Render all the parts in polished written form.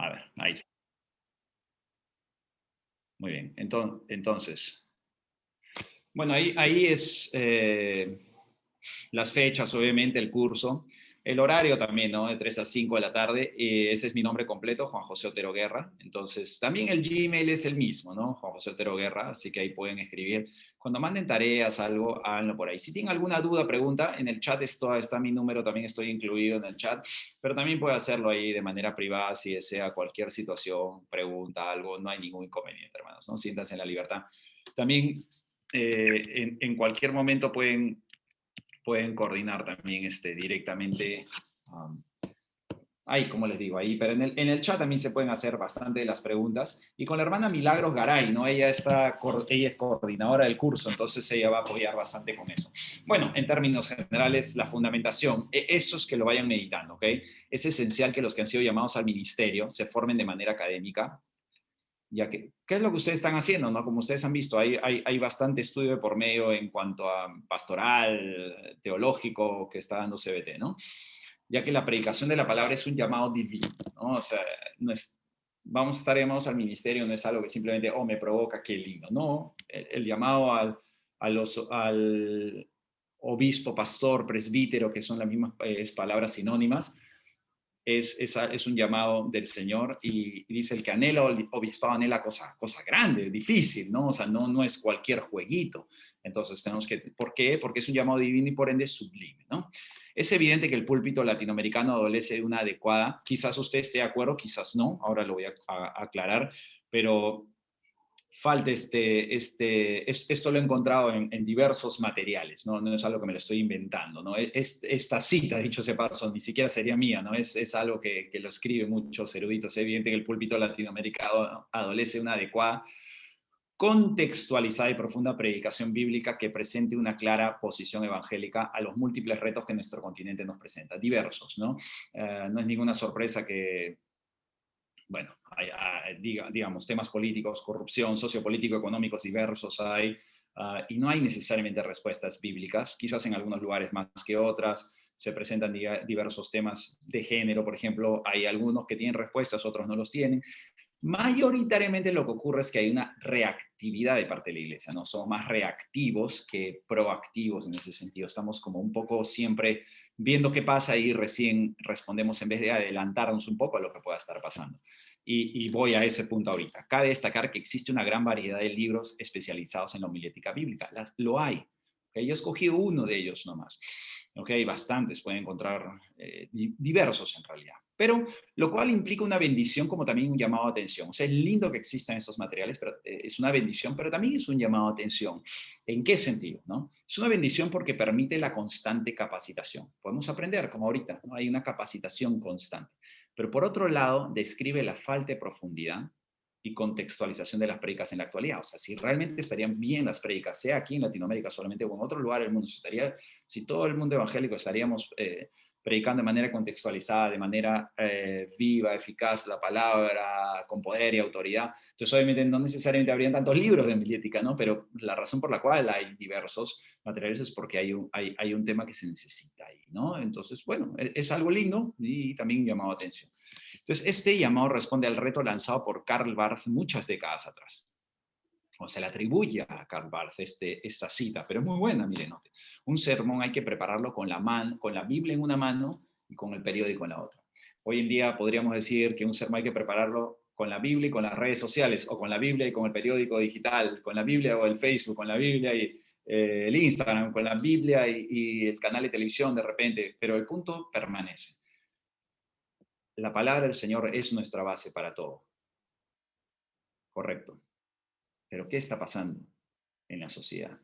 A ver, ahí. Muy bien. Entonces, bueno, ahí es las fechas, obviamente, el curso. El horario también, ¿no? De 3 a 5 de la tarde. Ese es mi nombre completo, Juan José Otero Guerra. Entonces, también el Gmail es el mismo, ¿no? Juan José Otero Guerra, así que ahí pueden escribir. Cuando manden tareas, algo, háganlo por ahí. Si tienen alguna duda, pregunta, en el chat está mi número, también estoy incluido en el chat, pero también puede hacerlo ahí de manera privada si desea cualquier situación, pregunta, algo, no hay ningún inconveniente, hermanos, ¿no? Siéntanse en la libertad. También en cualquier momento pueden coordinar también directamente. Ahí, como les digo, ahí, pero en el chat también se pueden hacer bastante de las preguntas. Y con la hermana Milagros Garay, ¿no? Ella es coordinadora del curso, entonces ella va a apoyar bastante con eso. Bueno, en términos generales, la fundamentación, esto es que lo vayan meditando, ¿ok? Es esencial que los que han sido llamados al ministerio se formen de manera académica, ya que, ¿qué es lo que ustedes están haciendo? ¿No? Como ustedes han visto, hay bastante estudio de por medio en cuanto a pastoral, teológico que está dando CBT, ¿no? Ya que la predicación de la palabra es un llamado divino, ¿no? O sea, no es, estaremos al ministerio, no es algo que simplemente, oh, me provoca, qué lindo, no. El llamado al obispo, pastor, presbítero, que son las mismas palabras sinónimas, es un llamado del Señor y dice el que anhela el obispado anhela cosa grande, difícil, ¿no? O sea, no es cualquier jueguito. Entonces tenemos que, ¿por qué? Porque es un llamado divino y por ende sublime, ¿no? Es evidente que el púlpito latinoamericano adolece de una adecuada, quizás usted esté de acuerdo, quizás no, ahora lo voy a aclarar, pero falta esto lo he encontrado en diversos materiales, ¿no? No es algo que me lo estoy inventando, ¿no? Esta cita, dicho sea paso, ni siquiera sería mía, ¿no? Es algo que lo escriben muchos eruditos. Es evidente que el púlpito latinoamericano adolece una adecuada, contextualizada y profunda predicación bíblica que presente una clara posición evangélica a los múltiples retos que nuestro continente nos presenta, diversos, ¿no? No es ninguna sorpresa que bueno, digamos, temas políticos, corrupción, sociopolítico, económicos diversos hay, y no hay necesariamente respuestas bíblicas, quizás en algunos lugares más que otras, se presentan diversos temas de género, por ejemplo, hay algunos que tienen respuestas, otros no los tienen. Mayoritariamente lo que ocurre es que hay una reactividad de parte de la iglesia, ¿no? Somos más reactivos que proactivos en ese sentido. Estamos como un poco siempre viendo qué pasa y recién respondemos en vez de adelantarnos un poco a lo que pueda estar pasando. Y voy a ese punto ahorita. Cabe destacar que existe una gran variedad de libros especializados en la homilética bíblica. Lo hay. ¿Okay? Yo he escogido uno de ellos nomás. ¿Okay? Hay bastantes, pueden encontrar diversos en realidad. Pero lo cual implica una bendición como también un llamado a atención. O sea, es lindo que existan estos materiales, pero es una bendición, pero también es un llamado a atención. ¿En qué sentido? ¿No? Es una bendición porque permite la constante capacitación. Podemos aprender, como ahorita, ¿no? Hay una capacitación constante. Pero por otro lado, describe la falta de profundidad y contextualización de las prédicas en la actualidad. O sea, si realmente estarían bien las prédicas, sea aquí en Latinoamérica solamente o en otro lugar del mundo, si todo el mundo evangélico estaríamos predicando de manera contextualizada, de manera viva, eficaz la palabra, con poder y autoridad. Entonces, obviamente, no necesariamente habrían tantos libros de homilética, ¿no? Pero la razón por la cual hay diversos materiales es porque hay un tema que se necesita ahí, ¿no? Entonces, bueno, es algo lindo y también un llamado a atención. Entonces, este llamado responde al reto lanzado por Karl Barth muchas décadas atrás. O se le atribuye a Karl Barth esta cita, pero es muy buena, miren. Un sermón hay que prepararlo con la Biblia en una mano y con el periódico en la otra. Hoy en día podríamos decir que un sermón hay que prepararlo con la Biblia y con las redes sociales, o con la Biblia y con el periódico digital, con la Biblia o el Facebook, con la Biblia y el Instagram, con la Biblia y el canal de televisión de repente, pero el punto permanece. La palabra del Señor es nuestra base para todo. Correcto. Pero ¿qué está pasando en la sociedad?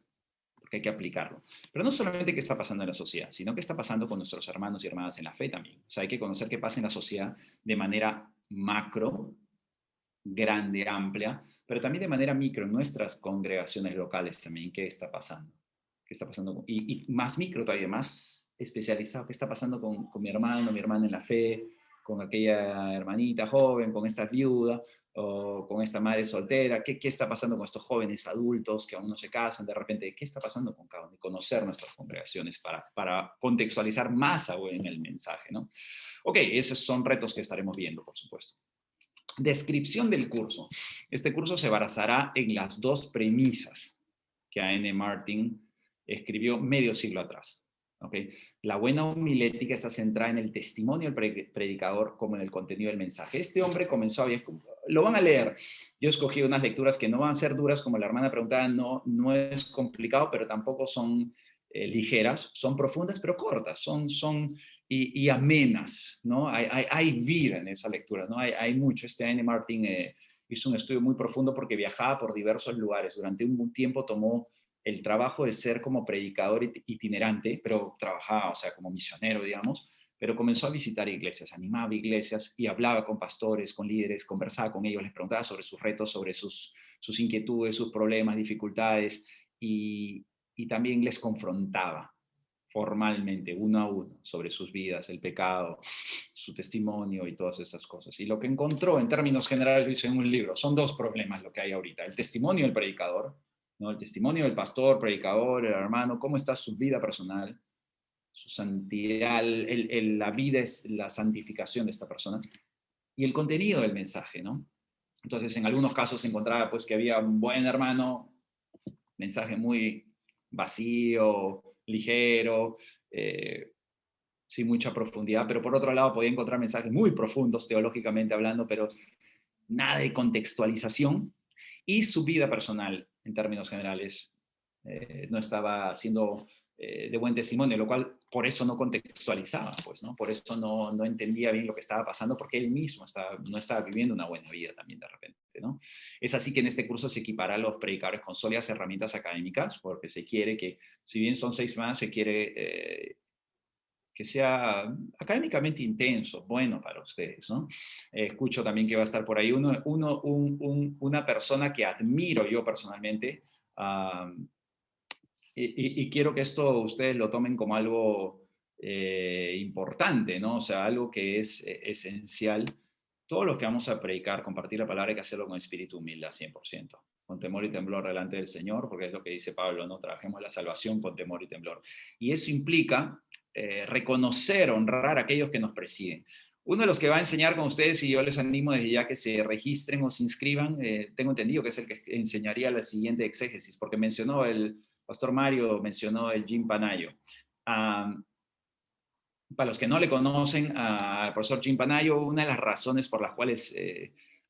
Porque hay que aplicarlo. Pero no solamente qué está pasando en la sociedad, sino qué está pasando con nuestros hermanos y hermanas en la fe también. O sea, hay que conocer qué pasa en la sociedad de manera macro, grande, amplia, pero también de manera micro en nuestras congregaciones locales también, qué está pasando. ¿Qué está pasando? Y más micro todavía, más especializado, qué está pasando con mi hermano, mi hermana en la fe, con aquella hermanita joven, con esta viuda, o con esta madre soltera, ¿qué está pasando con estos jóvenes adultos que aún no se casan de repente? ¿Qué está pasando con cada uno? Y conocer nuestras congregaciones para contextualizar más aún en el mensaje, ¿no? Ok, esos son retos que estaremos viendo, por supuesto. Descripción del curso. Este curso se basará en las dos premisas que A.N. Martin escribió medio siglo atrás. ¿Okay? La buena homilética está centrada en el testimonio del predicador como en el contenido del mensaje. Este hombre comenzó a... Lo van a leer. Yo escogí unas lecturas que no van a ser duras, como la hermana preguntaba, no es complicado, pero tampoco son ligeras, son profundas, pero cortas, y amenas, ¿no? Hay vida en esa lectura, ¿no? Hay mucho. A.N. Martin hizo un estudio muy profundo porque viajaba por diversos lugares. Durante un tiempo tomó el trabajo de ser como predicador itinerante, pero trabajaba, o sea, como misionero, digamos, pero comenzó a visitar iglesias, animaba iglesias y hablaba con pastores, con líderes, conversaba con ellos, les preguntaba sobre sus retos, sobre sus inquietudes, sus problemas, dificultades, y también les confrontaba formalmente, uno a uno, sobre sus vidas, el pecado, su testimonio y todas esas cosas. Y lo que encontró, en términos generales, dice en un libro, son dos problemas lo que hay ahorita: el testimonio del predicador, ¿no? El testimonio del pastor, predicador, el hermano, cómo está su vida personal, su santidad, la vida es la santificación de esta persona, y el contenido del mensaje, ¿no? Entonces, en algunos casos se encontraba pues que había un buen hermano, mensaje muy vacío, ligero, sin mucha profundidad, pero por otro lado podía encontrar mensajes muy profundos teológicamente hablando, pero nada de contextualización, y su vida personal, en términos generales, no estaba siendo de buen testimonio, lo cual por eso no contextualizaba, pues, ¿no? Por eso no entendía bien lo que estaba pasando, porque él mismo no estaba viviendo una buena vida también de repente, ¿no? Es así que en este curso se equipará a los predicadores con sólidas herramientas académicas, porque se quiere que, si bien son 6 semanas, se quiere que sea académicamente intenso, bueno para ustedes, ¿no? Escucho también que va a estar por ahí una persona que admiro yo personalmente, y quiero que esto ustedes lo tomen como algo importante, ¿no? O sea, algo que es esencial. Todos los que vamos a predicar, compartir la palabra, hay que hacerlo con espíritu humilde al 100%, con temor y temblor delante del Señor, porque es lo que dice Pablo, ¿no? Trabajemos la salvación con temor y temblor. Y eso implica reconocer, honrar a aquellos que nos presiden. Uno de los que va a enseñar con ustedes, y yo les animo desde ya que se registren o se inscriban, tengo entendido que es el que enseñaría la siguiente exégesis, porque mencionó Pastor Mario mencionó el Jim Panayo. Para los que no le conocen al profesor Jim Panayo, una de las razones por las cuales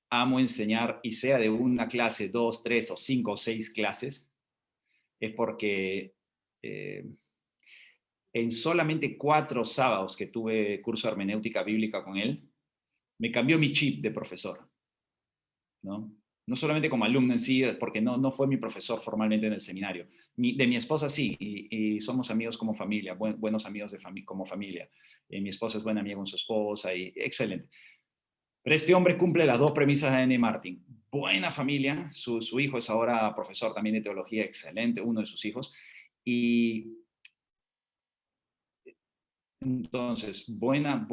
amo enseñar, y sea de una clase, 2, 3 o 5 o 6 clases, es porque en solamente 4 sábados que tuve curso de hermenéutica bíblica con él, me cambió mi chip de profesor, ¿no? No solamente como alumno en sí, porque no fue mi profesor formalmente en el seminario. De mi esposa sí, y somos amigos como familia, buenos amigos como familia. Mi esposa es buena amiga con su esposa, y excelente. Pero este hombre cumple las dos premisas de A.N. Martin. Buena familia, su hijo es ahora profesor también de teología, excelente, uno de sus hijos. Y entonces, buena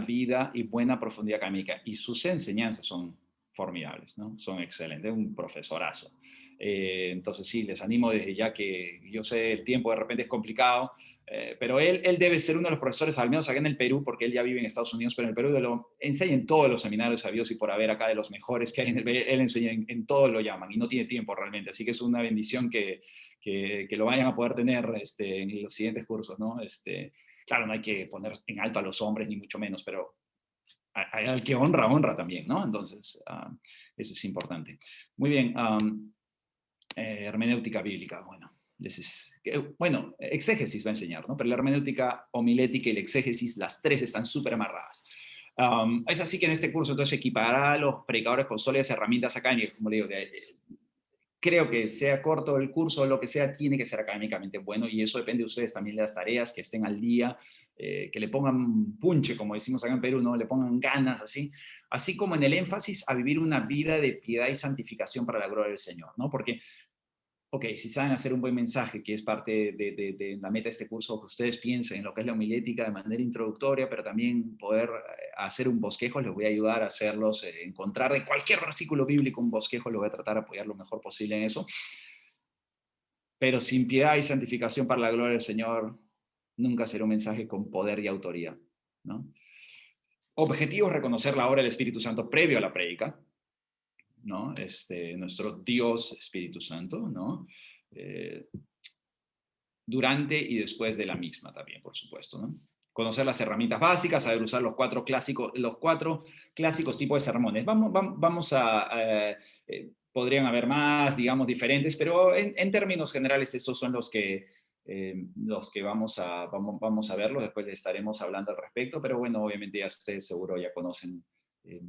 vida y buena profundidad académica. Y sus enseñanzas son formidables, ¿no? Son excelentes, un profesorazo. Entonces, sí, les animo desde ya, que yo sé el tiempo de repente es complicado, pero él debe ser uno de los profesores, al menos acá en el Perú, porque él ya vive en Estados Unidos, pero en el Perú enseña en todos los seminarios habidos y por haber, acá de los mejores que hay en el Perú. Él enseña en todos, lo llaman, y no tiene tiempo realmente, así que es una bendición que lo vayan a poder tener en los siguientes cursos, ¿no? Claro, no hay que poner en alto a los hombres, ni mucho menos, pero al que honra también, ¿no? Entonces, eso es importante. Muy bien, hermenéutica bíblica, bueno, exégesis va a enseñar, ¿no? Pero la hermenéutica homilética y la exégesis, las tres están súper amarradas. Es así que en este curso entonces equipará a los predicadores con sólidas herramientas académicas, como le digo, creo que sea corto el curso o lo que sea, tiene que ser académicamente bueno, y eso depende de ustedes también, de las tareas, que estén al día, que le pongan punche, como decimos acá en Perú, ¿no? Le pongan ganas, así como en el énfasis a vivir una vida de piedad y santificación para la gloria del Señor, ¿no? Porque, ok, si saben hacer un buen mensaje, que es parte de la meta de este curso, que ustedes piensen en lo que es la homilética de manera introductoria, pero también poder hacer un bosquejo, les voy a ayudar a hacerlos, encontrar de cualquier versículo bíblico un bosquejo, les voy a tratar de apoyar lo mejor posible en eso. Pero sin piedad y santificación para la gloria del Señor, nunca será un mensaje con poder y autoridad, ¿no? Objetivo es reconocer la obra del Espíritu Santo previo a la prédica, ¿no? Nuestro Dios Espíritu Santo, ¿no? Eh, Durante y después de la misma también, por supuesto, ¿no? Conocer las herramientas básicas, saber usar los cuatro clásicos tipos de sermones. Vamos a podrían haber más, digamos, diferentes, pero en términos generales esos son los que vamos a verlos, después les estaremos hablando al respecto, pero bueno, obviamente ya ustedes seguro ya conocen eh,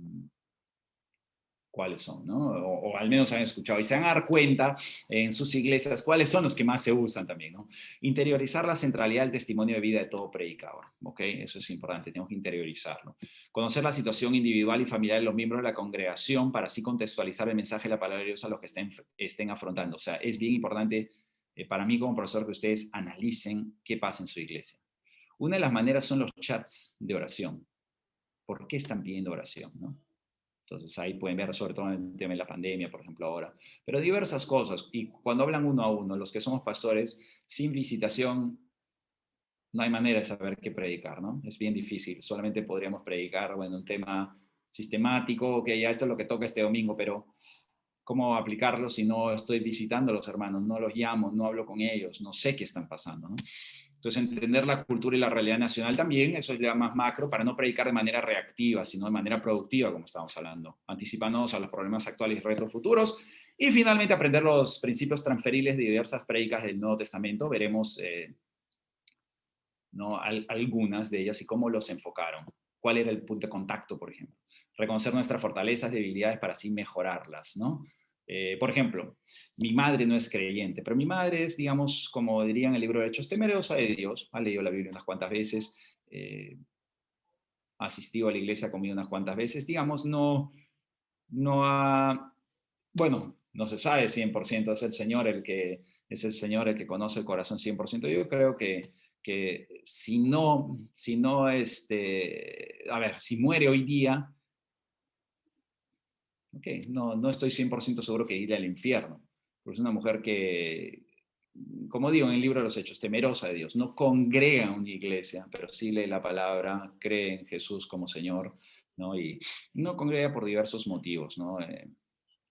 cuáles son, ¿no? O al menos han escuchado y se van a dar cuenta en sus iglesias cuáles son los que más se usan también, ¿no? Interiorizar la centralidad del testimonio de vida de todo predicador, ¿ok? Eso es importante, tenemos que interiorizarlo. Conocer la situación individual y familiar de los miembros de la congregación para así contextualizar el mensaje de la palabra de Dios a los que estén afrontando. O sea, es bien importante para mí como profesor que ustedes analicen qué pasa en su iglesia. Una de las maneras son los chats de oración. ¿Por qué están pidiendo oración, no? Entonces ahí pueden ver sobre todo en el tema de la pandemia, por ejemplo, ahora. Pero diversas cosas. Y cuando hablan uno a uno, los que somos pastores, sin visitación, no hay manera de saber qué predicar, ¿no? Es bien difícil. Solamente podríamos predicar, bueno, un tema sistemático, que ya esto es lo que toca este domingo, pero ¿cómo aplicarlo si no estoy visitando a los hermanos, no los llamo, no hablo con ellos, no sé qué están pasando, ¿no? Entonces, entender la cultura y la realidad nacional también, eso es ya más macro, para no predicar de manera reactiva, sino de manera productiva, como estamos hablando, anticipándonos a los problemas actuales y retos futuros. Y finalmente, aprender los principios transferibles de diversas prédicas del Nuevo Testamento. Veremos ¿no? Algunas de ellas y cómo los enfocaron. ¿Cuál era el punto de contacto, por ejemplo? Reconocer nuestras fortalezas, debilidades para así mejorarlas, ¿no? Por ejemplo, mi madre no es creyente, pero mi madre es, digamos, como diría en el libro de Hechos, temerosa de Dios, ha leído la Biblia unas cuantas veces, ha asistido a la iglesia conmigo unas cuantas veces, digamos, no ha, bueno, no se sabe 100%, es el Señor el que conoce el corazón 100%. Yo creo que a ver, si muere hoy día, okay, no estoy 100% seguro que iré al infierno. Pero es una mujer que, como digo en el libro de los Hechos, temerosa de Dios, no congrega en una iglesia, pero sí lee la palabra, cree en Jesús como Señor, ¿no? Y no congrega por diversos motivos, ¿no?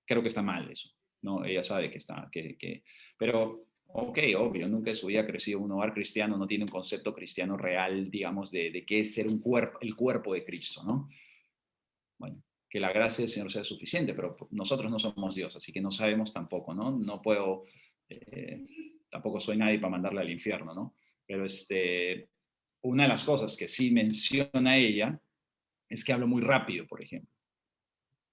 Creo que está mal eso, ¿no? Ella sabe que está, pero, ok, obvio, nunca en su vida ha crecido en un hogar cristiano, no tiene un concepto cristiano real, digamos, de qué es ser el cuerpo de Cristo, ¿no? Bueno, que la gracia del Señor sea suficiente, pero nosotros no somos Dios, así que no sabemos tampoco, ¿no? No puedo, eh, tampoco soy nadie para mandarle al infierno, ¿no? Pero una de las cosas que sí menciona ella es que hablo muy rápido, por ejemplo.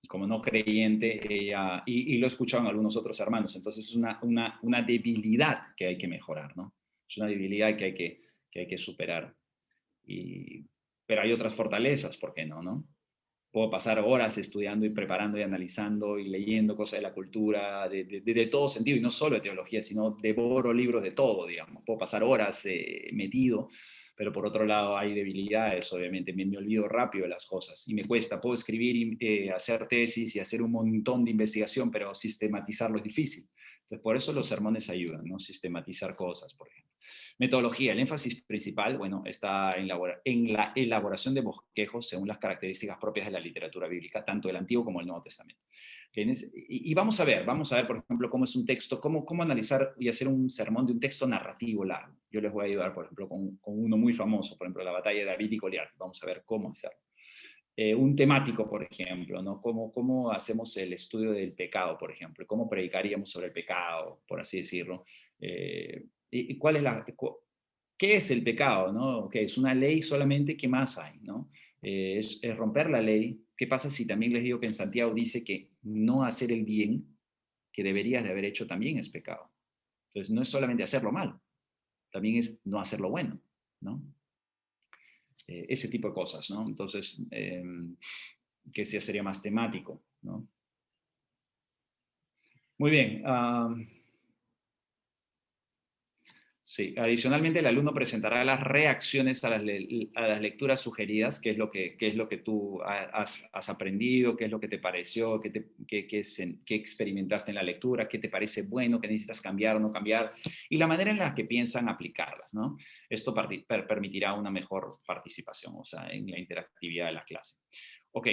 Como no creyente, ella, y lo he escuchado en algunos otros hermanos, entonces es una debilidad que hay que mejorar, ¿no? Es una debilidad que hay que superar. Y, pero hay otras fortalezas, ¿por qué no, no? Puedo pasar horas estudiando y preparando y analizando y leyendo cosas de la cultura, de todo sentido, y no solo de teología, sino devoro libros de todo, digamos. Puedo pasar horas metido, pero por otro lado hay debilidades, obviamente. Me olvido rápido de las cosas y me cuesta. Puedo escribir, hacer tesis y hacer un montón de investigación, pero sistematizarlo es difícil. Entonces, por eso los sermones ayudan, ¿no? Sistematizar cosas, por ejemplo. Metodología. El énfasis principal, bueno, está en la elaboración de bosquejos según las características propias de la literatura bíblica, tanto del Antiguo como del Nuevo Testamento. Y vamos a ver, por ejemplo, cómo es un texto, cómo analizar y hacer un sermón de un texto narrativo largo. Yo les voy a ayudar, por ejemplo, con uno muy famoso, por ejemplo, la batalla de David y Goliat. Vamos a ver cómo hacerlo. Un temático, por ejemplo, ¿no? ¿Cómo hacemos el estudio del pecado, por ejemplo? ¿Cómo predicaríamos sobre el pecado, por así decirlo? ¿Y cuál es qué es el pecado, no? ¿Qué es una ley solamente? ¿Qué más hay, no? Es romper la ley. ¿Qué pasa si también les digo que en Santiago dice que no hacer el bien que deberías de haber hecho también es pecado? Entonces, no es solamente hacerlo mal, también es no hacerlo bueno, ¿no? Ese tipo de cosas, ¿no? Entonces, que sí sería más temático, ¿no? Muy bien. Sí, adicionalmente el alumno presentará las reacciones a las lecturas sugeridas, qué es lo que tú has aprendido, qué es lo que te pareció, qué experimentaste en la lectura, qué te parece bueno, qué necesitas cambiar o no cambiar, y la manera en la que piensan aplicarlas, ¿no? Esto permitirá una mejor participación, o sea, en la interactividad de la clase. Ok,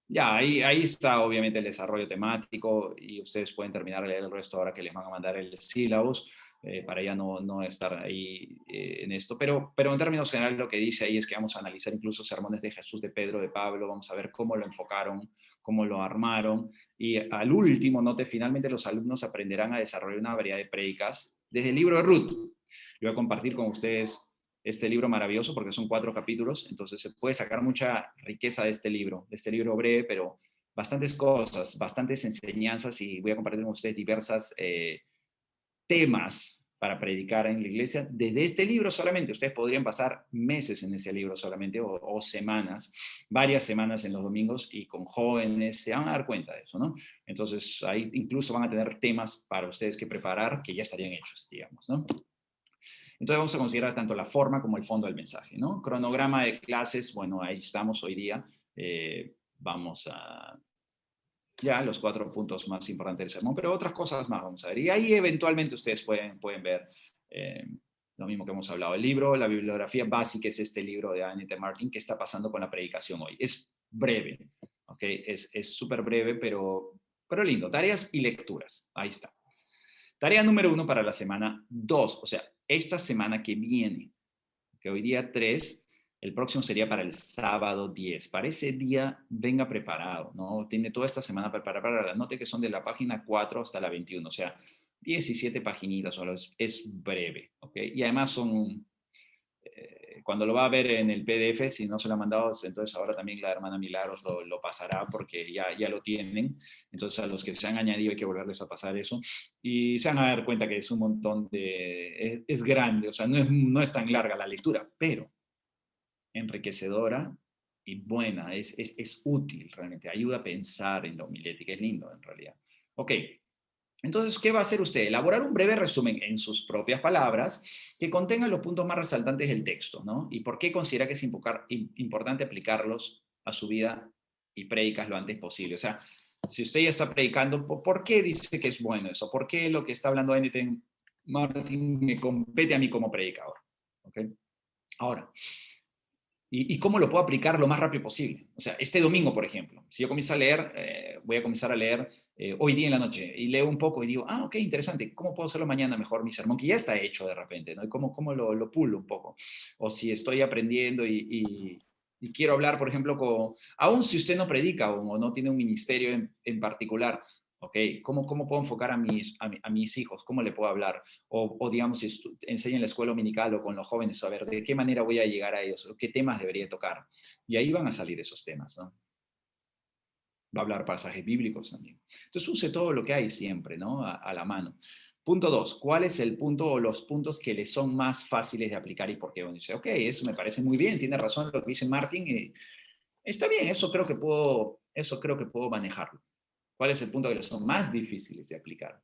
ya, ahí está obviamente el desarrollo temático y ustedes pueden terminar de leer el resto ahora que les van a mandar el sílabus para ya no estar ahí en esto. Pero en términos generales lo que dice ahí es que vamos a analizar incluso sermones de Jesús, de Pedro, de Pablo, vamos a ver cómo lo enfocaron, cómo lo armaron. Y al último, note, finalmente los alumnos aprenderán a desarrollar una variedad de prédicas desde el libro de Ruth. Yo voy a compartir con ustedes este libro maravilloso porque son 4 capítulos, entonces se puede sacar mucha riqueza de este libro breve, pero bastantes cosas, bastantes enseñanzas y voy a compartir con ustedes diversas temas para predicar en la iglesia desde este libro solamente. Ustedes podrían pasar meses en ese libro solamente o semanas, varias semanas en los domingos y con jóvenes se van a dar cuenta de eso, ¿no? Entonces ahí incluso van a tener temas para ustedes que preparar que ya estarían hechos, digamos, ¿no? Entonces vamos a considerar tanto la forma como el fondo del mensaje, ¿no? Cronograma de clases, bueno, ahí estamos hoy día. Vamos a ya los 4 puntos más importantes del sermón, pero otras cosas más vamos a ver. Y ahí eventualmente ustedes pueden ver eh, lo mismo que hemos hablado. El libro, la bibliografía básica es este libro de Annette Martin, ¿qué está pasando con la predicación hoy? Es breve, ¿ok? Es súper breve, pero lindo. Tareas y lecturas, ahí está. Tarea número 1 para la semana 2, o sea, esta semana que viene, que hoy día 3, el próximo sería para el sábado 10. Para ese día, venga preparado, ¿no? Tiene toda esta semana para prepararla. Note que son de la página 4 hasta la 21, o sea, 17 paginitas solo, es breve, ¿ok? Y además son, cuando lo va a ver en el PDF, si no se lo ha mandado, entonces ahora también la hermana Milagros lo pasará porque ya lo tienen. Entonces a los que se han añadido hay que volverles a pasar eso. Y se van a dar cuenta que es un montón es grande, o sea, no es tan larga la lectura, pero enriquecedora y buena, es útil realmente, ayuda a pensar en la homilética, es lindo en realidad. Ok, entonces, ¿qué va a hacer usted? Elaborar un breve resumen en sus propias palabras que contenga los puntos más resaltantes del texto, ¿no? Y por qué considera que es importante aplicarlos a su vida y predicas lo antes posible. O sea, si usted ya está predicando, ¿por qué dice que es bueno eso? ¿Por qué lo que está hablando N.T. Martin me compete a mí como predicador? ¿Ok? Ahora, ¿y cómo lo puedo aplicar lo más rápido posible? O sea, este domingo, por ejemplo, si yo comienzo a leer, voy a comenzar a leer hoy día en la noche y leo un poco y digo, ok, interesante, ¿cómo puedo hacerlo mañana mejor mi sermón? Que ya está hecho de repente, ¿no? Y cómo lo pulo un poco. O si estoy aprendiendo y quiero hablar, por ejemplo, aún si usted no predica o no tiene un ministerio en particular, ¿ok? ¿Cómo puedo enfocar a mis hijos? ¿Cómo le puedo hablar? O digamos, si enseño en la escuela dominical o con los jóvenes, a ver, ¿de qué manera voy a llegar a ellos? ¿Qué temas debería tocar? Y ahí van a salir esos temas, ¿no? Va a hablar pasajes bíblicos también. Entonces use todo lo que hay siempre, ¿no? A la mano. Punto 2, ¿cuál es el punto o los puntos que le son más fáciles de aplicar y por qué? Uno dice, ok, eso me parece muy bien, tiene razón lo que dice Martín, está bien, eso creo que puedo manejarlo. ¿Cuál es el punto que le son más difíciles de aplicar?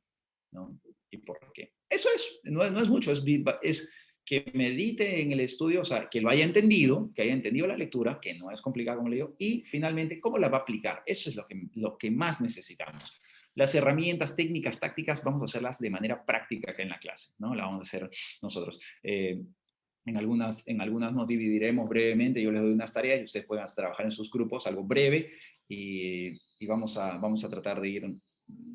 ¿No? ¿Y por qué? Eso no es mucho, es que medite en el estudio, o sea, que lo haya entendido, que haya entendido la lectura, que no es complicado como le digo, y finalmente, ¿cómo la va a aplicar? Eso es lo que más necesitamos. Las herramientas técnicas, tácticas, vamos a hacerlas de manera práctica acá en la clase, ¿no? La vamos a hacer nosotros. En algunas nos dividiremos brevemente, yo les doy unas tareas y ustedes pueden trabajar en sus grupos, algo breve, y vamos a tratar de ir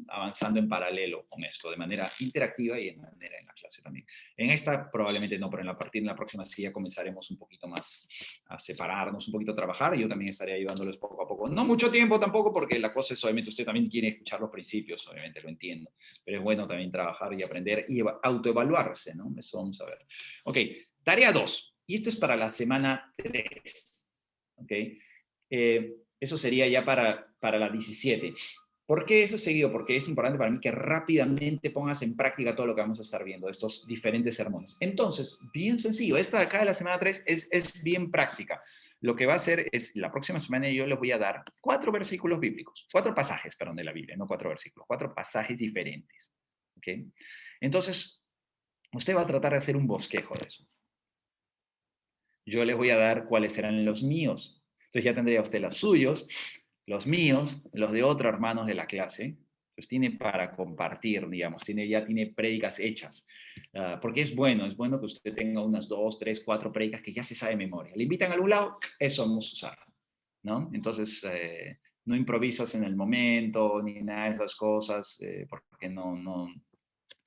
avanzando en paralelo con esto, de manera interactiva y de manera en la clase también. En esta probablemente no, pero a partir de la próxima sí ya comenzaremos un poquito más a separarnos, un poquito a trabajar, y yo también estaré ayudándoles poco a poco. No mucho tiempo tampoco, porque la cosa es, obviamente, usted también quiere escuchar los principios, obviamente, lo entiendo, pero es bueno también trabajar y aprender y autoevaluarse, ¿no? Eso vamos a ver. Ok, tarea 2, y esto es para la semana 3, ¿ok? Eso sería ya para la 17. ¿Por qué eso seguido? Porque es importante para mí que rápidamente pongas en práctica todo lo que vamos a estar viendo, estos diferentes sermones. Entonces, bien sencillo, esta de acá de la semana 3 es bien práctica. Lo que va a hacer es, la próxima semana yo les voy a dar 4 versículos bíblicos, 4 pasajes, perdón, de la Biblia, no 4 versículos, 4 pasajes diferentes. ¿Ok? Entonces, Usted va a tratar de hacer un bosquejo de eso. Yo les voy a dar cuáles serán los míos. Entonces ya tendría usted los suyos, los míos, los de otros hermanos de la clase. Pues tiene para compartir, digamos, ya tiene prédicas hechas. Porque es bueno que usted tenga unas 2, 3, 4 prédicas que ya se sabe de memoria. Le invitan a algún lado, eso vamos a usar, ¿no? Entonces, no improvisas en el momento, ni nada de esas cosas, porque no,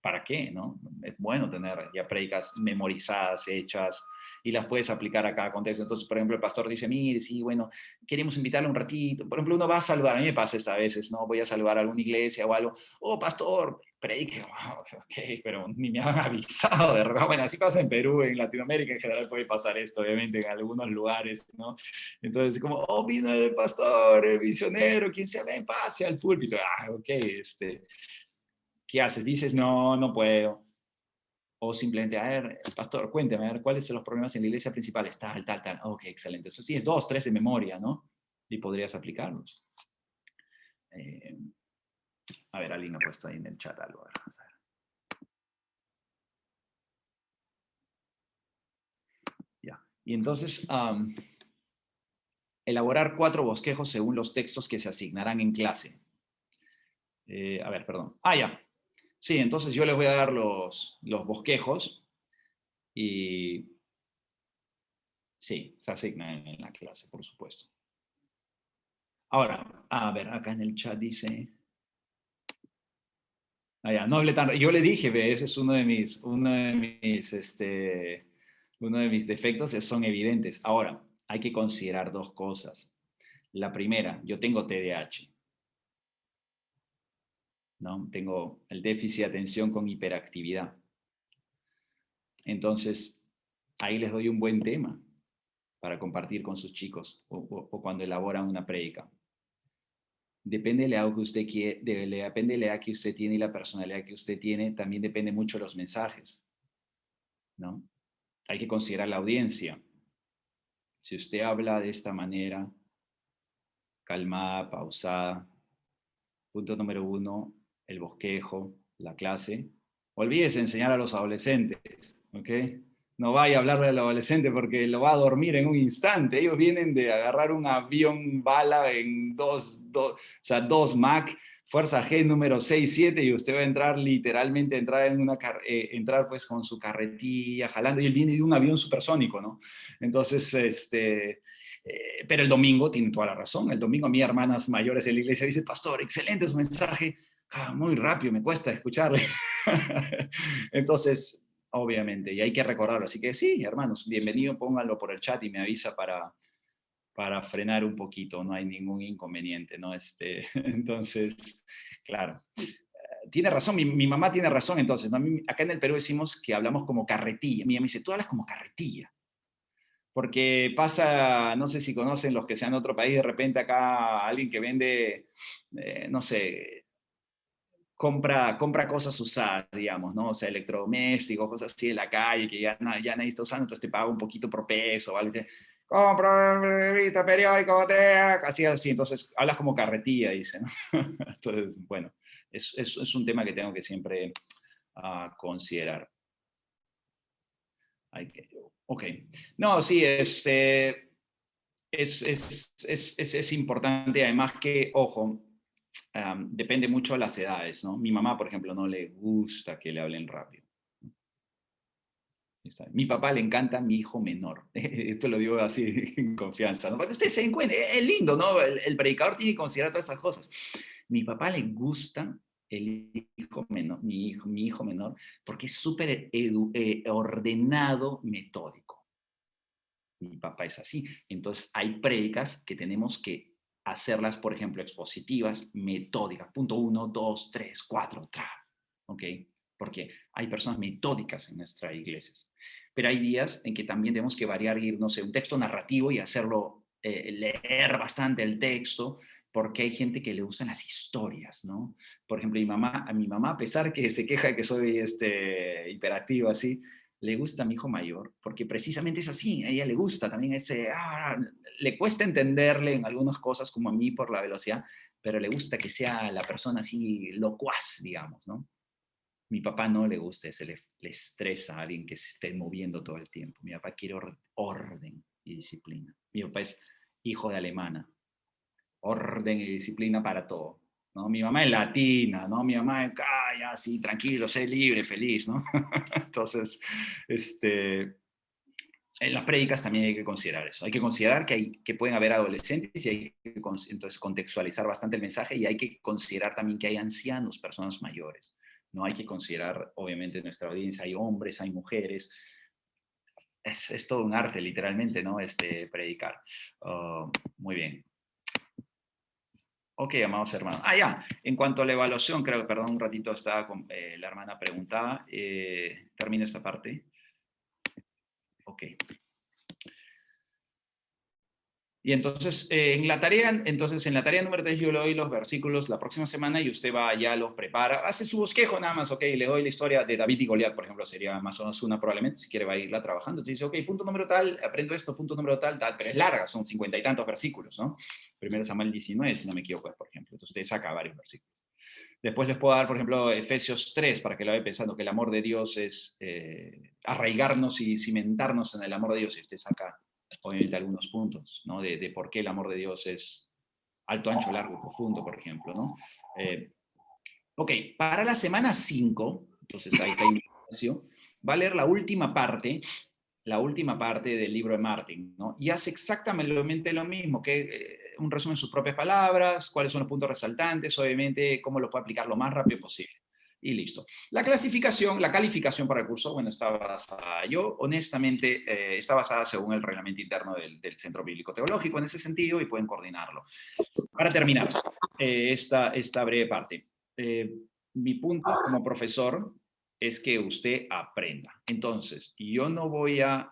¿para qué? ¿No? Es bueno tener ya prédicas memorizadas, hechas, y las puedes aplicar a cada contexto. Entonces, por ejemplo, el pastor dice, mire, sí, bueno, queremos invitarle un ratito. Por ejemplo, uno va a saludar, a mí me pasa esta a veces, ¿no? Voy a saludar a alguna iglesia o algo. Oh, pastor, predique. Wow, ok, pero ni me han avisado, ¿verdad? Bueno, así pasa en Perú, en Latinoamérica en general puede pasar esto, obviamente, en algunos lugares, ¿no? Entonces, como, oh, vino el pastor, el misionero, quien sea, ven, pase al púlpito. Ah, ok, ¿qué haces? Dices, no, no puedo. O simplemente, a ver, pastor, cuénteme, a ver, ¿cuáles son los problemas en la iglesia principal? Tal, tal, tal. Ok, excelente. Entonces tienes 2, 3 de memoria, ¿no? Y podrías aplicarlos. Eh, a ver, alguien ha puesto ahí en el chat algo. A ver. Ya. Y entonces, elaborar 4 bosquejos según los textos que se asignarán en clase. A ver, perdón. Ya. Sí, entonces yo les voy a dar los bosquejos y sí, se asignan en la clase, por supuesto. Ahora, a ver, acá en el chat dice, no hable tan. Yo le dije, ve, ese es uno de mis defectos, son evidentes. Ahora, hay que considerar 2 cosas. La primera, yo tengo TDAH, ¿no? Tengo el déficit de atención con hiperactividad. Entonces, ahí les doy un buen tema para compartir con sus chicos o cuando elaboran una prédica. Depende de la edad que usted quiere, depende de la edad que usted tiene y la personalidad que usted tiene, también depende mucho de los mensajes, ¿no? Hay que considerar la audiencia. Si usted habla de esta manera, calmada, pausada, punto número 1, el bosquejo, la clase, olvídese enseñar a los adolescentes, ¿ok? No vaya a hablarle al adolescente porque lo va a dormir en un instante. Ellos vienen de agarrar un avión bala en 2 Mac, Fuerza G número 6 7 y usted va a entrar literalmente, entrar pues con su carretilla jalando y él viene de un avión supersónico, ¿no? Entonces, pero el domingo tiene toda la razón. El domingo a mis hermanas mayores en la iglesia dicen, pastor, excelente su mensaje. Muy rápido, me cuesta escucharle. Entonces, obviamente, y hay que recordarlo. Así que sí, hermanos, bienvenido, pónganlo por el chat y me avisa para frenar un poquito, no hay ningún inconveniente, ¿no? Entonces, claro. Tiene razón, mi mamá tiene razón entonces, ¿no? Acá en el Perú decimos que hablamos como carretilla. Mi mamá me dice, tú hablas como carretilla. Porque pasa, no sé si conocen los que sean de otro país, de repente acá alguien que vende, no sé, compra cosas usadas, digamos, ¿no? O sea, electrodomésticos, cosas así de la calle que ya nadie está usando, entonces te paga un poquito por peso, ¿vale? Compra revista, periódico, así, entonces hablas como carretilla, dice, ¿no? Entonces, bueno, es un tema que tengo que siempre considerar. Ok. No, sí, es importante, además que, ojo, depende mucho de las edades, ¿no? Mi mamá, por ejemplo, no le gusta que le hablen rápido. Mi papá le encanta mi hijo menor. Esto lo digo así en confianza, ¿no? Para que ustedes se den cuenta, es lindo, ¿no? El predicador tiene que considerar todas esas cosas. Mi papá le gusta el hijo menor, mi hijo menor, porque es súper ordenado, metódico. Mi papá es así. Entonces, hay prédicas que tenemos que hacerlas, por ejemplo, expositivas, metódicas. Punto 1, 2, 3, 4, tra. ¿Ok? Porque hay personas metódicas en nuestras iglesias. Pero hay días en que también tenemos que variar, ir, no sé, un texto narrativo y hacerlo, leer bastante el texto, porque hay gente que le gustan las historias, ¿no? Por ejemplo, a mi mamá, a pesar que se queja de que soy hiperactivo así, le gusta a mi hijo mayor, porque precisamente es así, a ella le gusta también le cuesta entenderle en algunas cosas como a mí por la velocidad, pero le gusta que sea la persona así locuaz, digamos, ¿no? Mi papá no le gusta, le estresa a alguien que se esté moviendo todo el tiempo. Mi papá quiere orden y disciplina. Mi papá es hijo de alemana, orden y disciplina para todo, ¿no? Mi mamá es latina, ¿no? Mi mamá es, ya, sí, tranquilo, sé libre, feliz, ¿no? Entonces, en las prédicas también hay que considerar eso. Hay que considerar que pueden haber adolescentes y hay que entonces contextualizar bastante el mensaje, y hay que considerar también que hay ancianos, personas mayores. No hay que considerar, obviamente, en nuestra audiencia hay hombres, hay mujeres. Es todo un arte, literalmente, ¿no? Predicar. Muy bien. Ok, amados hermanos. Ya. En cuanto a la evaluación, creo que, perdón, un ratito estaba con la hermana preguntaba. Termino esta parte. Ok. Y entonces, en la tarea número 3 yo le doy los versículos la próxima semana y usted va allá, los prepara, hace su bosquejo nada más, ok, le doy la historia de David y Goliat, por ejemplo, sería más o menos una probablemente, si quiere va a irla trabajando, entonces dice, ok, punto número tal, aprendo esto, punto número tal, tal, pero es larga, son 50 y tantos versículos, ¿no? 1 Samuel 19, si no me equivoco, por ejemplo, entonces usted saca varios versículos. Después les puedo dar, por ejemplo, Efesios 3, para que lo vaya pensando, que el amor de Dios es arraigarnos y cimentarnos en el amor de Dios, y usted saca obviamente algunos puntos, ¿no? De por qué el amor de Dios es alto, ancho, largo, profundo, por ejemplo, ¿no? Ok, para la semana 5, entonces ahí hay un espacio, va a leer la última parte del libro de Martin, ¿no? Y hace exactamente lo mismo, que un resumen en sus propias palabras, cuáles son los puntos resaltantes, obviamente cómo lo puede aplicar lo más rápido posible. Y listo. La calificación para el curso, bueno, está basada, yo honestamente, está basada según el reglamento interno del Centro Bíblico Teológico en ese sentido, y pueden coordinarlo. Para terminar esta breve parte, mi punto como profesor es que usted aprenda. Entonces, yo no voy a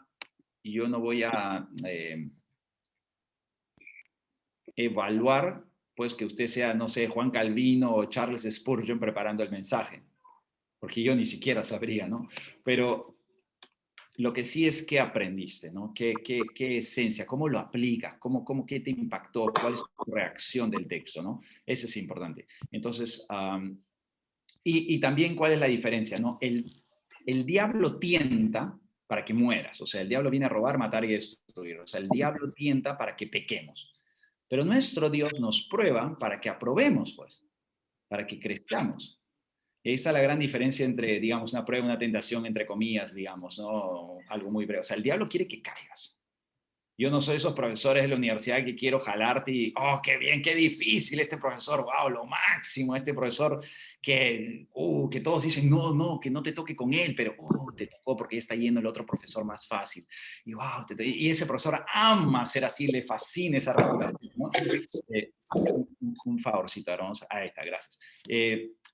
evaluar, pues, que usted sea, no sé, Juan Calvino o Charles Spurgeon preparando el mensaje, porque yo ni siquiera sabría, ¿no? Pero lo que sí es qué aprendiste, ¿no? ¿Qué esencia? ¿Cómo lo aplicas? ¿Qué te impactó? ¿Cuál es tu reacción del texto, ¿no? Eso es importante. Entonces, y también cuál es la diferencia, ¿no? El diablo tienta para que mueras, o sea, el diablo viene a robar, matar y destruir, o sea, el diablo tienta para que pequemos, pero nuestro Dios nos prueba para que aprobemos, pues, para que crezcamos. Y ahí está la gran diferencia entre, digamos, una prueba, una tentación, entre comillas, digamos, ¿no? Algo muy breve. O sea, el diablo quiere que caigas. Yo no soy esos profesores de la universidad que quiero jalarte y, oh, qué bien, qué difícil este profesor, wow, lo máximo, este profesor que todos dicen, no, no, que no te toque con él, pero, te tocó porque ya está yendo el otro profesor más fácil. Y, wow, y ese profesor ama ser así, le fascina esa reputación, ¿no? Un favorcito, ahora vamos, ahí está, gracias.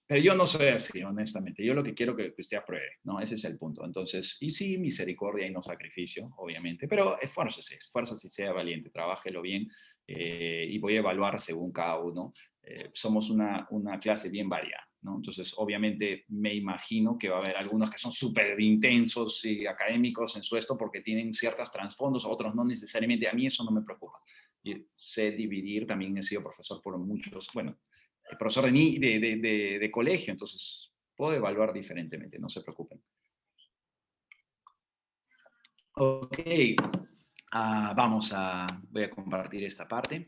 Pero yo no soy así, honestamente. Yo lo que quiero es que usted apruebe, ¿no? Ese es el punto. Entonces, y sí, misericordia y no sacrificio, obviamente, pero esfuércese y sea valiente, trabájelo bien, y voy a evaluar según cada uno. Somos una clase bien variada, ¿no? Entonces, obviamente, me imagino que va a haber algunos que son súper intensos y académicos en su esto porque tienen ciertos trasfondos, otros no necesariamente. A mí eso no me preocupa. Y sé dividir, también he sido profesor por muchos, bueno, profesor de colegio, entonces puedo evaluar diferentemente, no se preocupen. Ok, voy a compartir esta parte.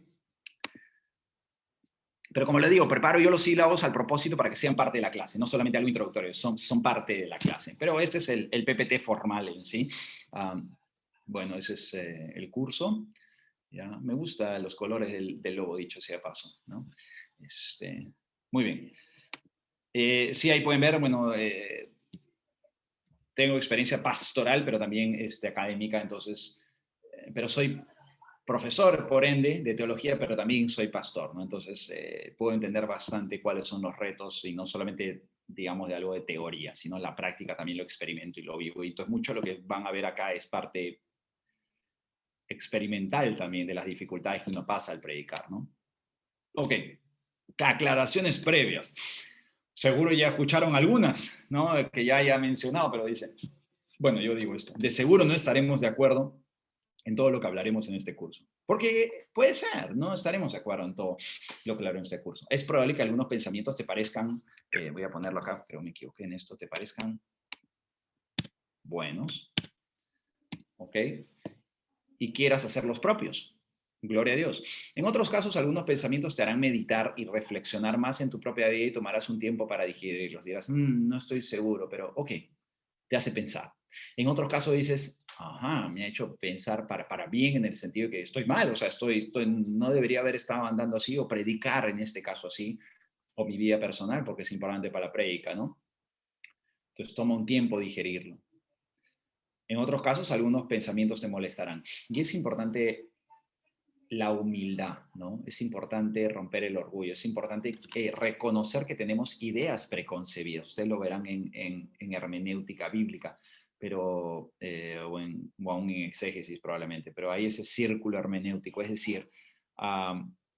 Pero como le digo, preparo yo los sílabos al propósito para que sean parte de la clase, no solamente algo introductorio, son parte de la clase. Pero este es el PPT formal en sí. Bueno, ese es el curso. ¿Ya? Me gustan los colores del logo, dicho sea paso, ¿no? Muy bien. Sí, ahí pueden ver, bueno, tengo experiencia pastoral, pero también académica, entonces, pero soy profesor, por ende, de teología, pero también soy pastor, ¿no? Entonces, puedo entender bastante cuáles son los retos, y no solamente, digamos, de algo de teoría, sino la práctica también lo experimento y lo vivo. Y entonces, mucho lo que van a ver acá es parte experimental también de las dificultades que uno pasa al predicar, ¿no? Ok, aclaraciones previas. Seguro ya escucharon algunas, ¿no? Que ya he mencionado, pero dice, bueno, yo digo esto, de seguro no estaremos de acuerdo en todo lo que hablaremos en este curso. Porque puede ser, no estaremos de acuerdo en todo lo que habló en este curso. Es probable que algunos pensamientos te parezcan, voy a ponerlo acá, pero me equivoqué en esto, te parezcan buenos, ¿ok? Y quieras hacer los propios. Gloria a Dios. En otros casos, algunos pensamientos te harán meditar y reflexionar más en tu propia vida y tomarás un tiempo para digerirlos. Dirás, no estoy seguro, pero ok, te hace pensar. En otros casos dices, ajá, me ha hecho pensar para bien en el sentido de que estoy mal, o sea, no debería haber estado andando así o predicar en este caso así, o mi vida personal, porque es importante para la prédica, ¿no? Entonces toma un tiempo digerirlo. En otros casos, algunos pensamientos te molestarán. Y es importante la humildad, ¿no? Es importante romper el orgullo, es importante reconocer que tenemos ideas preconcebidas. Ustedes lo verán en hermenéutica bíblica, pero, o aún en exégesis probablemente, pero hay ese círculo hermenéutico, es decir,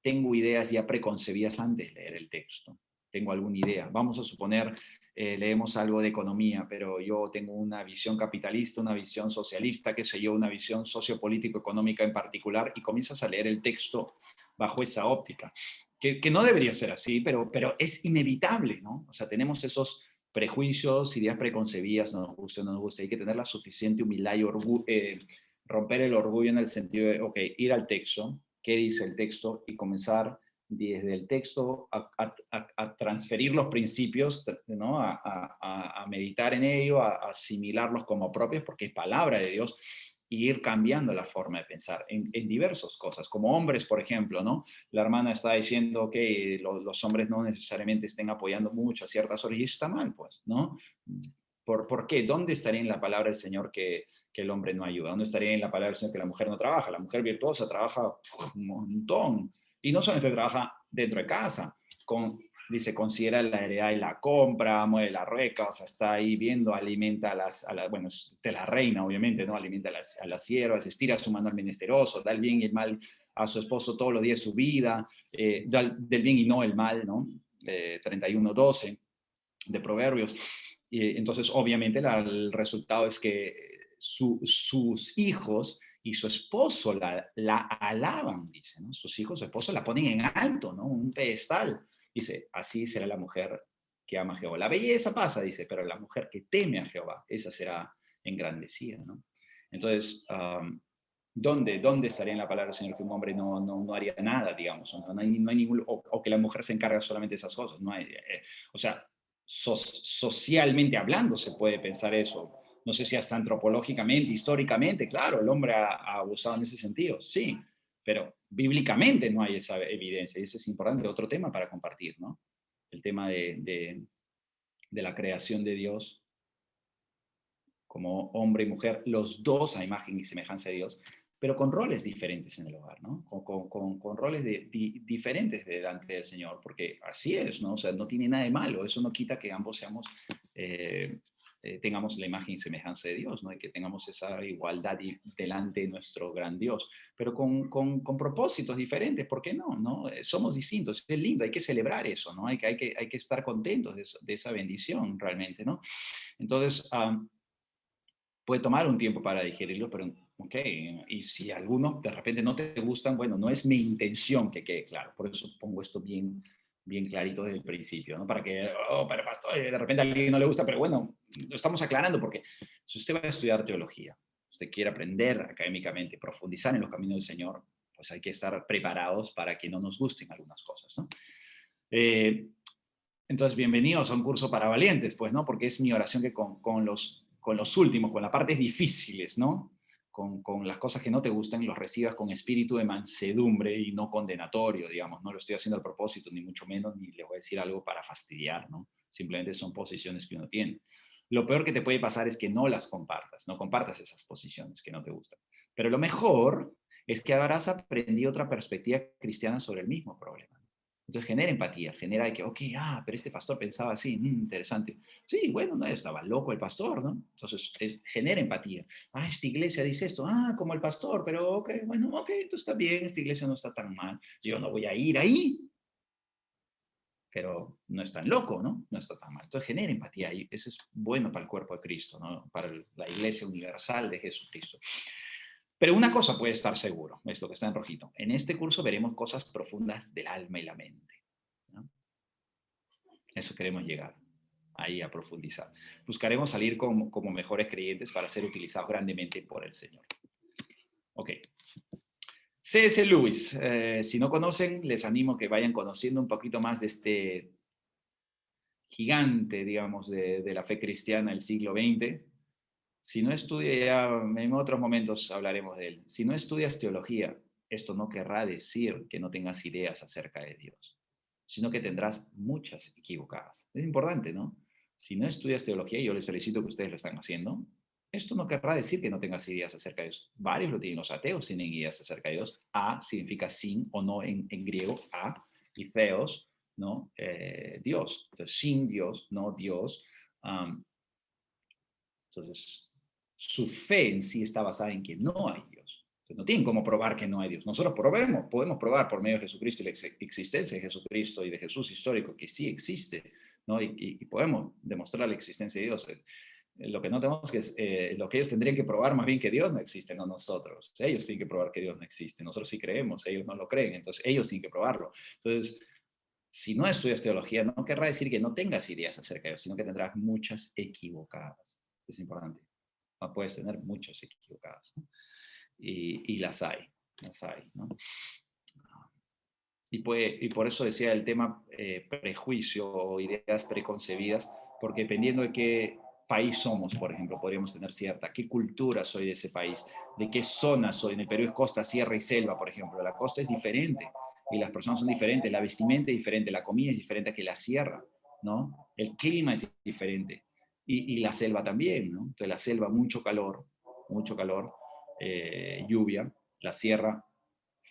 tengo ideas ya preconcebidas antes de leer el texto. Tengo alguna idea. Vamos a suponer leemos algo de economía, pero yo tengo una visión capitalista, una visión socialista, qué sé yo, una visión sociopolítico-económica en particular, y comienzas a leer el texto bajo esa óptica, que no debería ser así, pero es inevitable, ¿no? O sea, tenemos esos prejuicios, ideas preconcebidas, nos gusta o no nos gusta, hay que tener la suficiente humildad y romper el orgullo en el sentido de, ok, ir al texto, qué dice el texto, y comenzar desde el texto a transferir los principios, ¿no? A meditar en ello, a asimilarlos como propios, porque es palabra de Dios, y ir cambiando la forma de pensar en diversas cosas, como hombres, por ejemplo, ¿no? La hermana está diciendo que los hombres no necesariamente estén apoyando mucho a ciertas orillas, está mal, pues, ¿no? ¿Por qué? ¿Dónde estaría en la palabra del Señor que el hombre no ayuda? ¿Dónde estaría en la palabra del Señor que la mujer no trabaja? La mujer virtuosa trabaja un montón, y no solamente trabaja dentro de casa, dice, considera la heredad y la compra, mueve la rueca, o sea, está ahí viendo, alimenta bueno, de la reina, obviamente, ¿no? Alimenta a las siervas, estira su mano al menesteroso, da el bien y el mal a su esposo todos los días de su vida, del bien y no el mal, ¿no? 31:12 de Proverbios. Y entonces, obviamente, el resultado es que sus hijos y su esposo la alaban, dice, ¿no? Sus hijos, su esposo la ponen en alto, ¿no? Un pedestal. Dice, así será la mujer que ama a Jehová. La belleza pasa, dice, pero la mujer que teme a Jehová, esa será engrandecida, ¿no? Entonces, ¿dónde estaría en la palabra del Señor que un hombre no haría nada, digamos? No hay ningún, o que la mujer se encarga solamente de esas cosas. No hay, o sea, socialmente hablando se puede pensar eso. No sé si hasta antropológicamente, históricamente, claro, el hombre ha abusado en ese sentido, sí, pero bíblicamente no hay esa evidencia y ese es importante, otro tema para compartir, ¿no? El tema de la creación de Dios como hombre y mujer, los dos a imagen y semejanza de Dios, pero con roles diferentes en el hogar, ¿no? Con roles diferentes delante del Señor, porque así es, ¿no? O sea, no tiene nada de malo, eso no quita que ambos tengamos la imagen y semejanza de Dios, ¿no? Y que tengamos esa igualdad delante de nuestro gran Dios, pero con propósitos diferentes, ¿por qué no? ¿No? Somos distintos, es lindo, hay que celebrar eso, ¿no? Hay que estar contentos de esa bendición realmente, ¿no? Entonces, puede tomar un tiempo para digerirlo, pero ok, y si algunos de repente no te gustan, bueno, no es mi intención que quede claro, por eso pongo esto bien clarito desde el principio, ¿no? Para que, pero pastor, de repente a alguien no le gusta, pero bueno, lo estamos aclarando porque si usted va a estudiar teología, usted quiere aprender académicamente, profundizar en los caminos del Señor, pues hay que estar preparados para que no nos gusten algunas cosas, ¿no? Entonces, bienvenidos a un curso para valientes, pues, ¿no? Porque es mi oración que con los últimos, con las partes difíciles, ¿no? Con las cosas que no te gustan, los recibas con espíritu de mansedumbre y no condenatorio, digamos. No lo estoy haciendo al propósito, ni mucho menos, ni les voy a decir algo para fastidiar, ¿no? Simplemente son posiciones que uno tiene. Lo peor que te puede pasar es que no las compartas, no compartas esas posiciones que no te gustan. Pero lo mejor es que habrás aprendido otra perspectiva cristiana sobre el mismo problema. Entonces genera empatía, genera que, ok, pero este pastor pensaba así, interesante. Sí, bueno, no estaba loco el pastor, ¿no? Entonces genera empatía. Esta iglesia dice esto, como el pastor, pero ok, bueno, ok, esto está bien, esta iglesia no está tan mal, yo no voy a ir ahí, pero no es tan loco, ¿no? No está tan mal. Entonces genera empatía y eso es bueno para el cuerpo de Cristo, ¿no? Para la iglesia universal de Jesucristo. Pero una cosa puede estar seguro, es lo que está en rojito. En este curso veremos cosas profundas del alma y la mente, ¿no? Eso queremos llegar, ahí a profundizar. Buscaremos salir como mejores creyentes para ser utilizados grandemente por el Señor. Ok. C.S. Lewis. Si no conocen, les animo que vayan conociendo un poquito más de este gigante, digamos, de la fe cristiana del siglo XX. Si no estudia, ya en otros momentos hablaremos de él. Si no estudias teología, esto no querrá decir que no tengas ideas acerca de Dios, sino que tendrás muchas equivocadas. Es importante, ¿no? Si no estudias teología, y yo les felicito que ustedes lo están haciendo, esto no querrá decir que no tengas ideas acerca de Dios. Varios lo tienen, los ateos tienen ideas acerca de Dios. A significa sin o no en griego, a, y theos, ¿no? Dios. Entonces, sin Dios, no Dios. Entonces, su fe en sí está basada en que no hay Dios. Entonces, no tienen cómo probar que no hay Dios. Nosotros podemos probar por medio de Jesucristo y la existencia de Jesucristo y de Jesús histórico que sí existe, ¿no? Y podemos demostrar la existencia de Dios. Lo que no tenemos que es, lo que ellos tendrían que probar más bien que Dios no existe, no nosotros. Ellos tienen que probar que Dios no existe. Nosotros sí creemos, ellos no lo creen, entonces ellos tienen que probarlo. Entonces, si no estudias teología, no querrá decir que no tengas ideas acerca de Dios, sino que tendrás muchas equivocadas. Es importante. No puedes tener muchas equivocadas, ¿no? Y las hay, ¿no? Y por eso decía el tema prejuicio o ideas preconcebidas, porque dependiendo de qué país somos, por ejemplo, podríamos tener cierta, qué cultura soy de ese país, de qué zona soy. En el Perú es costa, sierra y selva, por ejemplo. La costa es diferente y las personas son diferentes, la vestimenta es diferente, la comida es diferente que la sierra, ¿no? El clima es diferente y la selva también, ¿no? Entonces la selva, mucho calor, lluvia, la sierra,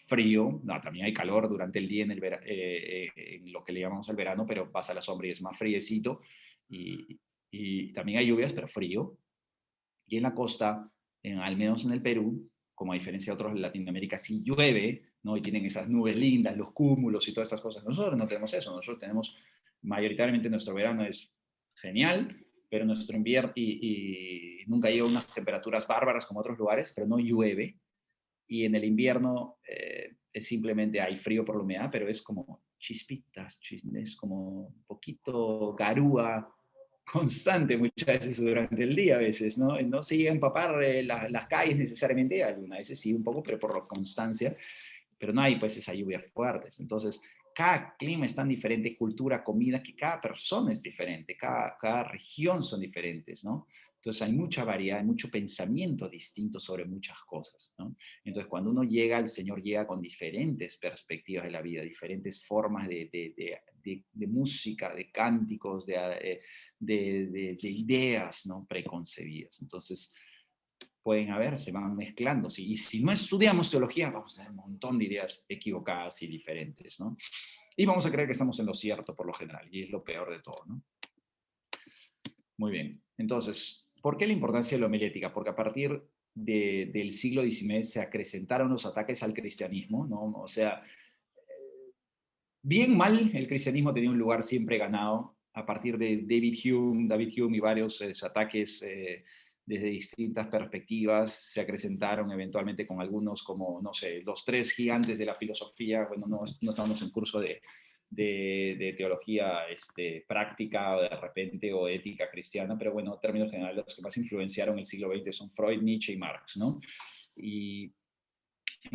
frío, no, también hay calor durante el día en lo que le llamamos el verano, pero pasa la sombra y es más friecito, y, y también hay lluvias, pero frío. Y en la costa, al menos en el Perú, como a diferencia de otros de Latinoamérica, sí llueve, ¿no? Y tienen esas nubes lindas, los cúmulos y todas estas cosas. Nosotros no tenemos eso, nosotros tenemos, mayoritariamente nuestro verano es genial, pero nuestro invierno, y nunca llega a unas temperaturas bárbaras como otros lugares, pero no llueve, y en el invierno es simplemente hay frío por la humedad, pero es como chispitas, es como un poquito garúa constante muchas veces durante el día a veces, ¿no? No se llega a empapar las calles necesariamente, algunas veces sí un poco, pero por la constancia, pero no hay pues esas lluvias fuertes. Entonces, cada clima es tan diferente, cultura, comida, que cada persona es diferente, cada región son diferentes, ¿no? Entonces hay mucha variedad, hay mucho pensamiento distinto sobre muchas cosas, ¿no? Entonces cuando uno llega, el Señor llega con diferentes perspectivas de la vida, diferentes formas de música, de cánticos, de ideas, ¿no? Preconcebidas. Entonces, pueden haber, se van mezclando. Y si no estudiamos teología, vamos a tener un montón de ideas equivocadas y diferentes, ¿no? Y vamos a creer que estamos en lo cierto por lo general, y es lo peor de todo, ¿no? Muy bien. Entonces, ¿por qué la importancia de la homilética? Porque a partir del siglo XIX se acrecentaron los ataques al cristianismo, ¿no? O sea, bien mal, el cristianismo tenía un lugar siempre ganado a partir de David Hume y varios ataques desde distintas perspectivas se acrecentaron eventualmente con algunos como, no sé, los tres gigantes de la filosofía. Bueno, no estamos en curso de teología práctica o de repente o ética cristiana, pero bueno, en términos generales los que más influenciaron el siglo XX son Freud, Nietzsche y Marx, ¿no? Y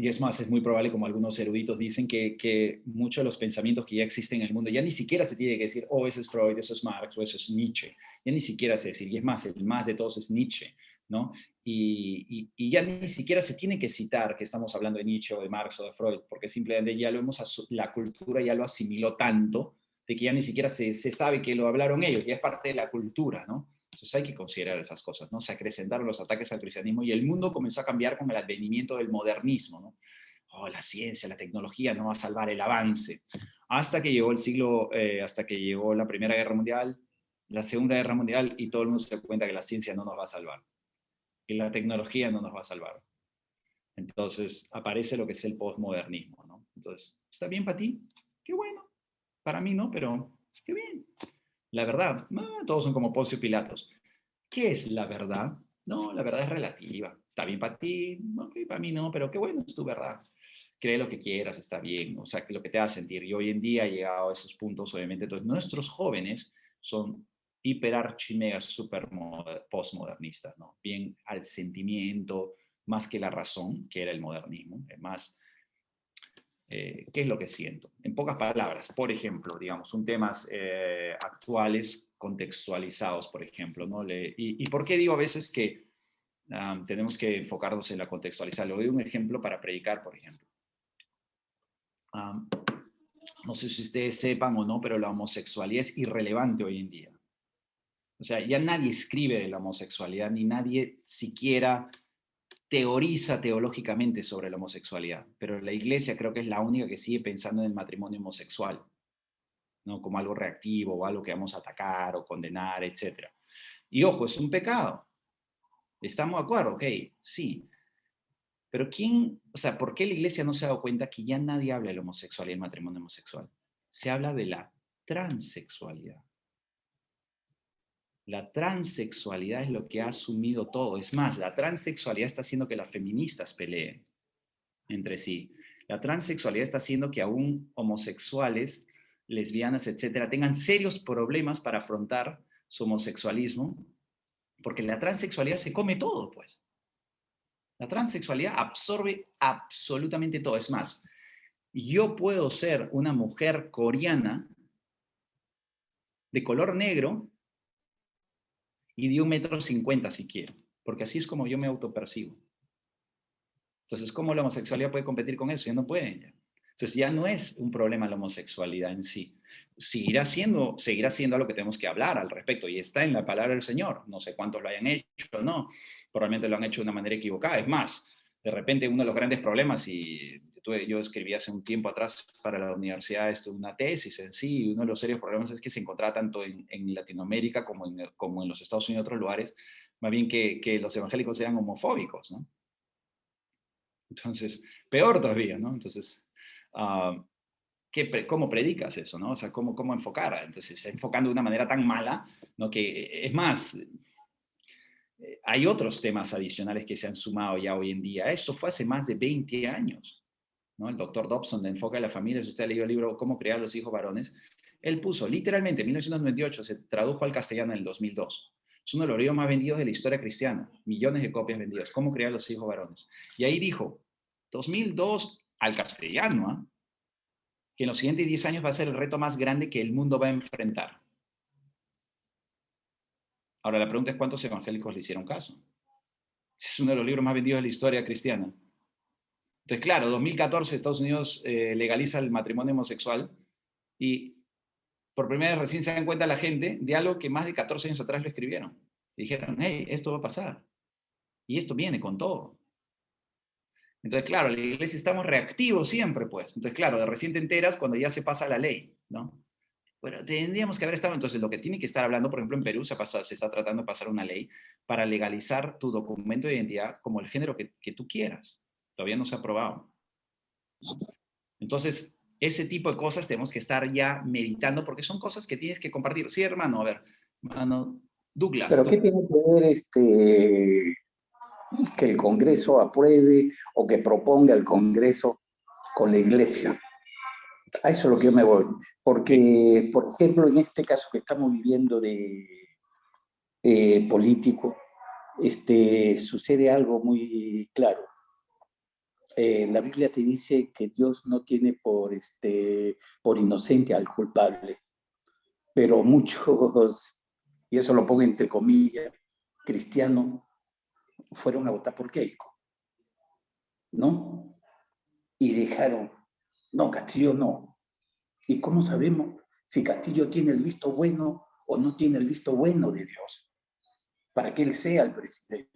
es más, es muy probable, como algunos eruditos dicen, que muchos de los pensamientos que ya existen en el mundo ya ni siquiera se tiene que decir, oh, ese es Freud, eso es Marx o eso es Nietzsche. Ya ni siquiera se decir, y es más, el más de todos es Nietzsche, ¿no? Y ya ni siquiera se tiene que citar que estamos hablando de Nietzsche o de Marx o de Freud, porque simplemente ya la cultura ya lo asimiló tanto de que ya ni siquiera se sabe que lo hablaron ellos, ya es parte de la cultura, ¿no? Entonces hay que considerar esas cosas, ¿no? Se acrecentaron los ataques al cristianismo y el mundo comenzó a cambiar con el advenimiento del modernismo, ¿no? Oh, la ciencia, la tecnología no va a salvar el avance. Hasta que llegó hasta que llegó la Primera Guerra Mundial, la Segunda Guerra Mundial y todo el mundo se da cuenta que la ciencia no nos va a salvar y la tecnología no nos va a salvar. Entonces aparece lo que es el postmodernismo, ¿no? Entonces, ¿está bien para ti? Qué bueno. Para mí no, pero qué bien. La verdad, todos son como Poncio Pilatos. ¿Qué es la verdad? No, la verdad es relativa. Está bien para ti, ok, para mí no, pero qué bueno, es tu verdad. Cree lo que quieras, está bien, o sea, que lo que te haga sentir. Y hoy en día ha llegado a esos puntos, obviamente, entonces nuestros jóvenes son hiper archi mega super postmodernistas, ¿no? Bien al sentimiento, más que la razón, que era el modernismo, es más, ¿qué es lo que siento? En pocas palabras, por ejemplo, digamos, un temas actuales, contextualizados, por ejemplo, ¿no? ¿Y por qué digo a veces que tenemos que enfocarnos en la contextualizar? Le doy un ejemplo para predicar, por ejemplo. No sé si ustedes sepan o no, pero la homosexualidad es irrelevante hoy en día. O sea, ya nadie escribe de la homosexualidad, ni nadie siquiera teoriza teológicamente sobre la homosexualidad, pero la iglesia creo que es la única que sigue pensando en el matrimonio homosexual, ¿no? Como algo reactivo o algo que vamos a atacar o condenar, etc. Y ojo, es un pecado. ¿Estamos de acuerdo? Ok, sí. Pero ¿quién, o sea, por qué la iglesia no se ha dado cuenta que ya nadie habla de la homosexualidad y el matrimonio homosexual? Se habla de la transexualidad. La transexualidad es lo que ha asumido todo. Es más, la transexualidad está haciendo que las feministas peleen entre sí. La transexualidad está haciendo que aún homosexuales, lesbianas, etcétera, tengan serios problemas para afrontar su homosexualismo, porque la transexualidad se come todo, pues. La transexualidad absorbe absolutamente todo. Es más, yo puedo ser una mujer coreana de color negro y de 1,50 m si quiero, porque así es como yo me autopercibo. Entonces, ¿cómo la homosexualidad puede competir con eso? Ya no pueden. Ya. Entonces, ya no es un problema la homosexualidad en sí. Seguirá siendo algo que tenemos que hablar al respecto, y está en la palabra del Señor. No sé cuántos lo hayan hecho, ¿no? Probablemente lo han hecho de una manera equivocada. Es más, de repente uno de los grandes problemas, y yo escribí hace un tiempo atrás para la universidad una tesis en sí, y uno de los serios problemas es que se encontraba tanto en Latinoamérica como en los Estados Unidos y otros lugares, más bien que los evangélicos sean homofóbicos, ¿no? Entonces, peor todavía, ¿no? Entonces, ¿cómo predicas eso, no? O sea, ¿cómo enfocar? Entonces, se enfocando de una manera tan mala, ¿no? Que, es más, hay otros temas adicionales que se han sumado ya hoy en día. Esto fue hace más de 20 años, ¿no? El doctor Dobson de Enfoque de la Familia, si usted ha leído el libro Cómo crear los hijos varones, él puso, literalmente, en 1998, se tradujo al castellano en el 2002. Es uno de los libros más vendidos de la historia cristiana, millones de copias vendidas, Cómo crear los hijos varones. Y ahí dijo, 2002 al castellano, ¿eh? Que en los siguientes 10 años va a ser el reto más grande que el mundo va a enfrentar. Ahora, la pregunta es cuántos evangélicos le hicieron caso. Es uno de los libros más vendidos de la historia cristiana. Entonces, claro, 2014 Estados Unidos legaliza el matrimonio homosexual y por primera vez recién se dan cuenta la gente de algo que más de 14 años atrás lo escribieron. Y dijeron, hey, esto va a pasar. Y esto viene con todo. Entonces, claro, la iglesia estamos reactivos siempre, pues. Entonces, claro, de recién te enteras cuando ya se pasa la ley, ¿no? Bueno, tendríamos que haber estado, entonces lo que tiene que estar hablando, por ejemplo, en Perú se está tratando de pasar una ley para legalizar tu documento de identidad como el género que tú quieras. Todavía no se ha aprobado. Entonces, ese tipo de cosas tenemos que estar ya meditando porque son cosas que tienes que compartir. Sí, hermano, a ver, hermano Douglas. ¿Pero qué tiene que ver que el Congreso apruebe o que proponga el Congreso con la Iglesia? A eso es lo que yo me voy. Porque, por ejemplo, en este caso que estamos viviendo de político, sucede algo muy claro. La Biblia te dice que Dios no tiene por inocente al culpable, pero muchos, y eso lo pongo entre comillas, cristianos, fueron a votar por Keiko, ¿no? Y dejaron, no, Castillo no. ¿Y cómo sabemos si Castillo tiene el visto bueno o no tiene el visto bueno de Dios? Para que él sea el presidente.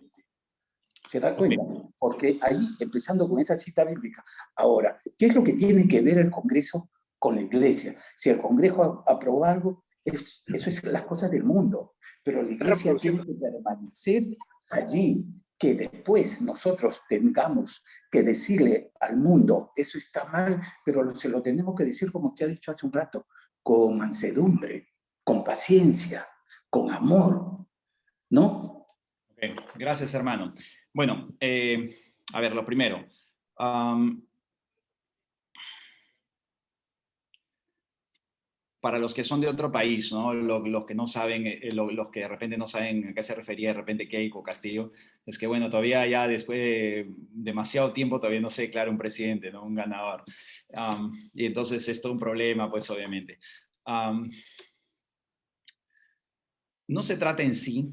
¿Se da cuenta? Porque ahí, empezando con esa cita bíblica. Ahora, ¿qué es lo que tiene que ver el Congreso con la Iglesia? Si el Congreso aprueba algo, eso es las cosas del mundo. Pero la Iglesia tiene que permanecer allí. Que después nosotros tengamos que decirle al mundo, eso está mal, pero se lo tenemos que decir, como usted ha dicho hace un rato, con mansedumbre, con paciencia, con amor, ¿no? Okay. Gracias, hermano. Bueno, a ver, lo primero. Para los que son de otro país, ¿no? Los que no saben, los que de repente no saben a qué se refería de repente Keiko Castillo, es que bueno, todavía ya después de demasiado tiempo todavía no se declara un presidente, ¿no? Un ganador. Y entonces es todo un problema, pues obviamente. No se trata en sí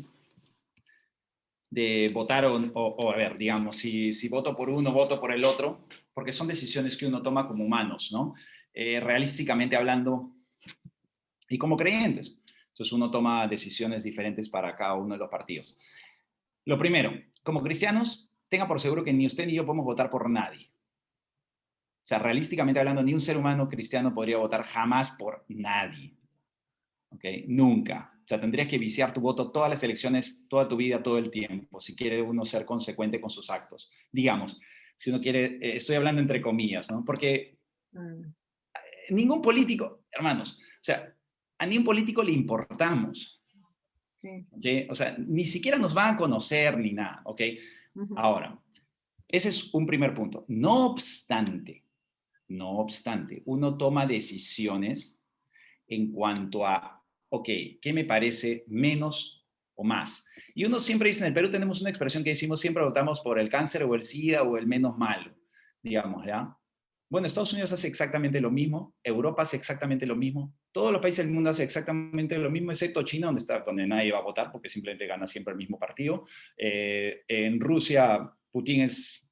de votar o a ver, digamos, si voto por uno, voto por el otro, porque son decisiones que uno toma como humanos, ¿no? Realísticamente hablando, y como creyentes. Entonces uno toma decisiones diferentes para cada uno de los partidos. Lo primero, como cristianos, tenga por seguro que ni usted ni yo podemos votar por nadie. O sea, realísticamente hablando, ni un ser humano cristiano podría votar jamás por nadie. ¿Ok? Nunca. O sea, tendrías que viciar tu voto todas las elecciones, toda tu vida, todo el tiempo, si quiere uno ser consecuente con sus actos. Digamos, si uno quiere, estoy hablando entre comillas, ¿no? Porque ningún político, hermanos, o sea, a ningún político le importamos. Sí. ¿Okay? O sea, ni siquiera nos van a conocer ni nada, ¿ok? Ahora, ese es un primer punto. No obstante, uno toma decisiones en cuanto a, ok, ¿qué me parece menos o más? Y uno siempre dice, en el Perú tenemos una expresión que decimos, siempre votamos por el cáncer o el SIDA o el menos malo, digamos, ¿ya? Bueno, Estados Unidos hace exactamente lo mismo, Europa hace exactamente lo mismo, todos los países del mundo hacen exactamente lo mismo, excepto China, donde nadie va a votar porque simplemente gana siempre el mismo partido. En Rusia, Putin es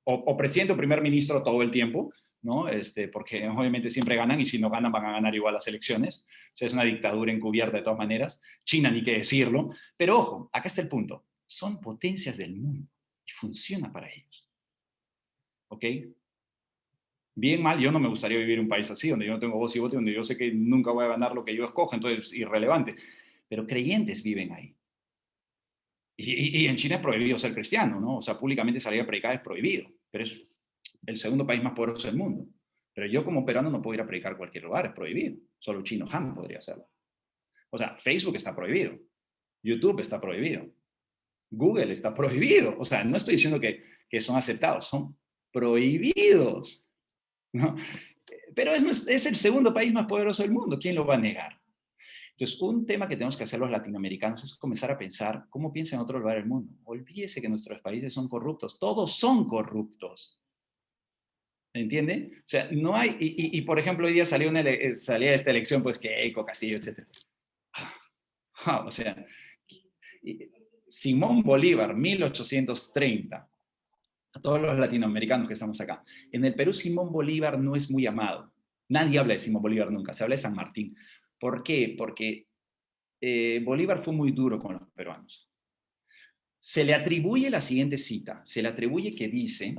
o presidente o primer ministro todo el tiempo, ¿no? Porque obviamente siempre ganan y si no ganan van a ganar igual las elecciones. O sea, es una dictadura encubierta de todas maneras. China, ni qué decirlo. Pero ojo, acá está el punto. Son potencias del mundo y funciona para ellos. ¿Ok? Bien, mal, yo no me gustaría vivir en un país así, donde yo no tengo voz y voto, donde yo sé que nunca voy a ganar lo que yo escojo, entonces es irrelevante. Pero creyentes viven ahí. Y en China es prohibido ser cristiano, ¿no? O sea, públicamente salir a predicar es prohibido, pero es el segundo país más poderoso del mundo. Pero yo como peruano no puedo ir a predicar a cualquier lugar, es prohibido. Solo Chino Han podría hacerlo. O sea, Facebook está prohibido, YouTube está prohibido, Google está prohibido. O sea, no estoy diciendo que son aceptados, son prohibidos, ¿no? Pero es el segundo país más poderoso del mundo, ¿quién lo va a negar? Entonces, un tema que tenemos que hacer los latinoamericanos es comenzar a pensar cómo piensa en otro lugar del mundo. Olvídese que nuestros países son corruptos, todos son corruptos. ¿Entiende? O sea, no hay, por ejemplo, hoy día salía esta elección, pues que Keiko Castillo, etc. O sea, Simón Bolívar, 1830, a todos los latinoamericanos que estamos acá. En el Perú, Simón Bolívar no es muy amado. Nadie habla de Simón Bolívar nunca, se habla de San Martín. ¿Por qué? Porque Bolívar fue muy duro con los peruanos. Se le atribuye la siguiente cita, se le atribuye que dice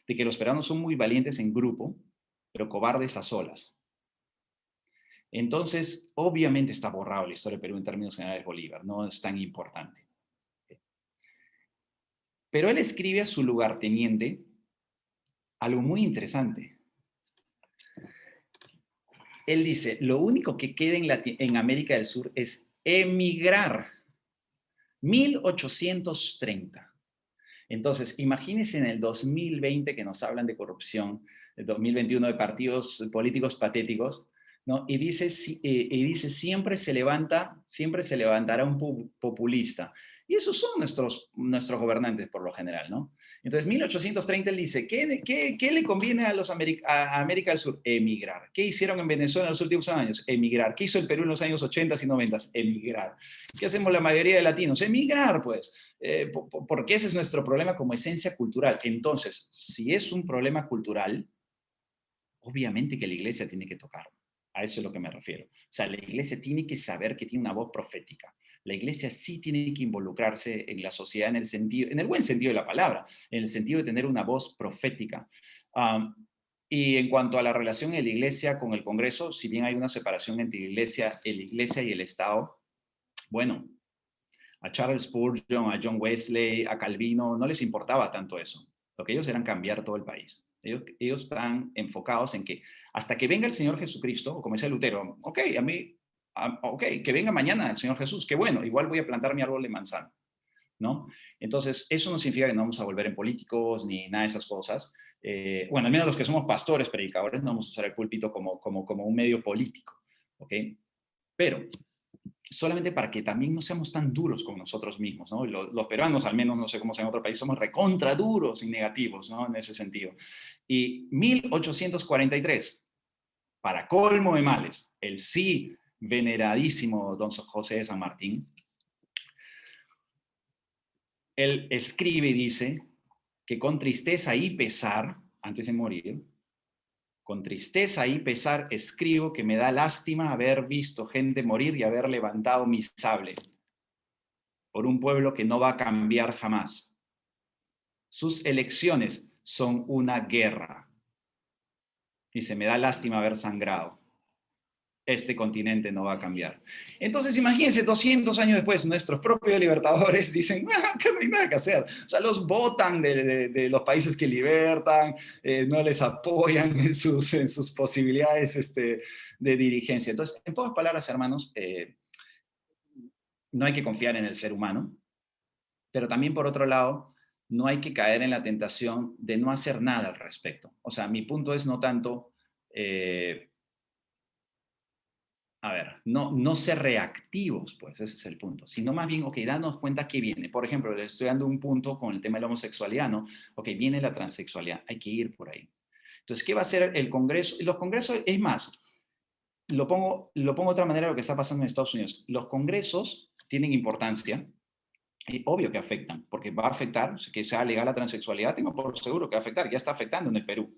de que los peruanos son muy valientes en grupo, pero cobardes a solas. Entonces, obviamente está borrado la historia de Perú en términos generales Bolívar, no es tan importante. Pero él escribe a su lugarteniente algo muy interesante. Él dice, lo único que queda en América del Sur es emigrar. 1830. Entonces, imagínense en el 2020 que nos hablan de corrupción, el 2021 de partidos políticos patéticos, ¿no? Y dice, siempre se levantará un populista. Y esos son nuestros gobernantes por lo general, ¿no? Entonces, 1830 él dice, ¿qué le conviene a América del Sur? Emigrar. ¿Qué hicieron en Venezuela en los últimos años? Emigrar. ¿Qué hizo el Perú en los años 80 y 90? Emigrar. ¿Qué hacemos la mayoría de latinos? Emigrar, pues. Porque ese es nuestro problema como esencia cultural. Entonces, si es un problema cultural, obviamente que la iglesia tiene que tocarlo. A eso es lo que me refiero. O sea, la iglesia tiene que saber que tiene una voz profética. La iglesia sí tiene que involucrarse en la sociedad en el buen sentido de la palabra, en el sentido de tener una voz profética. Y en cuanto a la relación de la iglesia con el Congreso, si bien hay una separación entre la iglesia y el Estado, bueno, a Charles Spurgeon, a John Wesley, a Calvino, no les importaba tanto eso. Lo que ellos eran cambiar todo el país. Ellos están enfocados en que hasta que venga el Señor Jesucristo, o como decía Lutero, que venga mañana el Señor Jesús, qué bueno, igual voy a plantar mi árbol de manzana, ¿no? Entonces, eso no significa que no vamos a volver en políticos ni nada de esas cosas. Bueno, al menos los que somos pastores, predicadores, no vamos a usar el púlpito como un medio político, ¿ok? Pero solamente para que también no seamos tan duros con nosotros mismos, ¿no? Los peruanos, al menos, no sé cómo sea en otro país, somos recontra duros y negativos, ¿no? En ese sentido. Y 1843, para colmo de males, el sí veneradísimo don José de San Martín, él escribe y dice que con tristeza y pesar, antes de morir, con tristeza y pesar escribo que me da lástima haber visto gente morir y haber levantado mi sable por un pueblo que no va a cambiar jamás. Sus elecciones son una guerra. Y se me da lástima haber sangrado. Este continente no va a cambiar. Entonces, imagínense, 200 años después, nuestros propios libertadores dicen, que no hay nada que hacer. O sea, los votan de los países que libertan, no les apoyan en sus posibilidades de dirigencia. Entonces, en pocas palabras, hermanos, no hay que confiar en el ser humano, pero también, por otro lado, no hay que caer en la tentación de no hacer nada al respecto. O sea, mi punto es no tanto... no ser reactivos, pues ese es el punto, sino más bien, ok, darnos cuenta que viene. Por ejemplo, les estoy dando un punto con el tema de la homosexualidad, ¿no? Ok, viene la transexualidad, hay que ir por ahí. Entonces, ¿qué va a hacer el Congreso? Los congresos, es más, lo pongo de otra manera a lo que está pasando en Estados Unidos. Los congresos tienen importancia, y obvio que afectan, porque va a afectar, que sea legal la transexualidad, tengo por seguro que va a afectar, ya está afectando en el Perú.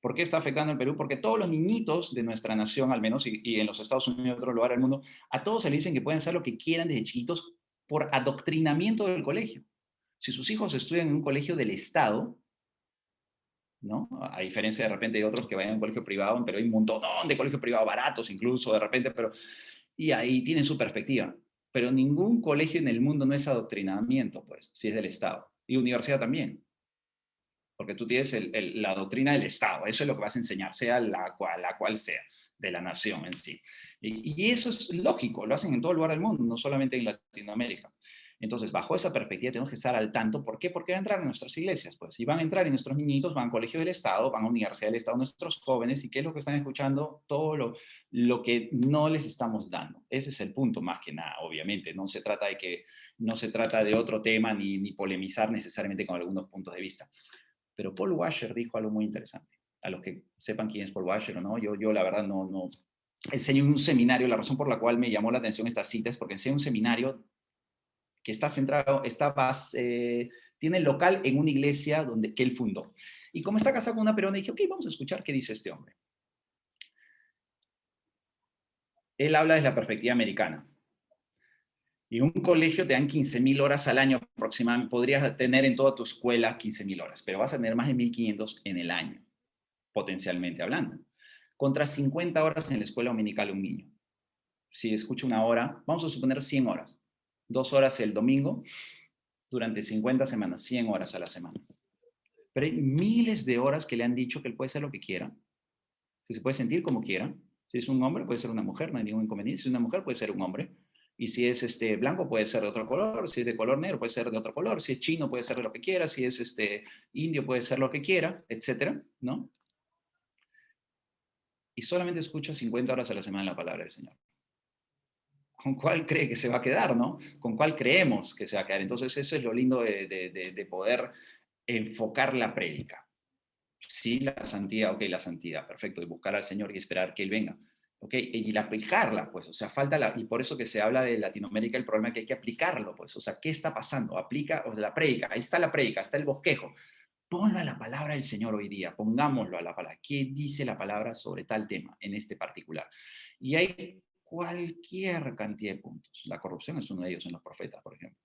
¿Por qué está afectando el Perú? Porque todos los niñitos de nuestra nación, al menos, y en los Estados Unidos y en otro lugar del mundo, a todos se les dicen que pueden hacer lo que quieran desde chiquitos por adoctrinamiento del colegio. Si sus hijos estudian en un colegio del Estado, ¿no? A diferencia de repente de otros que vayan a un colegio privado, pero hay un montón de colegios privados baratos incluso de repente, y ahí tienen su perspectiva. Pero ningún colegio en el mundo no es adoctrinamiento, pues, si es del Estado. Y universidad también. Porque tú tienes la doctrina del Estado, eso es lo que vas a enseñar, sea la cual sea, de la nación en sí. Y eso es lógico, lo hacen en todo lugar del mundo, no solamente en Latinoamérica. Entonces, bajo esa perspectiva tenemos que estar al tanto. ¿Por qué? Porque van a entrar en nuestras iglesias, pues. Y van a entrar en nuestros niñitos, van a colegio del Estado, van a universidad del Estado, nuestros jóvenes, ¿y qué es lo que están escuchando? Todo lo que no les estamos dando. Ese es el punto, más que nada, obviamente. No se trata de otro tema, ni polemizar necesariamente con algunos puntos de vista. Pero Paul Washer dijo algo muy interesante. A los que sepan quién es Paul Washer o no, yo la verdad no enseñé en un seminario. La razón por la cual me llamó la atención esta cita es porque enseñé un seminario que está centrado, tiene el local en una iglesia que él fundó. Y como está casado con una peruana, dije, ok, vamos a escuchar qué dice este hombre. Él habla desde la perspectiva americana. Y en un colegio te dan 15.000 horas al año aproximadamente. Podrías tener en toda tu escuela 15.000 horas, pero vas a tener más de 1.500 en el año, potencialmente hablando. Contra 50 horas en la escuela dominical un niño. Si escucha una hora, vamos a suponer 100 horas. 2 horas el domingo, durante 50 semanas, 100 horas a la semana. Pero hay miles de horas que le han dicho que él puede hacer lo que quiera, que se puede sentir como quiera. Si es un hombre, puede ser una mujer, no hay ningún inconveniente. Si es una mujer, puede ser un hombre. Y si es blanco, puede ser de otro color. Si es de color negro, puede ser de otro color. Si es chino, puede ser de lo que quiera. Si es indio, puede ser lo que quiera, etcétera, ¿no? Y solamente escucha 50 horas a la semana la palabra del Señor. ¿Con cuál cree que se va a quedar, no? ¿Con cuál creemos que se va a quedar? Entonces, eso es lo lindo de poder enfocar la prédica. Sí, la santidad, ok, la santidad, perfecto, y buscar al Señor y esperar que Él venga. ¿Ok? Y aplicarla, pues, o sea, y por eso que se habla de Latinoamérica, el problema es que hay que aplicarlo, pues, o sea, ¿qué está pasando? Aplica, o la prédica, ahí está la prédica, está el bosquejo. Ponlo a la palabra del Señor hoy día, pongámoslo a la palabra. ¿Qué dice la palabra sobre tal tema en este particular? Y hay cualquier cantidad de puntos. La corrupción es uno de ellos en los profetas, por ejemplo.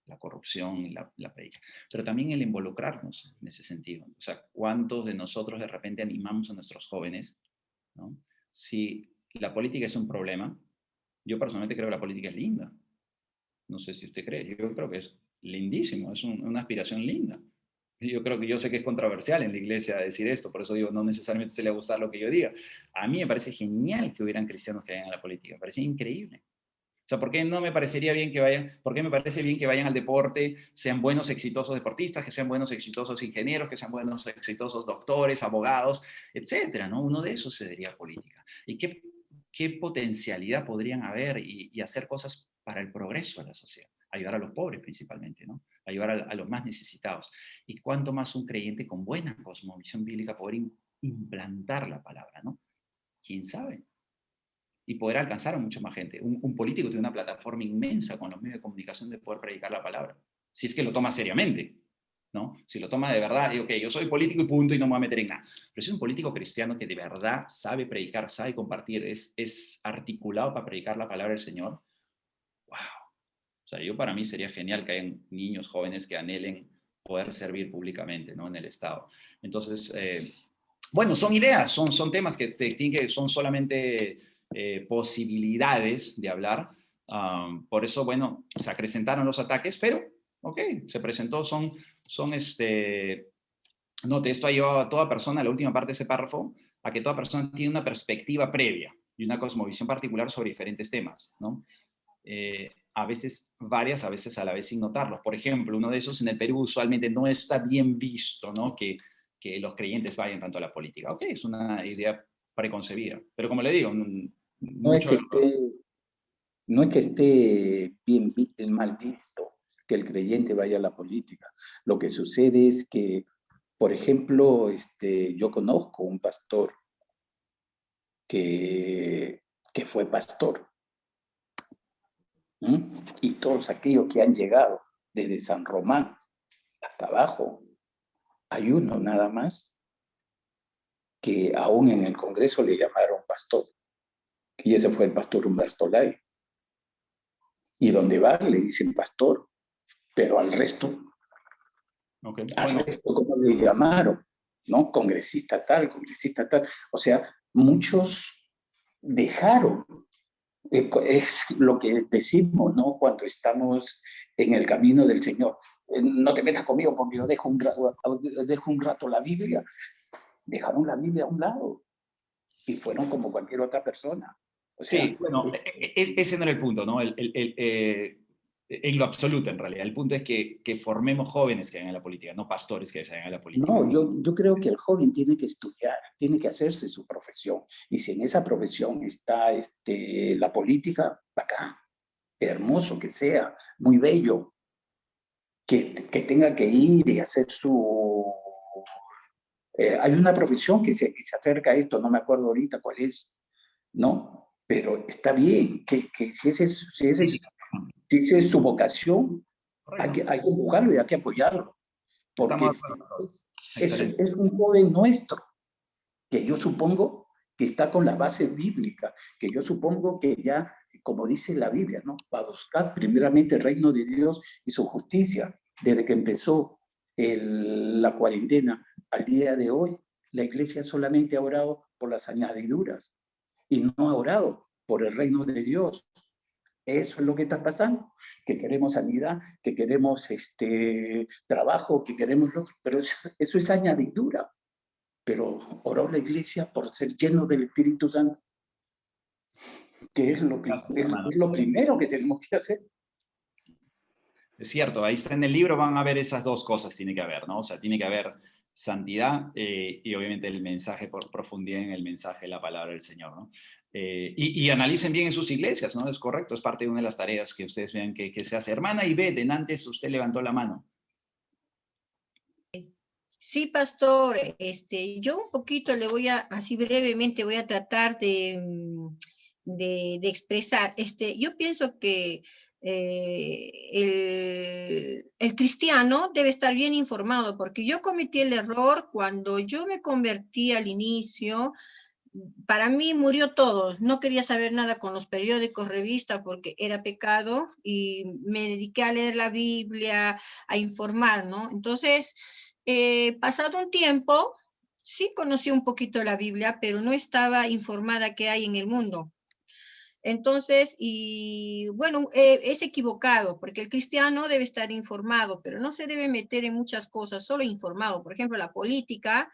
La corrupción y la prédica. Pero también el involucrarnos en ese sentido. O sea, ¿cuántos de nosotros de repente animamos a nuestros jóvenes, ¿no? Si la política es un problema, yo personalmente creo que la política es linda. No sé si usted cree, yo creo que es lindísimo, es una aspiración linda. Yo sé que es controversial en la iglesia decir esto, por eso digo, no necesariamente se le va a gustar lo que yo diga. A mí me parece genial que hubieran cristianos que vayan a la política, me parece increíble. O sea, ¿por qué no me parecería bien que vayan, por qué me parece bien que vayan al deporte, sean buenos, exitosos deportistas, que sean buenos, exitosos ingenieros, que sean buenos, exitosos doctores, abogados, etcétera, ¿no? Uno de esos sería política. ¿Y qué potencialidad podrían haber y hacer cosas para el progreso de la sociedad? Ayudar a los pobres principalmente, ¿no? Ayudar a los más necesitados. Y cuánto más un creyente con buena cosmovisión bíblica poder implantar la palabra, ¿no? ¿Quién sabe? Y poder alcanzar a mucha más gente. Un político tiene una plataforma inmensa con los medios de comunicación de poder predicar la palabra, si es que lo toma seriamente, ¿no? Si lo toma de verdad, y ok, yo soy político y punto, y no me voy a meter en nada. Pero si es un político cristiano que de verdad sabe predicar, sabe compartir, es articulado para predicar la palabra del Señor, wow. O sea, para mí sería genial que hayan niños jóvenes que anhelen poder servir públicamente, ¿no? En el Estado. Entonces, bueno, son ideas, son temas que son solamente posibilidades de hablar. Por eso, bueno, se acrecentaron los ataques, pero, ok, se presentó, note, esto ha llevado a toda persona, la última parte de ese párrafo, a que toda persona tiene una perspectiva previa y una cosmovisión particular sobre diferentes temas, ¿no? A veces varias, a veces a la vez sin notarlos. Por ejemplo, uno de esos en el Perú usualmente no está bien visto, ¿no? Que los creyentes vayan tanto a la política. Ok, es una idea preconcebida. Pero como le digo, No es mucho... que esté, no es que esté mal visto que el creyente vaya a la política. Lo que sucede es que, por ejemplo, yo conozco un pastor que fue pastor. ¿Mm? Y todos aquellos que han llegado desde San Román hasta abajo, hay uno nada más que aún en el Congreso le llamaron pastor, y ese fue el pastor Humberto Lay. Y donde va le dicen pastor, pero Okay. al Bueno, resto, ¿cómo le llamaron? ¿No? Congresista tal, congresista tal. O sea, muchos dejaron. Es lo que decimos, ¿no? Cuando estamos en el camino del Señor. No te metas conmigo porque yo dejo un rato la Biblia. Dejaron la Biblia a un lado y fueron como cualquier otra persona. O sea, sí, bueno, ese no era el punto, ¿no? En lo absoluto, en realidad. El punto es que formemos jóvenes que vayan a la política, no pastores que vayan a la política. no, yo creo que el joven tiene que estudiar, tiene que hacerse su profesión. Y si en esa profesión está la política, acá, hermoso que sea, muy bello, que tenga que ir y hacer su... hay una profesión que se acerca a esto, no me acuerdo ahorita cuál es, ¿no? Pero está bien, que si esa es su vocación, Correcto. hay que empujarlo y hay que apoyarlo, Estamos de porque acuerdo entonces. es Excelente. un joven nuestro, que yo supongo que está con la base bíblica, que yo supongo que ya, como dice la Biblia, ¿no? Va a buscar primeramente el reino de Dios y su justicia. Desde que empezó la cuarentena al día de hoy, la iglesia solamente ha orado por las añadiduras y no ha orado por el reino de Dios. Eso es lo que está pasando, que queremos sanidad, que queremos trabajo, que queremos pero eso es añadidura. Pero oró la iglesia por ser lleno del Espíritu Santo, que Gracias, hermano. es lo primero que tenemos que hacer. Es cierto, ahí está en el libro, van a ver esas dos cosas, tiene que haber, ¿no? O sea, tiene que haber santidad y obviamente el mensaje, por profundidad en el mensaje de la palabra del Señor, ¿no? Y analicen bien en sus iglesias, ¿no? Es correcto, es parte de una de las tareas que ustedes vean que se hace. Hermana Ivette, antes usted levantó la mano. Sí, pastor, yo un poquito le voy así brevemente voy a tratar de expresar. Yo pienso que el cristiano debe estar bien informado, porque yo cometí el error cuando yo me convertí al inicio. Para mí murió todo, no quería saber nada con los periódicos, revistas, porque era pecado, y me dediqué a leer la Biblia, a informar, ¿no? Entonces, pasado un tiempo, sí conocí un poquito la Biblia, pero no estaba informada qué hay en el mundo. Entonces, y bueno, es equivocado, porque el cristiano debe estar informado, pero no se debe meter en muchas cosas, solo informado. Por ejemplo, la política,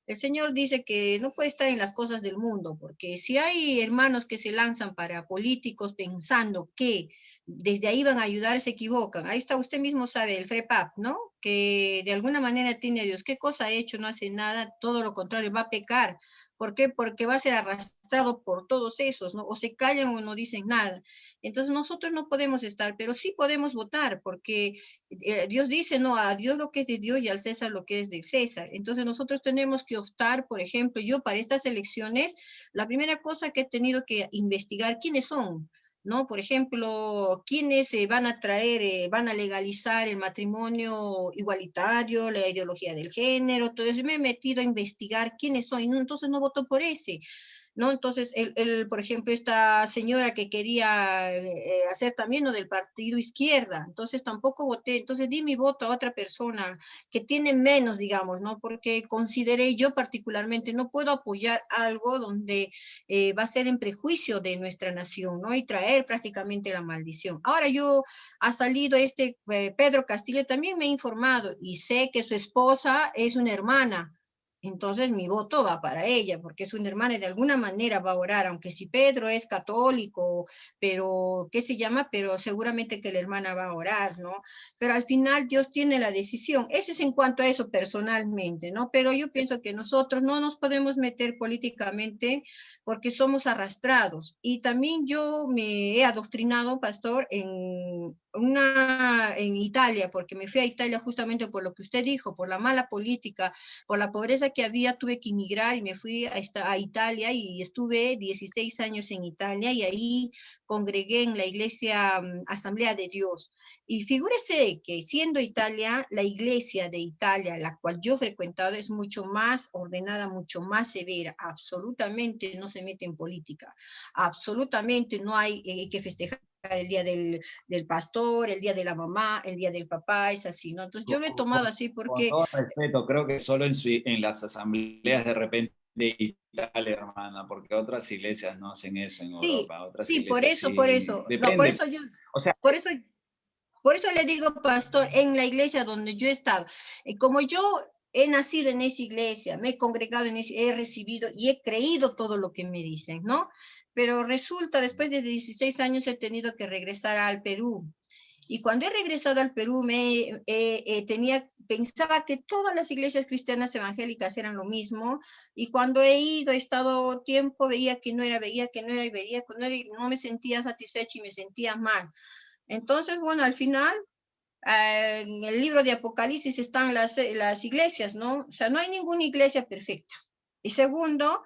El Señor dice que no puede estar en las cosas del mundo, porque si hay hermanos que se lanzan para políticos pensando que desde ahí van a ayudar, se equivocan. Ahí está, usted mismo sabe, el FREPAP, ¿no? Que de alguna manera tiene a Dios. ¿Qué cosa ha hecho? No hace nada, todo lo contrario, va a pecar. ¿Por qué? Porque va a ser arrastrado por todos esos, ¿no? O se callan o no dicen nada. Entonces nosotros no podemos estar, pero sí podemos votar, porque Dios dice, no, a Dios lo que es de Dios y al César lo que es del César. Entonces nosotros tenemos que optar, por ejemplo, yo para estas elecciones, la primera cosa que he tenido que investigar quiénes son, ¿no? Por ejemplo, quiénes van a traer, van a legalizar el matrimonio igualitario, la ideología del género, todo eso. Me he metido a investigar quiénes son, y no, entonces no voto por ese. ¿No? Entonces, por ejemplo, esta señora que quería hacer también lo del partido izquierda, entonces tampoco voté, entonces di mi voto a otra persona que tiene menos, digamos, ¿no? Porque consideré yo particularmente, no puedo apoyar algo donde va a ser en prejuicio de nuestra nación, ¿no? Y traer prácticamente la maldición. Ahora yo ha salido Pedro Castillo, también me he informado y sé que su esposa es una hermana. Entonces mi voto va para ella, porque es una hermana y de alguna manera va a orar, aunque si Pedro es católico, pero, ¿qué se llama? Pero seguramente que la hermana va a orar, ¿no? Pero al final Dios tiene la decisión. Eso es en cuanto a eso personalmente, ¿no? Pero yo pienso que nosotros no nos podemos meter políticamente porque somos arrastrados. Y también yo me he adoctrinado, pastor, en Italia, porque me fui a Italia justamente por lo que usted dijo, por la mala política, por la pobreza que había, tuve que emigrar y me fui a Italia y estuve 16 años en Italia y ahí congregué en la iglesia Asamblea de Dios. Y figúrese que siendo Italia, la iglesia de Italia, la cual yo he frecuentado, es mucho más ordenada, mucho más severa. Absolutamente no se mete en política. Absolutamente no hay que festejar el día del pastor, el día de la mamá, el día del papá, es así, ¿no? Entonces yo lo he tomado así Con porque todo respeto, creo que solo en las asambleas de repente de Italia, hermana, porque otras iglesias no hacen eso en sí, Europa, otras sí, iglesias por sí, eso, no, depende. O sea, por eso, por eso le digo, pastor, en la iglesia donde yo he estado, como yo he nacido en esa iglesia, me he congregado en esa, he recibido y he creído todo lo que me dicen, ¿no? Pero resulta, después de 16 años he tenido que regresar al Perú. Y cuando he regresado al Perú, pensaba que todas las iglesias cristianas evangélicas eran lo mismo, y cuando he ido, he estado tiempo, veía que no era, y veía que no era, y no me sentía satisfecha y me sentía mal. Entonces, bueno, al final, en el libro de Apocalipsis están las iglesias, ¿no? O sea, no hay ninguna iglesia perfecta. Y segundo,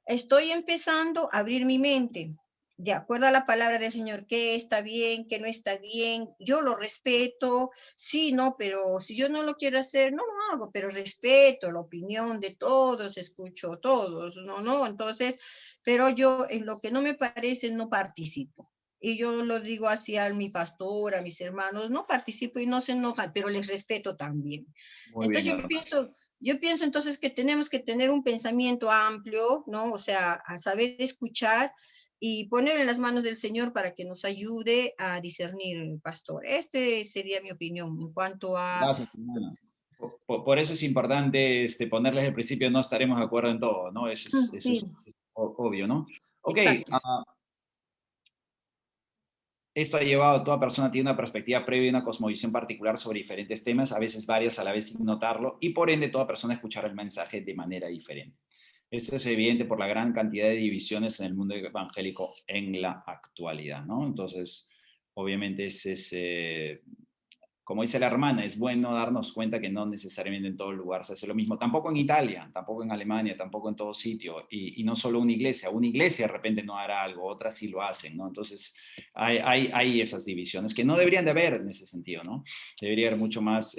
estoy empezando a abrir mi mente, de acuerdo a la palabra del Señor, qué está bien, qué no está bien. Yo lo respeto, sí, no, pero si yo no lo quiero hacer, no lo hago, pero respeto la opinión de todos, escucho a todos, no, no. Entonces, pero yo en lo que no me parece no participo. Y yo lo digo así a mi pastor, a mis hermanos, no participo y no se enojan, pero les respeto también. muy bien, Entonces hermano. yo pienso entonces que tenemos que tener un pensamiento amplio, ¿no? O sea, a saber escuchar y poner en las manos del Señor para que nos ayude a discernir, pastor. Este sería mi opinión en cuanto a... Gracias, hermana. Por eso es importante ponerles el principio, no estaremos de acuerdo en todo, ¿no? Eso Sí, es obvio, ¿no? Ok, exacto. esto ha llevado a toda persona tiene una perspectiva previa y una cosmovisión particular sobre diferentes temas, a veces varias a la vez sin notarlo, y por ende toda persona escuchará el mensaje de manera diferente. Esto es evidente por la gran cantidad de divisiones en el mundo evangélico en la actualidad, ¿no? Entonces, obviamente como dice la hermana, es bueno darnos cuenta que no necesariamente en todo lugar se hace lo mismo. Tampoco en Italia, tampoco en Alemania, tampoco en todo sitio. Y no solo una iglesia de repente no hará algo, otras sí lo hacen, ¿no? Entonces hay esas divisiones que no deberían de haber en ese sentido, ¿no? Debería haber mucho más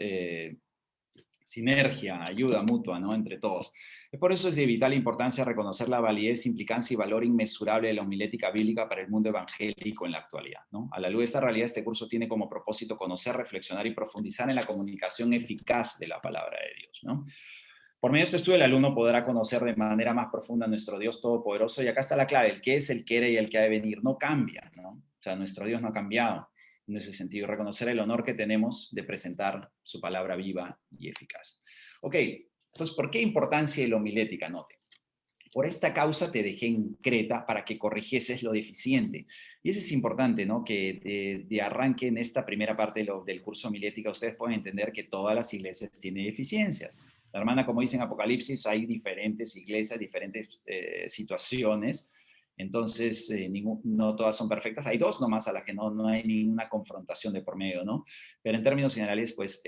sinergia, ayuda mutua, ¿no? Entre todos. Por eso es de vital importancia reconocer la validez, implicancia y valor inmesurable de la homilética bíblica para el mundo evangélico en la actualidad, ¿no? A la luz de esta realidad, este curso tiene como propósito conocer, reflexionar y profundizar en la comunicación eficaz de la palabra de Dios, ¿no? Por medio de este estudio, el alumno podrá conocer de manera más profunda a nuestro Dios Todopoderoso, y acá está la clave: el que es, el que era y el que ha de venir no cambia, ¿no? O sea, nuestro Dios no ha cambiado en ese sentido, reconocer el honor que tenemos de presentar su palabra viva y eficaz. Ok, Entonces, ¿por qué importancia de la homilética? Note. Por esta causa te dejé en Creta para que corrigieses lo deficiente. Y eso es importante, ¿no? Que de arranque en esta primera parte del curso homilética ustedes pueden entender que todas las iglesias tienen deficiencias. La hermana, como dice en Apocalipsis, hay diferentes iglesias, diferentes situaciones. Entonces, no todas son perfectas. Hay dos nomás a las que no hay ninguna confrontación de por medio, ¿no? Pero en términos generales, pues,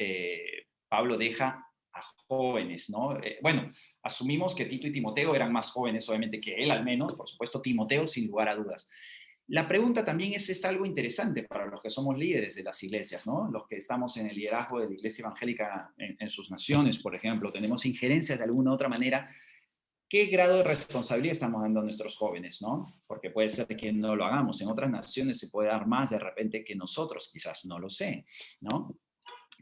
Pablo deja a jóvenes, ¿no? Bueno, asumimos que Tito y Timoteo eran más jóvenes, obviamente, que él al menos, por supuesto, Timoteo sin lugar a dudas. La pregunta también es algo interesante para los que somos líderes de las iglesias, ¿no? Los que estamos en el liderazgo de la iglesia evangélica en sus naciones, por ejemplo, tenemos injerencias de alguna u otra manera. ¿Qué grado de responsabilidad estamos dando a nuestros jóvenes, no? Porque puede ser que no lo hagamos. En otras naciones se puede dar más de repente que nosotros, quizás no lo sé, ¿no?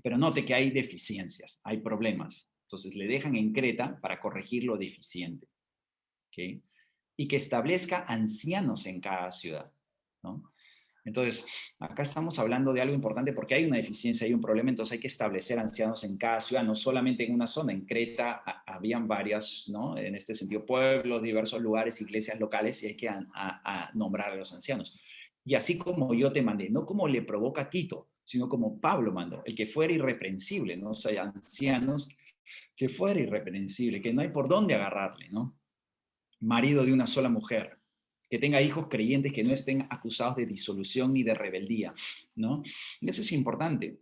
Pero note que hay deficiencias, hay problemas. Entonces le dejan en Creta para corregir lo deficiente. ¿Okay? Y que establezca ancianos en cada ciudad, ¿no? Entonces, acá estamos hablando de algo importante porque hay una deficiencia, hay un problema, entonces hay que establecer ancianos en cada ciudad, no solamente en una zona. En Creta habían varias, ¿no? En este sentido, pueblos, diversos lugares, iglesias locales, y hay que nombrar a los ancianos. Y así como yo te mandé, no como le provoca Tito, sino como Pablo mandó, el que fuera irreprensible, ¿no? O sea, ancianos que fuera irreprensible, que no hay por dónde agarrarle, ¿no? Marido de una sola mujer, que tenga hijos creyentes que no estén acusados de disolución ni de rebeldía, ¿no? Y eso es importante.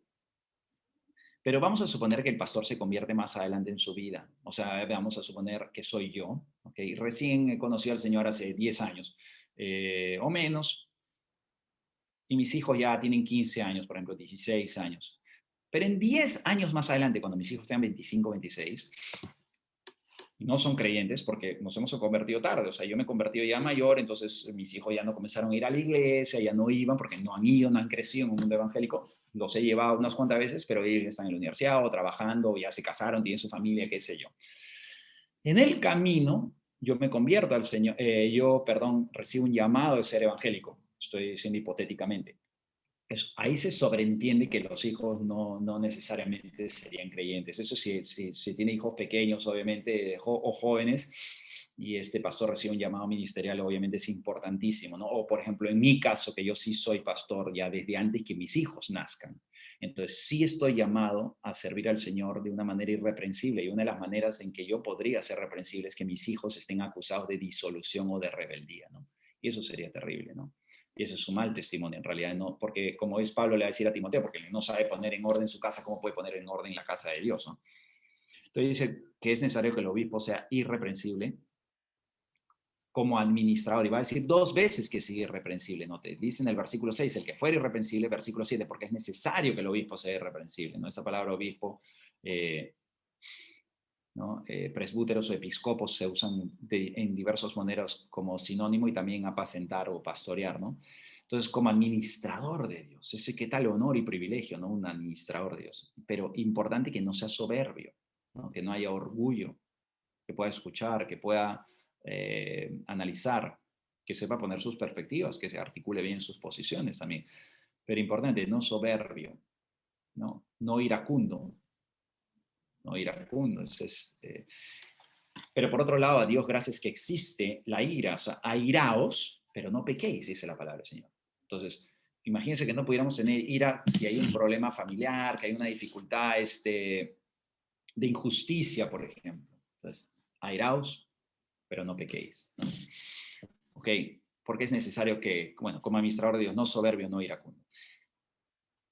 Pero vamos a suponer que el pastor se convierte más adelante en su vida. O sea, vamos a suponer que soy yo, ¿ok? Recién he conocido al Señor hace 10 años o menos, y mis hijos ya tienen 15 años, por ejemplo, 16 años. Pero en 10 años más adelante, cuando mis hijos tengan 25, 26, no son creyentes porque nos hemos convertido tarde. O sea, yo me he convertido ya mayor, entonces mis hijos ya no comenzaron a ir a la iglesia, ya no iban porque no han ido, no han crecido en un mundo evangélico. Los he llevado unas cuantas veces, pero ellos están en la universidad o trabajando, o ya se casaron, tienen su familia, qué sé yo. En el camino, yo me convierto al Señor, recibo un llamado de ser evangélico. Estoy diciendo hipotéticamente. Ahí se sobreentiende que los hijos no necesariamente serían creyentes. Eso si tiene hijos pequeños, obviamente, o jóvenes, y este pastor recibe un llamado ministerial, obviamente es importantísimo, ¿no? O, por ejemplo, en mi caso, que yo sí soy pastor ya desde antes que mis hijos nazcan. Entonces, sí estoy llamado a servir al Señor de una manera irreprensible, y una de las maneras en que yo podría ser reprensible es que mis hijos estén acusados de disolución o de rebeldía, ¿no? Y eso sería terrible, ¿no? Y eso es un mal testimonio, en realidad, no, porque como es Pablo le va a decir a Timoteo, porque no sabe poner en orden su casa, ¿cómo puede poner en orden la casa de Dios? ¿No? Entonces dice que es necesario que el obispo sea irreprensible como administrador, y va a decir 2 veces que sigue irreprensible, ¿no? Te dice en el versículo 6, el que fuera irreprensible, versículo 7, porque es necesario que el obispo sea irreprensible, ¿no? Esa palabra obispo, ¿no? Presbúteros o episcopos se usan en diversas maneras como sinónimo y también apacentar o pastorear, ¿no? Entonces, como administrador de Dios, ese qué tal honor y privilegio, ¿no? Un administrador de Dios. Pero importante que no sea soberbio, ¿no? Que no haya orgullo, que pueda escuchar, que pueda analizar, que sepa poner sus perspectivas, que se articule bien sus posiciones también. Pero importante, no soberbio, no iracundo, no iracundo. Pero por otro lado, a Dios gracias que existe la ira, o sea, airaos, pero no pequéis, dice la palabra del Señor. Entonces, imagínense que no pudiéramos tener ira si hay un problema familiar, que hay una dificultad de injusticia, por ejemplo. Entonces, airaos, pero no pequéis, ¿no? Ok, porque es necesario que, bueno, como administrador de Dios, no soberbio, no iracundo.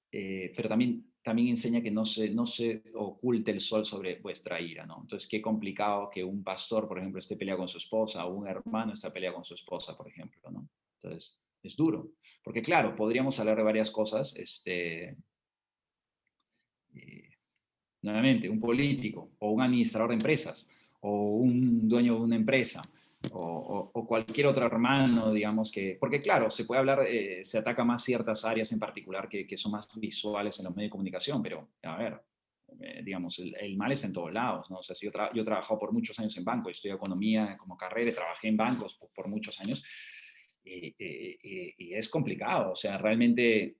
Pero también enseña que no se oculte el sol sobre vuestra ira, ¿no? Entonces, qué complicado que un pastor, por ejemplo, esté peleado con su esposa, o un hermano esté peleado con su esposa, por ejemplo, ¿no? Entonces, es duro. Porque, claro, podríamos hablar de varias cosas, nuevamente, un político, o un administrador de empresas, o un dueño de una empresa, o cualquier otro hermano, digamos que, porque claro, se puede hablar, se ataca más ciertas áreas en particular que son más visuales en los medios de comunicación, pero a ver, digamos, el mal es en todos lados, ¿no? O sea, si yo he trabajado por muchos años en banco, estudié economía como carrera, trabajé en bancos por muchos años, y es complicado, o sea, realmente,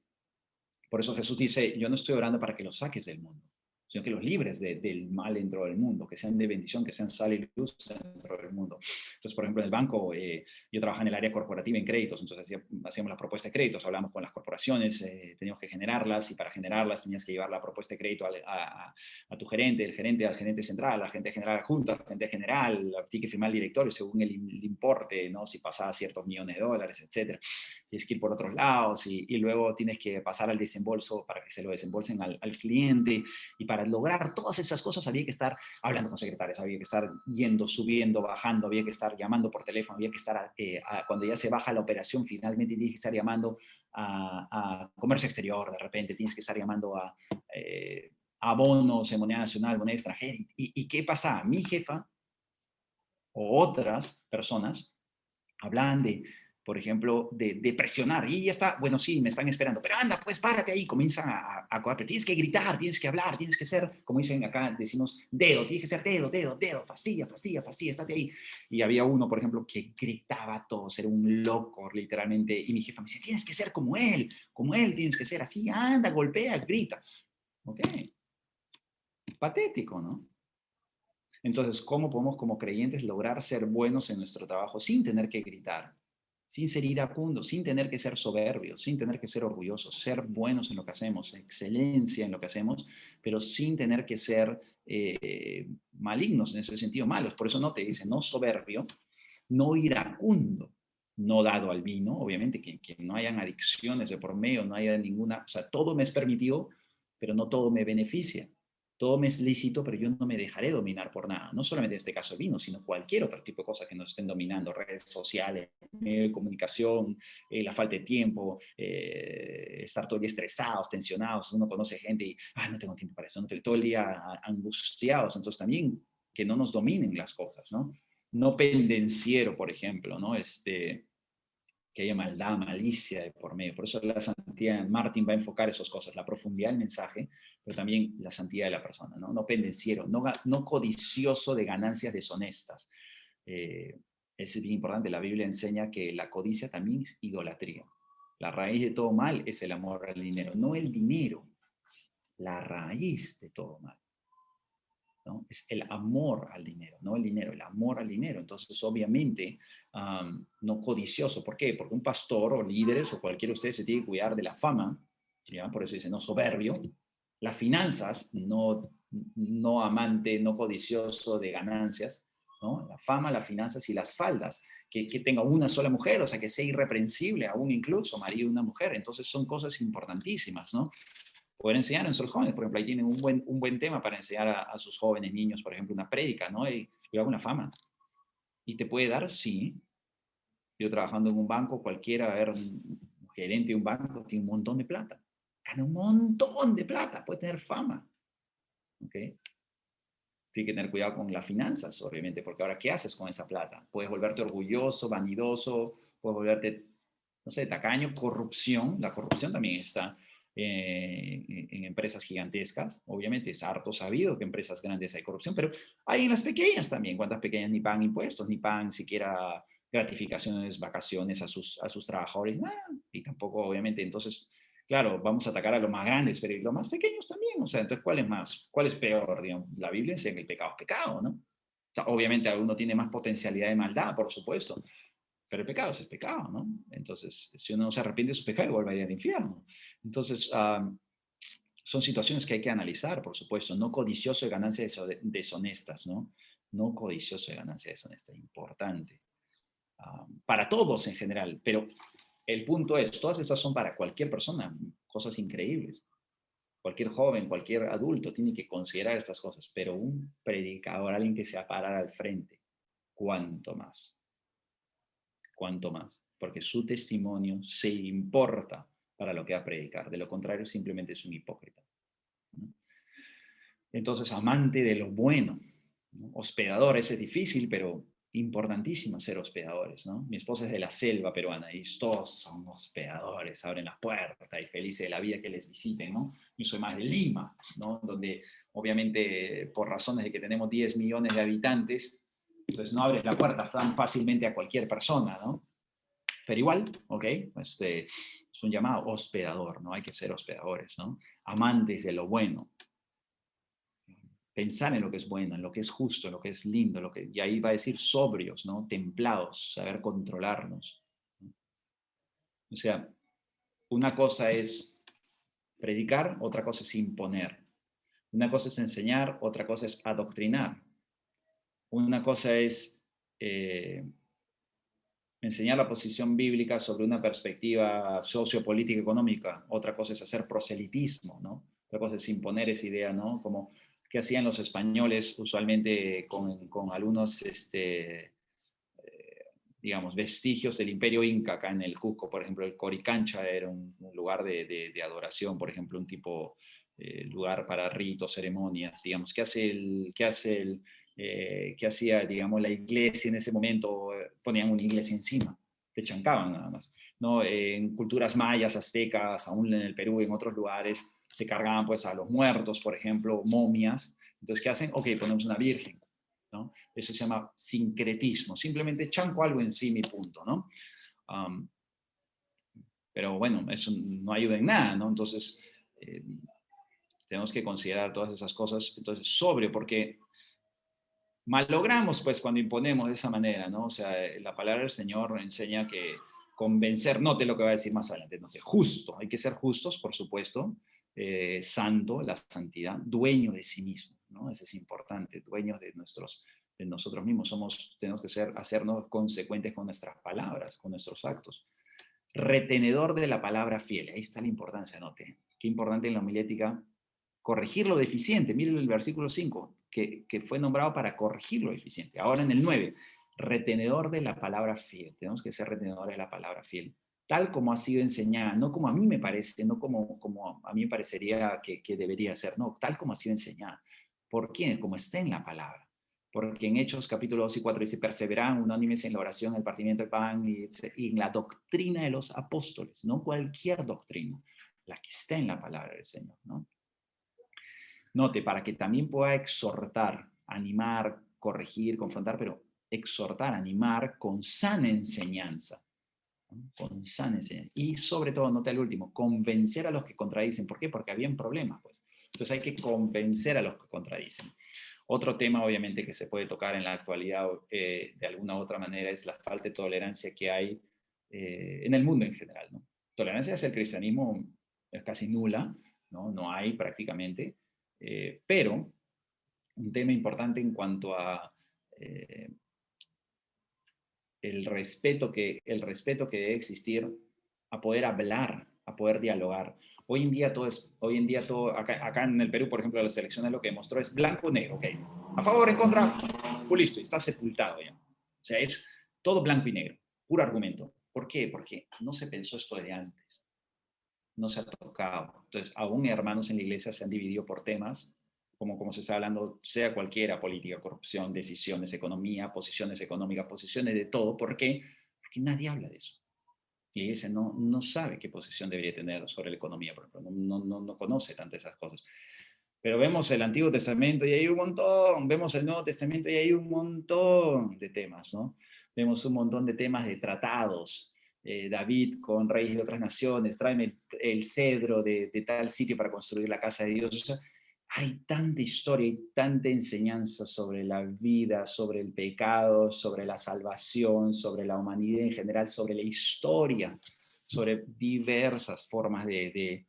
por eso Jesús dice, yo no estoy orando para que los saques del mundo, sino que los libres del mal dentro del mundo, que sean de bendición, que sean sal y luz dentro del mundo. Entonces, por ejemplo, en el banco, yo trabajaba en el área corporativa en créditos, entonces hacíamos la propuesta de créditos, hablábamos con las corporaciones, teníamos que generarlas, y para generarlas tenías que llevar la propuesta de crédito a tu gerente, el gerente al gerente central, al gerente general adjunto, al gerente general, tiene que firmar el directorio según el importe, ¿no? Si pasaba ciertos millones de dólares, etcétera. Tienes que ir por otros lados, y luego tienes que pasar al desembolso para que se lo desembolsen al cliente, y para lograr todas esas cosas había que estar hablando con secretarios, había que estar yendo, subiendo, bajando, había que estar llamando por teléfono, había que estar, cuando ya se baja la operación, finalmente tienes que estar llamando a comercio exterior, de repente tienes que estar llamando a bonos en moneda nacional, moneda extranjera. ¿Y qué pasa? Mi jefa o otras personas hablan de, por ejemplo, de presionar, y ya está, bueno, sí, me están esperando, pero anda, pues párate ahí, comienzan a pero tienes que gritar, tienes que hablar, tienes que ser, como dicen acá, decimos, dedo, tienes que ser dedo, dedo, dedo, fastidia, fastidia, fastidia, estate ahí. Y había uno, por ejemplo, que gritaba a todos, era un loco, literalmente, y mi jefa me decía, tienes que ser como él tienes que ser así, anda, golpea, grita. Ok, patético, ¿no? Entonces, ¿cómo podemos como creyentes lograr ser buenos en nuestro trabajo sin tener que gritar, sin ser iracundos, sin tener que ser soberbios, sin tener que ser orgullosos, ser buenos en lo que hacemos, excelencia en lo que hacemos, pero sin tener que ser malignos en ese sentido, malos? Por eso no te dice, no soberbio, no iracundo, no dado al vino, obviamente que no hayan adicciones de por medio, no haya ninguna, o sea, todo me es permitido, pero no todo me beneficia. Todo me es lícito, pero yo no me dejaré dominar por nada. No solamente en este caso el vino, sino cualquier otro tipo de cosas que nos estén dominando, redes sociales, medio de comunicación, la falta de tiempo, estar todo el día estresados, tensionados. Uno conoce gente y, no tengo tiempo para eso, no tengo, todo el día angustiados. Entonces también que no nos dominen las cosas, ¿no? No pendenciero, por ejemplo, ¿no? Que haya maldad, malicia de por medio. Por eso la santidad, Martin va a enfocar esas cosas, la profundidad del mensaje, pero también la santidad de la persona, ¿no? No pendenciero, no codicioso de ganancias deshonestas. Es bien importante, la Biblia enseña que la codicia también es idolatría. La raíz de todo mal es el amor al dinero, no el dinero, la raíz de todo mal, ¿no? Es el amor al dinero, no el dinero, el amor al dinero. Entonces, obviamente, no codicioso. ¿Por qué? Porque un pastor o líderes o cualquiera de ustedes se tiene que cuidar de la fama, ¿ya? Por eso dice, no soberbio. Las finanzas, no amante, no codicioso de ganancias, ¿no? La fama, las finanzas y las faldas. Que tenga una sola mujer, o sea, que sea irreprensible, aún incluso marido de una mujer. Entonces, son cosas importantísimas, ¿no? Poder enseñar a nuestros jóvenes. Por ejemplo, ahí tienen un buen tema para enseñar a sus jóvenes niños, por ejemplo, una prédica, ¿no? Y yo hago una fama. ¿Y te puede dar? Sí. Yo trabajando en un banco, cualquiera, a ver, un gerente de un banco tiene un montón de plata. Gana un montón de plata, puede tener fama. ¿Ok? Tiene que tener cuidado con las finanzas, obviamente, porque ahora, ¿qué haces con esa plata? Puedes volverte orgulloso, vanidoso, puedes volverte, no sé, tacaño, corrupción. La corrupción también está en empresas gigantescas. Obviamente es harto sabido que en empresas grandes hay corrupción, pero hay en las pequeñas también. ¿Cuántas pequeñas ni pagan impuestos, ni pagan siquiera gratificaciones, vacaciones a sus trabajadores? Y tampoco, obviamente, entonces, claro, vamos a atacar a los más grandes, pero ¿y los más pequeños también? O sea, entonces, ¿cuál es peor? Digamos, la Biblia enseña que el pecado es pecado, ¿no? O sea, obviamente uno tiene más potencialidad de maldad, por supuesto, pero el pecado es el pecado, ¿no? Entonces, si uno no se arrepiente de su pecado, vuelve a ir al infierno. Entonces, son situaciones que hay que analizar, por supuesto, no codicioso de ganancias deshonestas, ¿no? No codicioso de ganancias deshonestas, importante. Para todos en general, pero el punto es, todas esas son para cualquier persona, cosas increíbles. Cualquier joven, cualquier adulto tiene que considerar estas cosas, pero un predicador, alguien que se va a parar al frente, ¿cuánto más? ¿Cuánto más? Porque su testimonio se importa para lo que va a predicar. De lo contrario, simplemente es un hipócrita, ¿no? Entonces, amante de lo bueno, ¿no? Hospedadores es difícil, pero importantísimo ser hospedadores, ¿no? Mi esposa es de la selva peruana y todos son hospedadores, abren las puertas y felices de la vida que les visiten, ¿no? Yo soy más de Lima, ¿no? Donde obviamente por razones de que tenemos 10 millones de habitantes, pues no abres la puerta tan fácilmente a cualquier persona, ¿no? Pero igual, ¿ok? Es un llamado hospedador, ¿no? Hay que ser hospedadores, ¿no? Amantes de lo bueno. pensar en lo que es bueno, en lo que es justo, en lo que es lindo, y ahí va a decir sobrios, ¿no? Templados, saber controlarnos. O sea, una cosa es predicar, otra cosa es imponer. Una cosa es enseñar, otra cosa es adoctrinar. Una cosa es enseñar la posición bíblica sobre una perspectiva sociopolítica económica, otra cosa es hacer proselitismo, ¿no? Otra cosa es imponer esa idea, ¿no? Como que hacían los españoles usualmente con algunos, digamos, vestigios del imperio inca acá en el Cusco. Por ejemplo, el Coricancha era un lugar de adoración, por ejemplo, un tipo lugar para ritos, ceremonias, digamos. ¿Qué hacía, digamos, la iglesia en ese momento? Ponían una iglesia encima, te chancaban nada más, ¿no? En culturas mayas, aztecas, aún en el Perú, en otros lugares, se cargaban pues a los muertos, por ejemplo, momias. Entonces, ¿qué hacen? Ok, ponemos una virgen, ¿no? Eso se llama sincretismo, simplemente chanco algo encima y punto, ¿no? Um, pero bueno, eso no ayuda en nada, ¿no? Entonces, tenemos que considerar todas esas cosas, entonces, sobrio, porque malogramos pues cuando imponemos de esa manera, ¿no? O sea, la palabra del Señor enseña que convencer, note lo que va a decir más adelante, no sé, justo, hay que ser justos, por supuesto, santo, la santidad, dueño de sí mismo, ¿no? Eso es importante, dueños de nosotros mismos, tenemos que hacernos consecuentes con nuestras palabras, con nuestros actos. Retenedor de la palabra fiel, ahí está la importancia, note, qué importante en la homilética corregir lo deficiente. Miren el versículo 5, que fue nombrado para corregir lo deficiente. Ahora en el 9, retenedor de la palabra fiel. Tenemos que ser retenedores de la palabra fiel, tal como ha sido enseñada, no como a mí me parece, no como a mí me parecería que debería ser, no, tal como ha sido enseñada. ¿Por quién? Como está en la palabra. Porque en Hechos capítulo 2 y 4 dice, perseveraban unánimes en la oración, el partimiento del pan y en la doctrina de los apóstoles, no cualquier doctrina, la que está en la palabra del Señor, ¿no? Note, para que también pueda exhortar, animar, corregir, confrontar, pero exhortar, animar con sana enseñanza. ¿No? Con sana enseñanza. Y sobre todo, note el último, convencer a los que contradicen. ¿Por qué? Porque habían problemas, pues. Entonces hay que convencer a los que contradicen. Otro tema, obviamente, que se puede tocar en la actualidad de alguna u otra manera es la falta de tolerancia que hay en el mundo en general, ¿no? Tolerancia hacia el cristianismo es casi nula, ¿no? No hay prácticamente. Pero un tema importante en cuanto a el respeto que debe existir a poder hablar, a poder dialogar. Hoy en día todo, acá en el Perú, por ejemplo, las elecciones lo que demostró es blanco o negro, ok. A favor, en contra, pues listo, está sepultado ya. O sea, es todo blanco y negro, puro argumento. ¿Por qué? Porque no se pensó esto de antes, no se ha tocado. Entonces, aún hermanos en la iglesia se han dividido por temas, como se está hablando, sea cualquiera, política, corrupción, decisiones, economía, posiciones económicas, posiciones de todo. ¿Por qué? Porque nadie habla de eso. Y la iglesia no sabe qué posición debería tener sobre la economía, por ejemplo, no conoce tantas esas cosas. Pero vemos el Antiguo Testamento y hay un montón, vemos el Nuevo Testamento y hay un montón de temas, ¿no? Vemos un montón de temas de tratados. David con reyes de otras naciones, tráeme el cedro de tal sitio para construir la casa de Dios. O sea, hay tanta historia y tanta enseñanza sobre la vida, sobre el pecado, sobre la salvación, sobre la humanidad en general, sobre la historia, sobre diversas formas de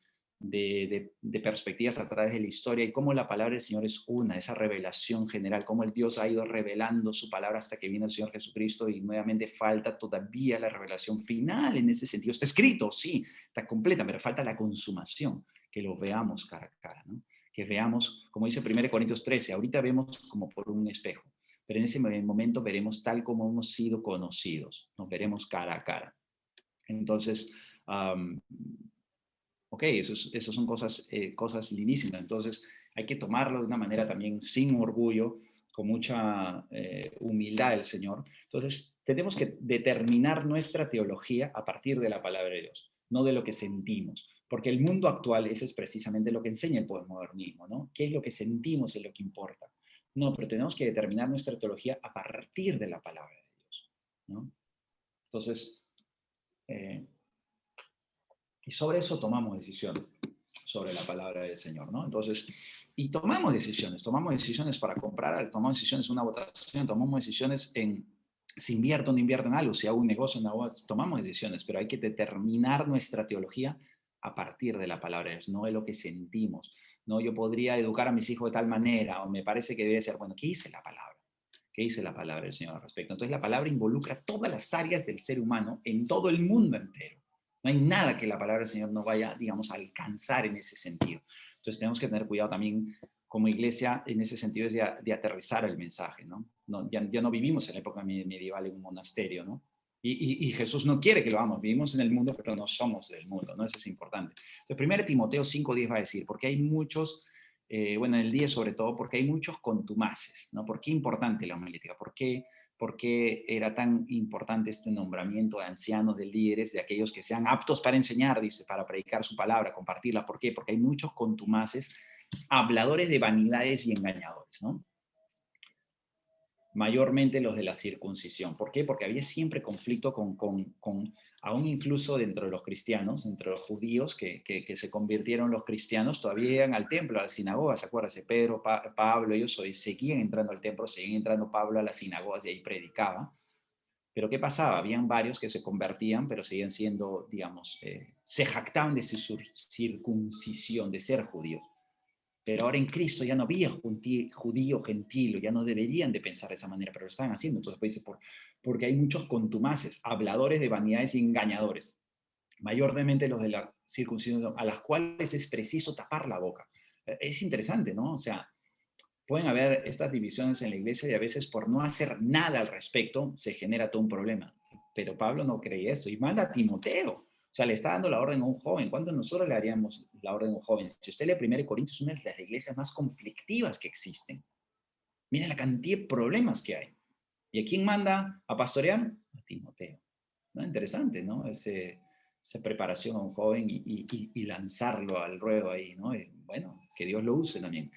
perspectivas a través de la historia y cómo la palabra del Señor es una, esa revelación general, cómo el Dios ha ido revelando su palabra hasta que vino el Señor Jesucristo y nuevamente falta todavía la revelación final en ese sentido. Está escrito, sí, está completa, pero falta la consumación, que lo veamos cara a cara, ¿no? Que veamos, como dice 1 Corintios 13, ahorita vemos como por un espejo, pero en ese momento veremos tal como hemos sido conocidos, nos veremos cara a cara. Entonces, ok, eso son cosas lindísimas. Entonces, hay que tomarlo de una manera también sin orgullo, con mucha humildad el Señor. Entonces, tenemos que determinar nuestra teología a partir de la palabra de Dios, no de lo que sentimos. Porque el mundo actual, ese es precisamente lo que enseña el posmodernismo, ¿no? ¿Qué es lo que sentimos es lo que importa? No, pero tenemos que determinar nuestra teología a partir de la palabra de Dios, ¿no? Entonces, y sobre eso tomamos decisiones. sobre la palabra del Señor, ¿no? Entonces, y tomamos decisiones para comprar, tomamos decisiones en una votación, tomamos decisiones en si invierto o no invierto en algo, si hago un negocio, tomamos decisiones, pero hay que determinar nuestra teología a partir de la palabra de Dios, no de lo que sentimos. No, yo podría educar a mis hijos de tal manera, o me parece que debe ser, bueno, ¿qué dice la palabra? ¿Qué dice la palabra del Señor al respecto? Entonces la palabra involucra todas las áreas del ser humano en todo el mundo entero. No hay nada que la palabra del Señor no vaya, digamos, a alcanzar en ese sentido. Entonces tenemos que tener cuidado también como iglesia en ese sentido de aterrizar el mensaje, ¿no? Ya no vivimos en la época medieval en un monasterio, ¿no? Y Jesús no quiere que lo hagamos. Vivimos en el mundo, pero no somos del mundo, ¿no? Eso es importante. Entonces, 1 Timoteo 5:10 va a decir, porque hay muchos, bueno, en el día sobre todo, porque hay muchos contumaces, ¿no? ¿Por qué importante la homilítica? ¿Por qué era tan importante este nombramiento de ancianos, de líderes, de aquellos que sean aptos para enseñar, dice, para predicar su palabra, compartirla? ¿Por qué? Porque hay muchos contumaces, habladores de vanidades y engañadores, ¿no? Mayormente los de la circuncisión. ¿Por qué? Porque había siempre conflicto aún incluso dentro de los cristianos, entre los judíos que se convirtieron los cristianos, todavía iban al templo, a las sinagogas, acuérdense, Pedro, Pablo, ellos hoy seguían entrando al templo, seguían entrando Pablo a las sinagogas y ahí predicaba. Pero ¿qué pasaba? Habían varios que se convertían, pero seguían siendo, digamos, se jactaban de su circuncisión, de ser judíos. Pero ahora en Cristo ya no había judío, gentil, ya no deberían de pensar de esa manera, pero lo están haciendo. Entonces, pues, dice, porque hay muchos contumaces, habladores de vanidades y engañadores, mayormente los de la circuncisión, a las cuales es preciso tapar la boca. Es interesante, ¿no? O sea, pueden haber estas divisiones en la iglesia y a veces por no hacer nada al respecto se genera todo un problema. Pero Pablo no creía esto y manda a Timoteo. O sea, le está dando la orden a un joven. ¿Cuándo nosotros le haríamos la orden a un joven? Si usted lee 1 Corintios, es una de las iglesias más conflictivas que existen. Mira la cantidad de problemas que hay. ¿Y a quién manda a pastorear? A Timoteo. ¿No? Interesante, ¿no? Esa preparación a un joven y lanzarlo al ruedo ahí, ¿no? Y bueno, que Dios lo use también.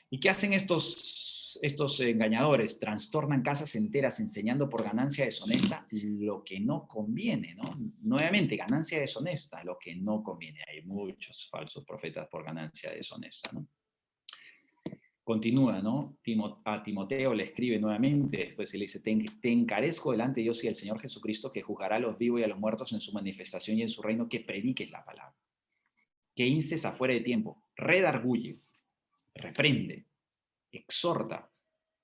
¿Y qué hacen estos engañadores? Trastornan casas enteras enseñando por ganancia deshonesta lo que no conviene, ¿no? Nuevamente, ganancia deshonesta, lo que no conviene. Hay muchos falsos profetas por ganancia deshonesta, ¿no? Continúa, ¿no? A Timoteo le escribe nuevamente, después le dice, te encarezco delante de Dios y del Señor Jesucristo, que juzgará a los vivos y a los muertos en su manifestación y en su reino, que prediques la palabra. Que instes afuera de tiempo, redarguye, reprende, exhorta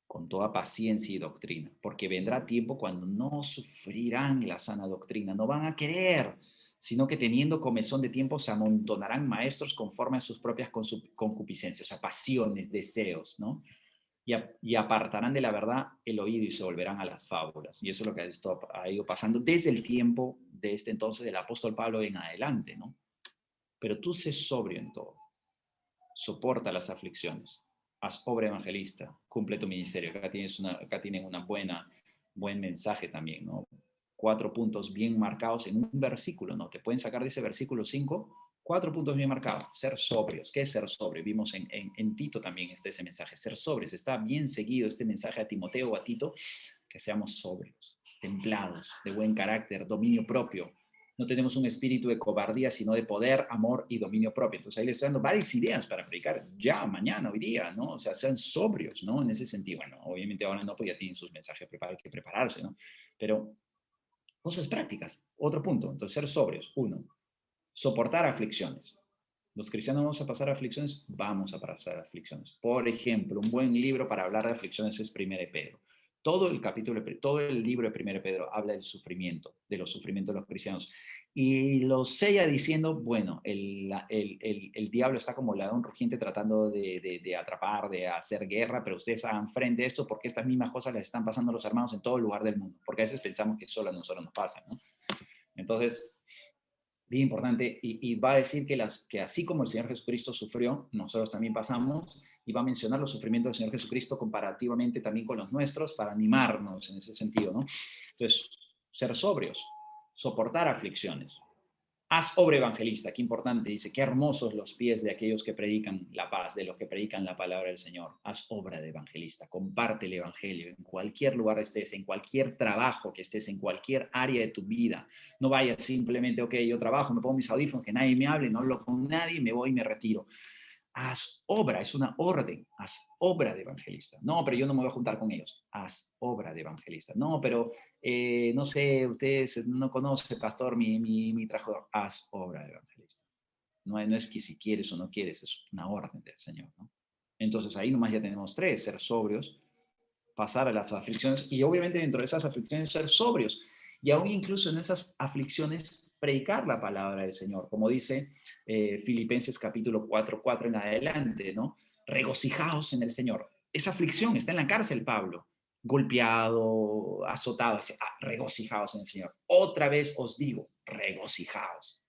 con toda paciencia y doctrina, porque vendrá tiempo cuando no sufrirán la sana doctrina, no van a querer, sino que teniendo comezón de tiempo se amontonarán maestros conforme a sus propias concupiscencias, o sea, pasiones, deseos, ¿no? Y apartarán de la verdad el oído y se volverán a las fábulas. Y eso es lo que ha ido pasando desde el tiempo de este entonces del apóstol Pablo en adelante, ¿no? Pero tú sé sobrio en todo, soporta las aflicciones, haz obra evangelista, cumple tu ministerio. Acá tienen buen mensaje también, ¿no? 4 puntos bien marcados en un versículo, ¿no? Te pueden sacar de ese versículo 5, 4 puntos bien marcados. Ser sobrios. ¿Qué es ser sobrio? Vimos en Tito también ese mensaje. Ser sobrios. Está bien seguido este mensaje a Timoteo o a Tito, que seamos sobrios, templados, de buen carácter, dominio propio. No tenemos un espíritu de cobardía, sino de poder, amor y dominio propio. Entonces ahí les estoy dando varias ideas para predicar ya, mañana, hoy día, ¿no? O sea, sean sobrios, ¿no? En ese sentido, bueno, obviamente ahora no, pues ya tienen sus mensajes preparados, hay que prepararse, ¿no? Pero cosas prácticas. Otro punto, entonces ser sobrios. 1, soportar aflicciones. Los cristianos vamos a pasar aflicciones, vamos a pasar aflicciones. Por ejemplo, un buen libro para hablar de aflicciones es 1 Pedro. Todo el libro de 1 Pedro habla del sufrimiento, de los sufrimientos de los cristianos. Y lo sella diciendo, bueno, el diablo está como león rugiente tratando de atrapar, de hacer guerra, pero ustedes hagan frente a esto porque estas mismas cosas les están pasando a los hermanos en todo lugar del mundo. Porque a veces pensamos que solo a nosotros nos pasan, ¿no? Entonces, bien importante, y va a decir que así como el Señor Jesucristo sufrió, nosotros también pasamos, y va a mencionar los sufrimientos del Señor Jesucristo comparativamente también con los nuestros para animarnos en ese sentido, ¿no? Entonces, ser sobrios, soportar aflicciones. Haz obra evangelista, qué importante, dice, qué hermosos los pies de aquellos que predican la paz, de los que predican la palabra del Señor. Haz obra de evangelista, comparte el evangelio en cualquier lugar estés, en cualquier trabajo que estés, en cualquier área de tu vida. No vayas simplemente, ok, yo trabajo, me pongo mis audífonos, que nadie me hable, no hablo con nadie, me voy y me retiro. Haz obra, es una orden, haz obra de evangelista. No, pero yo no me voy a juntar con ellos. Haz obra de evangelista. No, pero no sé, ustedes no conocen, pastor, mi trabajo. Haz obra de evangelista. No es que si quieres o no quieres, es una orden del Señor, ¿no? Entonces ahí nomás ya tenemos tres: ser sobrios, pasar a las aflicciones y obviamente dentro de esas aflicciones ser sobrios. Y aún incluso en esas aflicciones predicar la palabra del Señor, como dice Filipenses capítulo 4:4 en adelante, ¿no? Regocijaos en el Señor. Esa aflicción está en la cárcel, Pablo, golpeado, azotado, dice, regocijaos en el Señor. Otra vez os digo, regocijaos,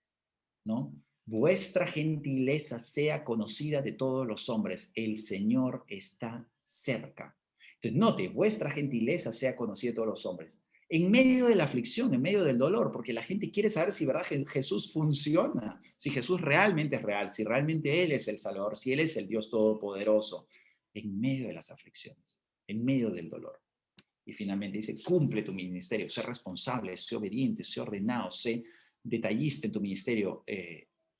¿no? Vuestra gentileza sea conocida de todos los hombres, el Señor está cerca. Entonces, note, vuestra gentileza sea conocida de todos los hombres. En medio de la aflicción, en medio del dolor, porque la gente quiere saber si verdad Jesús funciona, si Jesús realmente es real, si realmente Él es el Salvador, si Él es el Dios Todopoderoso, en medio de las aflicciones, en medio del dolor. Y finalmente dice, cumple tu ministerio, sé responsable, sé obediente, sé ordenado, sé detallista en tu ministerio,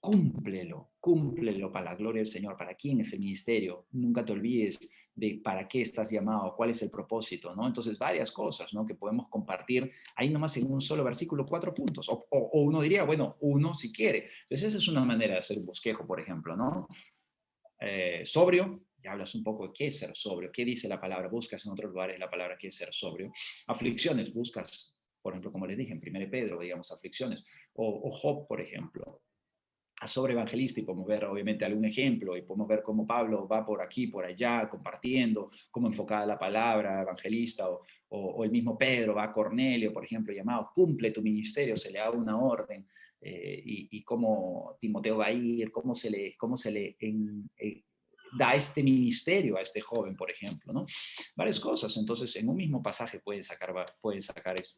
cúmplelo para la gloria del Señor. ¿Para quién es el ministerio? Nunca te olvides de para qué estás llamado, cuál es el propósito, ¿no? Entonces, varias cosas, ¿no? Que podemos compartir ahí nomás en un solo versículo, 4 puntos. O uno diría, bueno, uno si quiere. Entonces, esa es una manera de hacer un bosquejo, por ejemplo, ¿no? Sobrio, ya hablas un poco de qué es ser sobrio, qué dice la palabra, buscas en otros lugares la palabra qué es ser sobrio. Aflicciones, buscas, por ejemplo, como les dije, en 1 Pedro, digamos, aflicciones. O Job, por ejemplo, a sobre evangelista, y podemos ver obviamente algún ejemplo y podemos ver cómo Pablo va por aquí, por allá, compartiendo, cómo enfocada la palabra evangelista, o el mismo Pedro va a Cornelio, por ejemplo, llamado, cumple tu ministerio, se le da una orden, y cómo Timoteo va a ir, cómo se le da este ministerio a este joven, por ejemplo, ¿no? Varias cosas. Entonces, en un mismo pasaje puedes sacar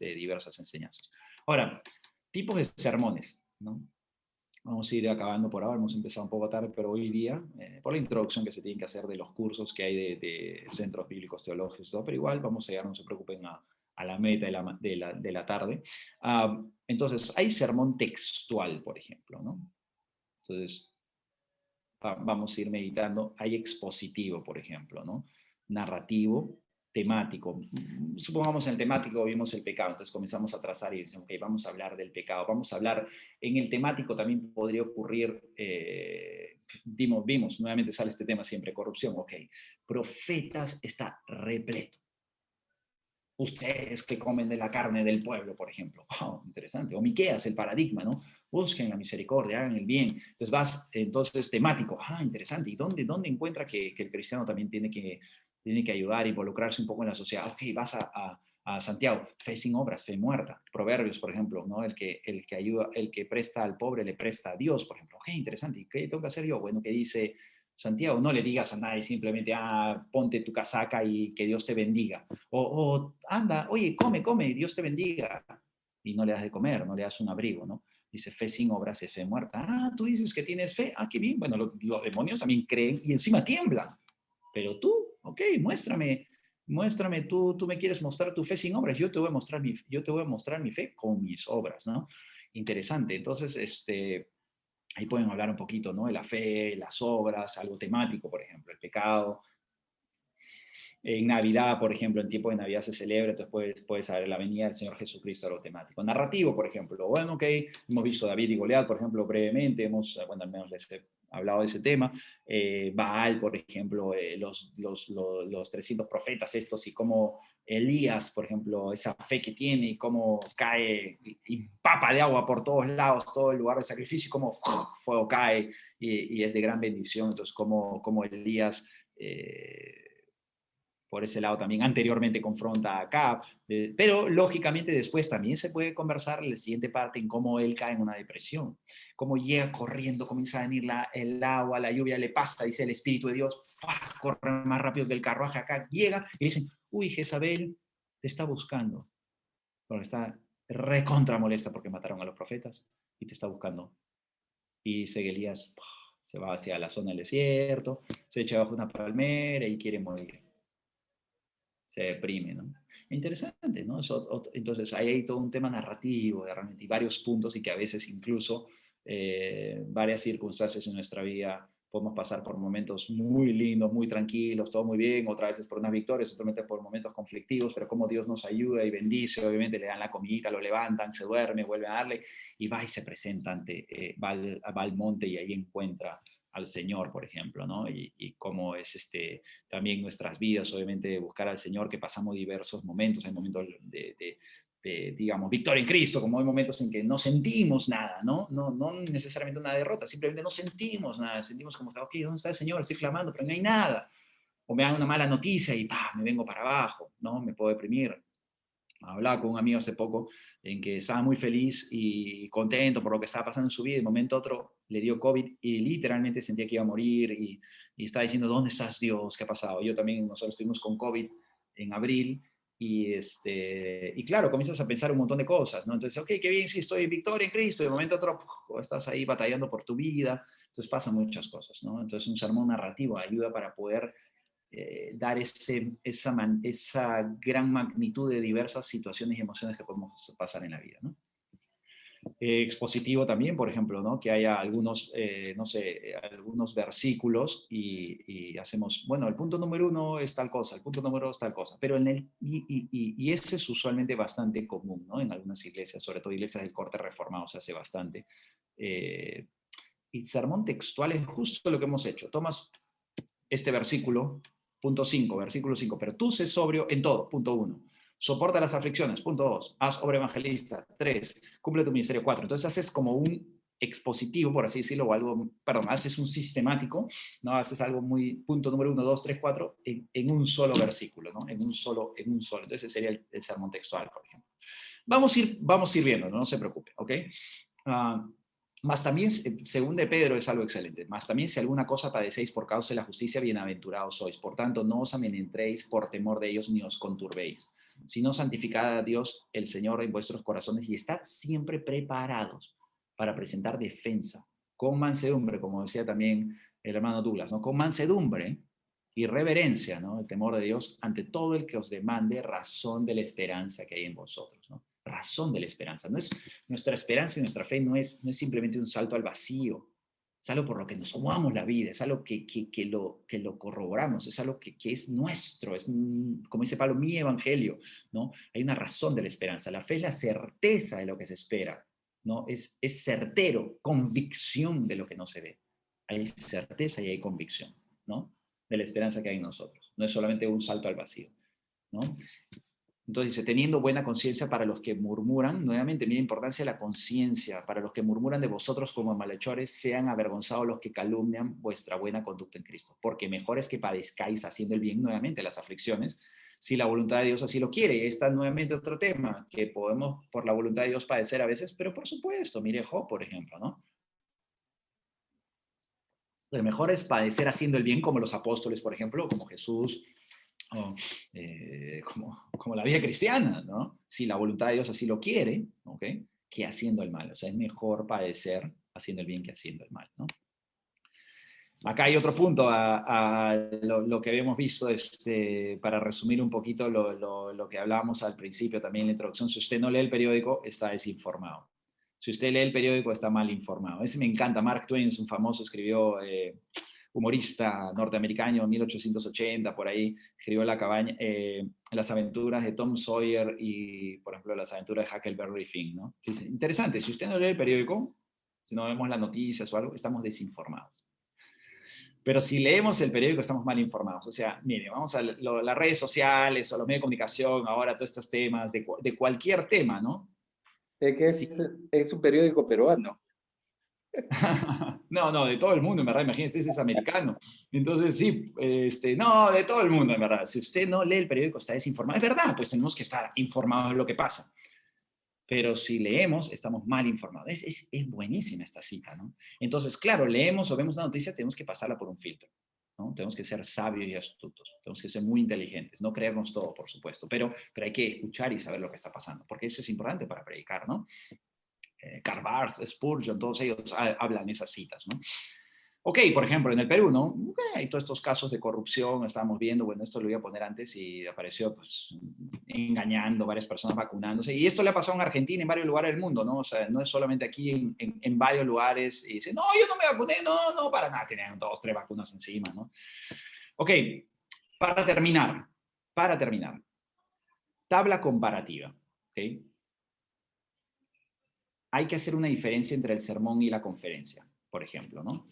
diversas enseñanzas. Ahora, tipos de sermones, ¿no? Vamos a ir acabando por ahora, hemos empezado un poco tarde, pero hoy día, por la introducción que se tiene que hacer de los cursos que hay de centros bíblicos teológicos, ¿no? Pero igual vamos a llegar, no se preocupen, a la meta de la tarde. Entonces, hay sermón textual, por ejemplo, ¿no? Entonces, vamos a ir meditando. Hay expositivo, por ejemplo, ¿no? Narrativo, temático. Supongamos en el temático vimos el pecado, entonces comenzamos a trazar y decimos, ok, vamos a hablar del pecado, vamos a hablar, en el temático también podría ocurrir, vimos, nuevamente sale este tema siempre, corrupción, ok, profetas está repleto. Ustedes que comen de la carne del pueblo, por ejemplo. Wow, interesante. O Miqueas, el paradigma, ¿no? Busquen la misericordia, hagan el bien. Entonces temático. Interesante. ¿Y dónde encuentra que el cristiano también tiene que ayudar, involucrarse un poco en la sociedad? Ok, vas a Santiago, fe sin obras, fe muerta. Proverbios, por ejemplo, ¿no? El que ayuda, el que presta al pobre le presta a Dios, por ejemplo. Ok, interesante. ¿Y qué tengo que hacer yo? Bueno, ¿qué dice Santiago? No le digas a nadie simplemente, ponte tu casaca y que Dios te bendiga. O anda, oye, come, Dios te bendiga. Y no le das de comer, no le das un abrigo, ¿no? Dice, fe sin obras es fe muerta. Tú dices que tienes fe. Qué bien. Bueno, los demonios también creen y encima tiemblan. Pero tú, ok, muéstrame, tú me quieres mostrar tu fe sin obras. Yo te voy a mostrar mi fe con mis obras, ¿no? Interesante. Entonces, ahí pueden hablar un poquito, ¿no? De la fe, las obras, algo temático, por ejemplo, el pecado. En Navidad, por ejemplo, en tiempo de Navidad se celebra, entonces puedes saber la venida del Señor Jesucristo, algo temático. Narrativo, por ejemplo. Bueno, ok, hemos visto David y Goliat, por ejemplo, brevemente, al menos les he hablado de ese tema. Baal, por ejemplo, los 300 profetas estos y cómo Elías, por ejemplo, esa fe que tiene y cómo cae y papa de agua por todos lados, todo el lugar de sacrificio, y cómo fuego cae y es de gran bendición. Entonces, cómo Elías... por ese lado también anteriormente confronta a Acab, pero lógicamente después también se puede conversar en la siguiente parte en cómo él cae en una depresión, cómo llega corriendo, comienza a venir el agua, la lluvia le pasa, dice el Espíritu de Dios, corre más rápido que el carruaje, acá llega y dicen, uy, Jezabel te está buscando, porque está recontra molesta porque mataron a los profetas. y te está buscando. Y dice que Elías se va hacia la zona del desierto, se echa bajo una palmera y quiere morir. Se deprime, ¿no? Interesante, ¿no? Entonces, ahí hay todo un tema narrativo, realmente, y varios puntos, y que a veces incluso varias circunstancias en nuestra vida podemos pasar por momentos muy lindos, muy tranquilos, todo muy bien, otras veces por unas victorias, otras veces por momentos conflictivos, pero como Dios nos ayuda y bendice, obviamente le dan la comidita, lo levantan, se duerme, vuelve a darle, y va y se presenta va al monte y ahí encuentra al Señor, por ejemplo, ¿no? Y cómo es también nuestras vidas, obviamente, buscar al Señor, que pasamos diversos momentos, hay momentos digamos, victoria en Cristo, como hay momentos en que no sentimos nada, ¿no? No necesariamente una derrota, simplemente no sentimos nada, sentimos como, ok, ¿dónde está el Señor? Estoy clamando, pero no hay nada. O me dan una mala noticia y me vengo para abajo, ¿no? Me puedo deprimir. Hablaba con un amigo hace poco en que estaba muy feliz y contento por lo que estaba pasando en su vida, y de momento a otro le dio COVID y literalmente sentía que iba a morir y estaba diciendo, ¿dónde estás, Dios? ¿Qué ha pasado? Yo también, nosotros estuvimos con COVID en abril y claro, comienzas a pensar un montón de cosas, ¿no? Entonces, ok, qué bien, sí, estoy en victoria en Cristo, y de momento a otro estás ahí batallando por tu vida, entonces pasan muchas cosas, ¿no? Entonces un sermón narrativo ayuda para poder dar esa gran magnitud de diversas situaciones y emociones que podemos pasar en la vida, ¿no? Expositivo también, por ejemplo, ¿no? Que haya algunos, no sé, algunos versículos y hacemos, bueno, el punto número 1 es tal cosa, el punto número 2 tal cosa, pero y ese es usualmente bastante común, ¿no? En algunas iglesias, sobre todo iglesias del corte reformado, se hace bastante. Y sermón textual es justo lo que hemos hecho. Tomas este versículo, punto 5, versículo 5, pero tú sé sobrio en todo, punto 1. Soporta las aflicciones, punto 2. Haz obra evangelista, 3. Cumple tu ministerio, 4. Entonces haces como un expositivo, por así decirlo, o algo, perdón, haces un sistemático, ¿no? Haces algo muy, punto número 1, 2, 3, 4, en un solo versículo, ¿no? En un solo. Entonces ese sería el sermón textual, por ejemplo. Vamos a ir viendo, no se preocupe, ¿ok? Más también, según de Pedro, es algo excelente. Más también, si alguna cosa padecéis por causa de la justicia, bienaventurados sois. Por tanto, no os amenentréis por temor de ellos, ni os conturbéis, sino santificad a Dios el Señor en vuestros corazones y estad siempre preparados para presentar defensa con mansedumbre, como decía también el hermano Douglas, ¿no? Con mansedumbre y reverencia, ¿no? El temor de Dios ante todo el que os demande razón de la esperanza que hay en vosotros, ¿no? Razón de la esperanza. No es, nuestra esperanza y nuestra fe no es simplemente un salto al vacío, es algo por lo que nos jugamos la vida, es algo que lo corroboramos, es algo que es nuestro, es, como dice Pablo, mi evangelio, ¿no? Hay una razón de la esperanza. La fe es la certeza de lo que se espera, ¿no? Es certero, convicción de lo que no se ve. Hay certeza y hay convicción, ¿no? De la esperanza que hay en nosotros. No es solamente un salto al vacío, ¿no? Entonces dice, teniendo buena conciencia para los que murmuran, nuevamente, mira la importancia de la conciencia, para los que murmuran de vosotros como malhechores, sean avergonzados los que calumnian vuestra buena conducta en Cristo, porque mejor es que padezcáis haciendo el bien, nuevamente, las aflicciones, si la voluntad de Dios así lo quiere. Y está nuevamente otro tema, que podemos por la voluntad de Dios padecer a veces, pero por supuesto, mire Job, por ejemplo, ¿no? Lo mejor es padecer haciendo el bien como los apóstoles, por ejemplo, como Jesús, como la vida cristiana, ¿no? Si la voluntad de Dios así lo quiere, ¿ok? Que haciendo el mal. O sea, es mejor padecer haciendo el bien que haciendo el mal, ¿no? Acá hay otro punto a lo que habíamos visto, para resumir un poquito lo que hablábamos al principio también en la introducción. Si usted no lee el periódico, está desinformado. Si usted lee el periódico, está mal informado. Ese me encanta. Mark Twain es un famoso, escribió, humorista norteamericano, 1880, por ahí, escribió las aventuras de Tom Sawyer y, por ejemplo, las aventuras de Huckleberry Finn, ¿no? Entonces, interesante, si usted no lee el periódico, si no vemos las noticias o algo, estamos desinformados. Pero si leemos el periódico, estamos mal informados. O sea, mire, vamos a las redes sociales o los medios de comunicación, ahora todos estos temas, de cualquier tema, ¿no? Es que Sí. es un periódico peruano. No, de todo el mundo, en verdad, imagínense, ese es americano. Entonces, sí, no, de todo el mundo, en verdad. Si usted no lee el periódico, está desinformado. Es verdad, pues tenemos que estar informados de lo que pasa. Pero si leemos, estamos mal informados. Es buenísima esta cita, ¿no? Entonces, claro, leemos o vemos una noticia, tenemos que pasarla por un filtro, ¿no? Tenemos que ser sabios y astutos, tenemos que ser muy inteligentes, no creernos todo, por supuesto, pero hay que escuchar y saber lo que está pasando, porque eso es importante para predicar, ¿no? Karl Barth, Spurgeon, todos ellos hablan esas citas, ¿no? Ok, por ejemplo, en el Perú, ¿no? Hay todos estos casos de corrupción, estábamos viendo, bueno, esto lo iba a poner antes y apareció, pues, engañando, varias personas vacunándose. Y esto le ha pasado en Argentina, en varios lugares del mundo, ¿no? O sea, no es solamente aquí, en varios lugares. Y dicen, no, yo no me vacuné, no, para nada, tenían 2, 3 vacunas encima, ¿no? Ok, para terminar, tabla comparativa, ¿ok? Hay que hacer una diferencia entre el sermón y la conferencia, por ejemplo, ¿no?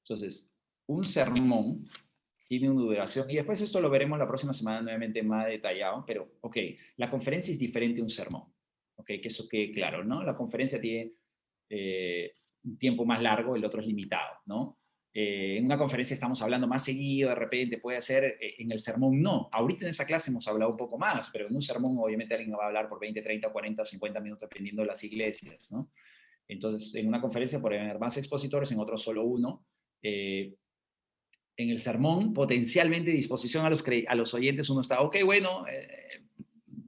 Entonces, un sermón tiene una duración, y después esto lo veremos la próxima semana nuevamente más detallado, pero, ok, la conferencia es diferente a un sermón, ok, que eso quede claro, ¿no? La conferencia tiene un tiempo más largo, el otro es limitado, ¿no? En una conferencia estamos hablando más seguido, de repente puede ser, en el sermón no. Ahorita en esa clase hemos hablado un poco más, pero en un sermón obviamente alguien va a hablar por 20, 30, 40, 50 minutos dependiendo de las iglesias, ¿no? Entonces, en una conferencia pueden haber más expositores, en otro solo uno. En el sermón, potencialmente disposición a los oyentes, uno está, ok, bueno,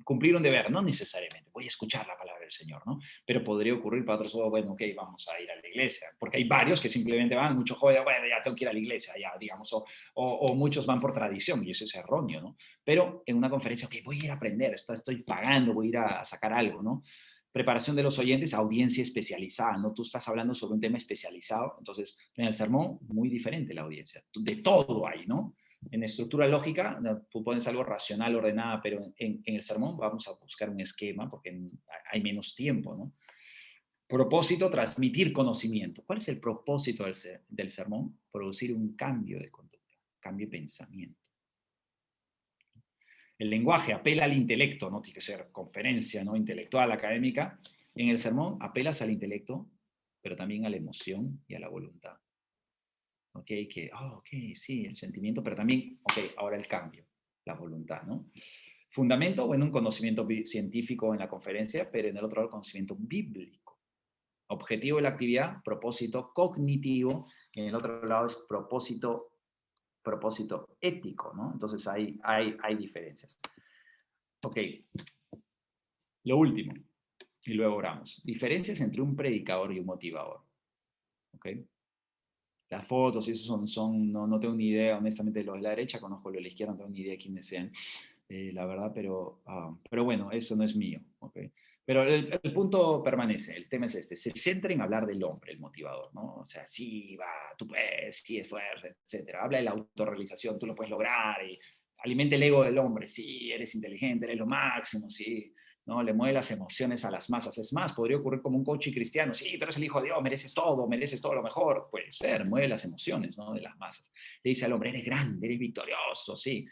cumplir un deber, no necesariamente, voy a escuchar la palabra del Señor, ¿no? Pero podría ocurrir para otros, bueno, ok, vamos a ir a la iglesia, porque hay varios que simplemente van, muchos jóvenes, bueno, ya tengo que ir a la iglesia, ya, digamos, o muchos van por tradición, y eso es erróneo, ¿no? Pero en una conferencia, ok, voy a ir a aprender, estoy pagando, voy a ir a sacar algo, ¿no? Preparación de los oyentes, audiencia especializada, ¿no? Tú estás hablando sobre un tema especializado, entonces en el sermón, muy diferente la audiencia, de todo hay, ¿no? En estructura lógica, tú pones algo racional, ordenada, pero en el sermón vamos a buscar un esquema porque hay menos tiempo, ¿no? Propósito, transmitir conocimiento. ¿Cuál es el propósito del sermón? Producir un cambio de conducta, cambio de pensamiento. El lenguaje apela al intelecto, no tiene que ser conferencia, ¿no? Intelectual, académica. En el sermón apelas al intelecto, pero también a la emoción y a la voluntad. Ok, sí, el sentimiento, pero también, ok, ahora el cambio, la voluntad, ¿no? Fundamento, bueno, un conocimiento científico en la conferencia, pero en el otro lado, conocimiento bíblico. Objetivo de la actividad, propósito cognitivo, y en el otro lado es propósito ético, ¿no? Entonces hay diferencias. Ok, lo último, y luego oramos. Diferencias entre un predicador y un motivador. Ok. Las fotos y eso no tengo ni idea, honestamente, de los de la derecha, conozco los de la izquierda, no tengo ni idea de quiénes sean, la verdad, pero bueno, eso no es mío, ¿ok? Pero el punto permanece, el tema es este, se centra en hablar del hombre, el motivador, ¿no? O sea, sí, va, tú puedes, sí, es fuerte, etc. Habla de la autorrealización, tú lo puedes lograr, y alimenta el ego del hombre, sí, eres inteligente, eres lo máximo, sí, ¿no? Le mueve las emociones a las masas. Es más, podría ocurrir como un coach cristiano. Sí, tú eres el hijo de Dios, mereces todo lo mejor. Puede ser, mueve las emociones, ¿no? De las masas. Le dice al hombre, eres grande, eres victorioso, sí.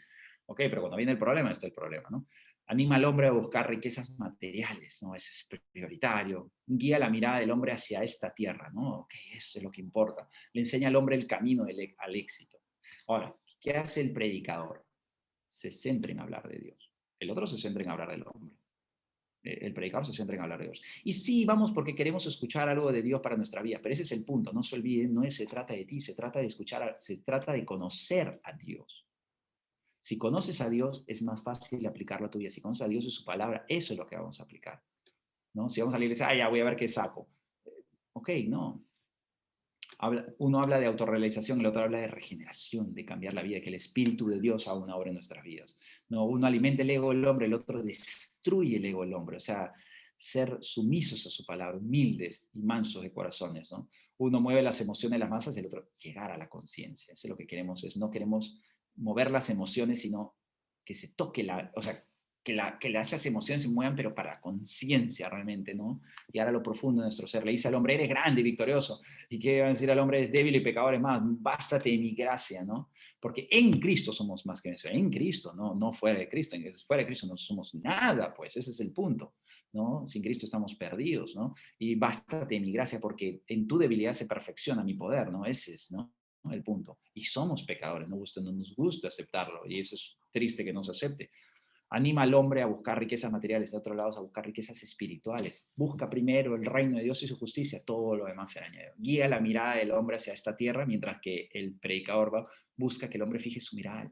Ok, pero cuando viene el problema, está el problema, ¿no? Anima al hombre a buscar riquezas materiales, ¿no? Ese es prioritario. Guía la mirada del hombre hacia esta tierra, ¿no? Ok, eso es lo que importa. Le enseña al hombre el camino al éxito. Ahora, ¿qué hace el predicador? Se centra en hablar de Dios. El otro se centra en hablar del hombre. El predicador se centra en hablar de Dios. Y sí, vamos porque queremos escuchar algo de Dios para nuestra vida, pero ese es el punto, no se olviden, se trata de ti, se trata de escuchar, se trata de conocer a Dios. Si conoces a Dios, es más fácil aplicarlo a tu vida. Si conoces a Dios y su palabra, eso es lo que vamos a aplicar, ¿no? Si vamos a la iglesia, ya voy a ver qué saco. Ok, no. Uno habla de autorrealización, el otro habla de regeneración, de cambiar la vida, que el Espíritu de Dios haga una obra en nuestras vidas. No, uno alimenta el ego del hombre, el otro destruye el ego del hombre. O sea, ser sumisos a su palabra, humildes y mansos de corazones, ¿no? Uno mueve las emociones de las masas y el otro llegar a la conciencia. Eso es lo que queremos, no queremos mover las emociones, sino que se toque o sea, que esas emociones se muevan, pero para conciencia realmente, ¿no? Y ahora lo profundo de nuestro ser. Le dice al hombre, eres grande y victorioso. ¿Y qué va a decir al hombre? Es débil y pecador, es más, bástate de mi gracia, ¿no? Porque en Cristo somos más que eso, en Cristo, no fuera de Cristo. Fuera de Cristo no somos nada, pues, ese es el punto, ¿no? Sin Cristo estamos perdidos, ¿no? Y bástate de mi gracia porque en tu debilidad se perfecciona mi poder, ¿no? Ese es, ¿no? El punto. Y somos pecadores, no nos gusta aceptarlo, y eso es triste que no se acepte. Anima al hombre a buscar riquezas materiales, de otro lado a buscar riquezas espirituales. Busca primero el reino de Dios y su justicia, todo lo demás será añadido. Guía la mirada del hombre hacia esta tierra, mientras que el predicador busca que el hombre fije su mirada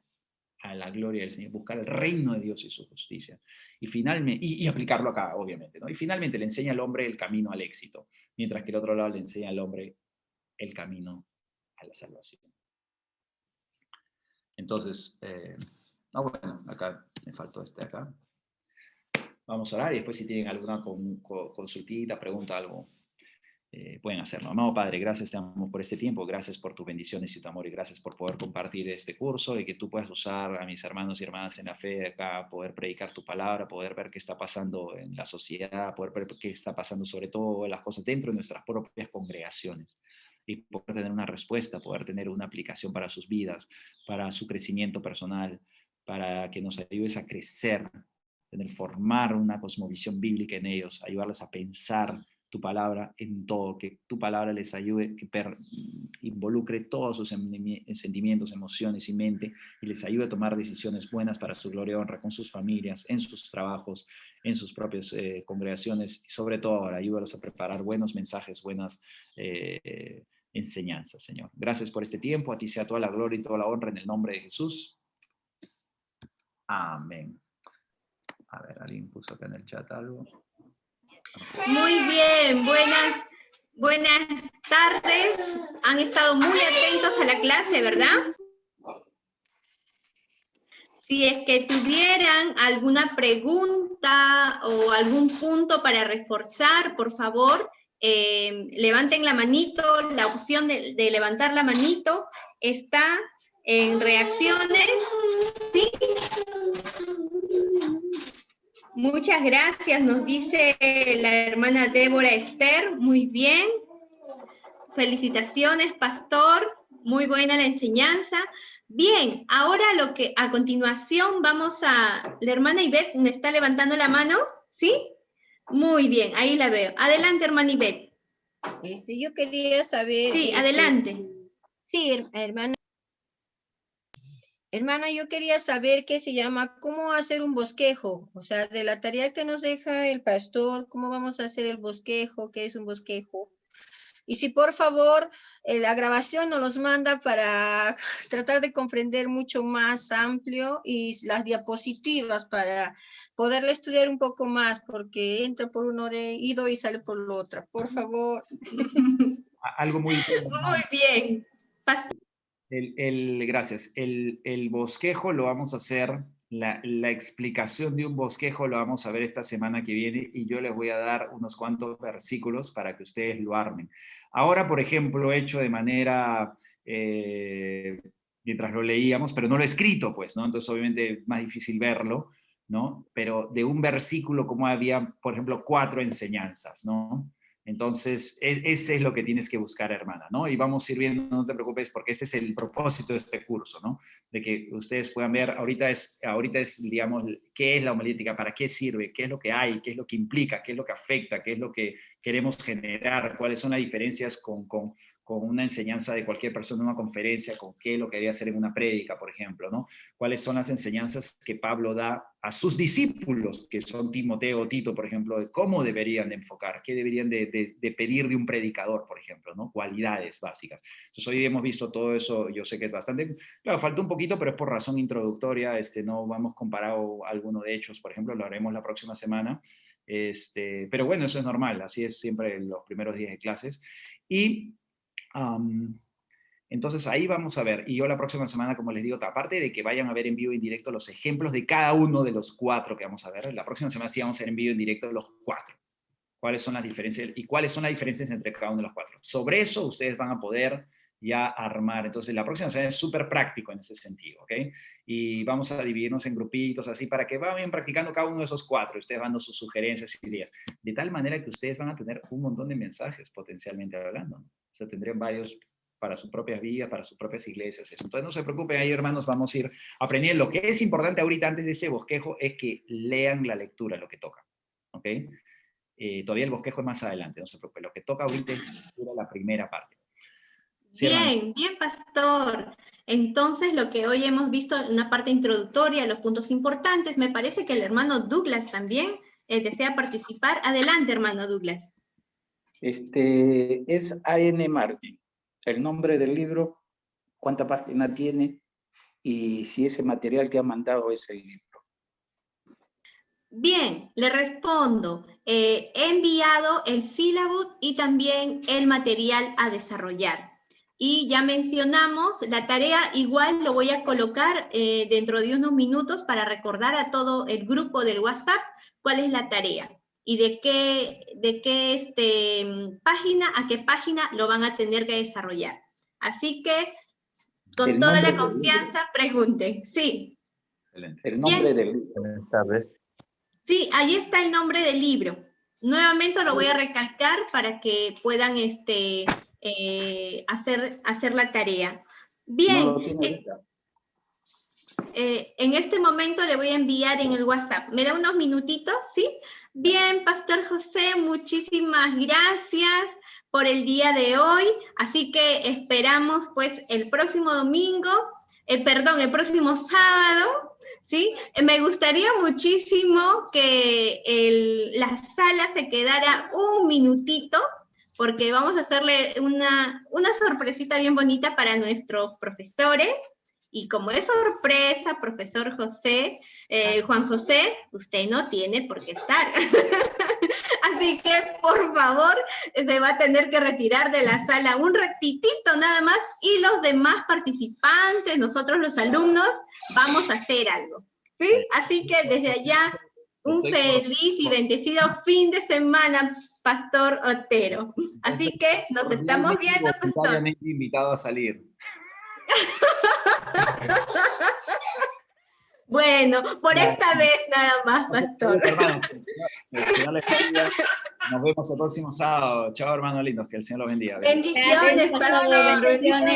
a la gloria del Señor, buscar el reino de Dios y su justicia. Y finalmente, y aplicarlo acá, obviamente, ¿no? Y finalmente le enseña al hombre el camino al éxito, mientras que el otro lado le enseña al hombre el camino a la salvación. Entonces, bueno, acá me faltó este acá. Vamos a orar y después si tienen alguna consultita, pregunta, algo, pueden hacerlo. Amado Padre, gracias te damos por este tiempo, gracias por tus bendiciones y tu amor y gracias por poder compartir este curso y que tú puedas usar a mis hermanos y hermanas en la fe acá, poder predicar tu palabra, poder ver qué está pasando en la sociedad, poder ver qué está pasando sobre todo las cosas dentro de nuestras propias congregaciones y poder tener una respuesta, poder tener una aplicación para sus vidas, para su crecimiento personal, para que nos ayudes a crecer, formar una cosmovisión bíblica en ellos, ayudarles a pensar tu palabra en todo, que tu palabra les ayude, que involucre todos sus sentimientos, emociones y mente, y les ayude a tomar decisiones buenas para su gloria y honra con sus familias, en sus trabajos, en sus propias congregaciones, y sobre todo ahora, ayúdalos a preparar buenos mensajes, buenas enseñanzas, Señor. Gracias por este tiempo, a ti sea toda la gloria y toda la honra en el nombre de Jesús. Amén. A ver, alguien puso acá en el chat algo. Muy bien, buenas tardes. Han estado muy atentos a la clase, ¿verdad? Si es que tuvieran alguna pregunta o algún punto para reforzar, por favor, levanten la manito. La opción de levantar la manito está en reacciones. ¿Sí? Muchas gracias, nos dice la hermana Débora Esther. Muy bien. Felicitaciones, pastor. Muy buena la enseñanza. Bien, ahora a continuación vamos a... La hermana Ivette me está levantando la mano, ¿sí? Muy bien, ahí la veo. Adelante, hermana Ivette. Yo quería saber... Sí, adelante. Sí, hermana. Hermana, yo quería saber qué se llama, cómo hacer un bosquejo, o sea, de la tarea que nos deja el pastor, cómo vamos a hacer el bosquejo, qué es un bosquejo. Y si por favor la grabación nos los manda para tratar de comprender mucho más amplio y las diapositivas para poderle estudiar un poco más, porque entra por un oído y sale por la otra, por favor. Algo muy bien. Muy bien. Gracias. El bosquejo lo vamos a hacer, la explicación de un bosquejo lo vamos a ver esta semana que viene y yo les voy a dar unos cuantos versículos para que ustedes lo armen. Ahora, por ejemplo, he hecho de manera, mientras lo leíamos, pero no lo he escrito, pues, ¿no? Entonces, obviamente, es más difícil verlo, ¿no? Pero de un versículo, como había, por ejemplo, 4 enseñanzas, ¿no? Entonces, ese es lo que tienes que buscar, hermana, ¿no? Y vamos a ir viendo, no te preocupes, porque este es el propósito de este curso, ¿no? De que ustedes puedan ver, ahorita es digamos, qué es la homilética, para qué sirve, qué es lo que hay, qué es lo que implica, qué es lo que afecta, qué es lo que queremos generar, cuáles son las diferencias con una enseñanza de cualquier persona en una conferencia, con qué es lo que debe hacer en una prédica, por ejemplo, ¿no? Cuáles son las enseñanzas que Pablo da a sus discípulos, que son Timoteo o Tito, por ejemplo, de cómo deberían de enfocar, qué deberían de pedir de un predicador, por ejemplo, ¿no? Cualidades básicas. Entonces, hoy hemos visto todo eso, yo sé que es bastante, claro, falta un poquito, pero es por razón introductoria, no hemos comparado alguno de Hechos, por ejemplo, lo haremos la próxima semana, pero bueno, eso es normal, así es siempre en los primeros días de clases, y entonces ahí vamos a ver, y yo la próxima semana, como les digo, aparte de que vayan a ver en vivo y en directo los ejemplos de cada uno de los 4 que vamos a ver, la próxima semana sí vamos a ver en vivo y en directo de los 4. ¿Cuáles son las diferencias y cuáles son las diferencias entre cada uno de los 4? Sobre eso ustedes van a poder ya armar. Entonces la próxima semana es súper práctico en ese sentido, ¿ok? Y vamos a dividirnos en grupitos así para que vayan practicando cada uno de esos 4. Ustedes van dando sus sugerencias y ideas. De tal manera que ustedes van a tener un montón de mensajes potencialmente hablando, ¿no? O sea, tendrían varios para sus propias vidas, para sus propias iglesias. Eso. Entonces no se preocupen ahí, hermanos, vamos a ir aprendiendo. Lo que es importante ahorita antes de ese bosquejo es que lean la lectura, lo que toca, ¿ok? Todavía el bosquejo es más adelante, no se preocupe. Lo que toca ahorita es la primera parte. Sí, bien, bien, pastor. Entonces, lo que hoy hemos visto, una parte introductoria, los puntos importantes, me parece que el hermano Douglas también desea participar. Adelante, hermano Douglas. Es A.N. Martin. El nombre del libro, ¿cuánta página tiene? y si ese material que ha mandado es el libro. Bien, le respondo. He enviado el sílabo y también el material a desarrollar. Y ya mencionamos, la tarea igual lo voy a colocar dentro de unos minutos para recordar a todo el grupo del WhatsApp cuál es la tarea y de qué página a qué página lo van a tener que desarrollar. Así que, con toda la confianza, pregunten. Sí. Excelente. El nombre del libro. Buenas tardes. Sí, ahí está el nombre del libro. Nuevamente lo voy a recalcar para que puedan hacer la tarea. Bien, No lo tiene ahorita. en este momento le voy a enviar en el WhatsApp. ¿Me da unos minutitos? ¿Sí? Bien, Pastor José, muchísimas gracias por el día de hoy. Así que esperamos pues el próximo domingo, el próximo sábado, ¿sí? Me gustaría muchísimo que la sala se quedara un minutito, porque vamos a hacerle una sorpresita bien bonita para nuestros profesores. Y como es sorpresa, profesor José, Juan José, usted no tiene por qué estar. Así que, por favor, se va a tener que retirar de la sala un ratitito nada más, y los demás participantes, nosotros los alumnos, vamos a hacer algo, ¿sí? Así que desde allá, un feliz y bendecido fin de semana, Pastor Otero. Así que nos estamos viendo, Pastor. Voluntariamente invitado a salir. Bueno, por esta vez nada más, Pastor. Hermanos, que el Señor les bendiga. Nos vemos el próximo sábado. Chao, hermanos lindos, que el Señor los bendiga. Bendiciones, Pastor, bendiciones.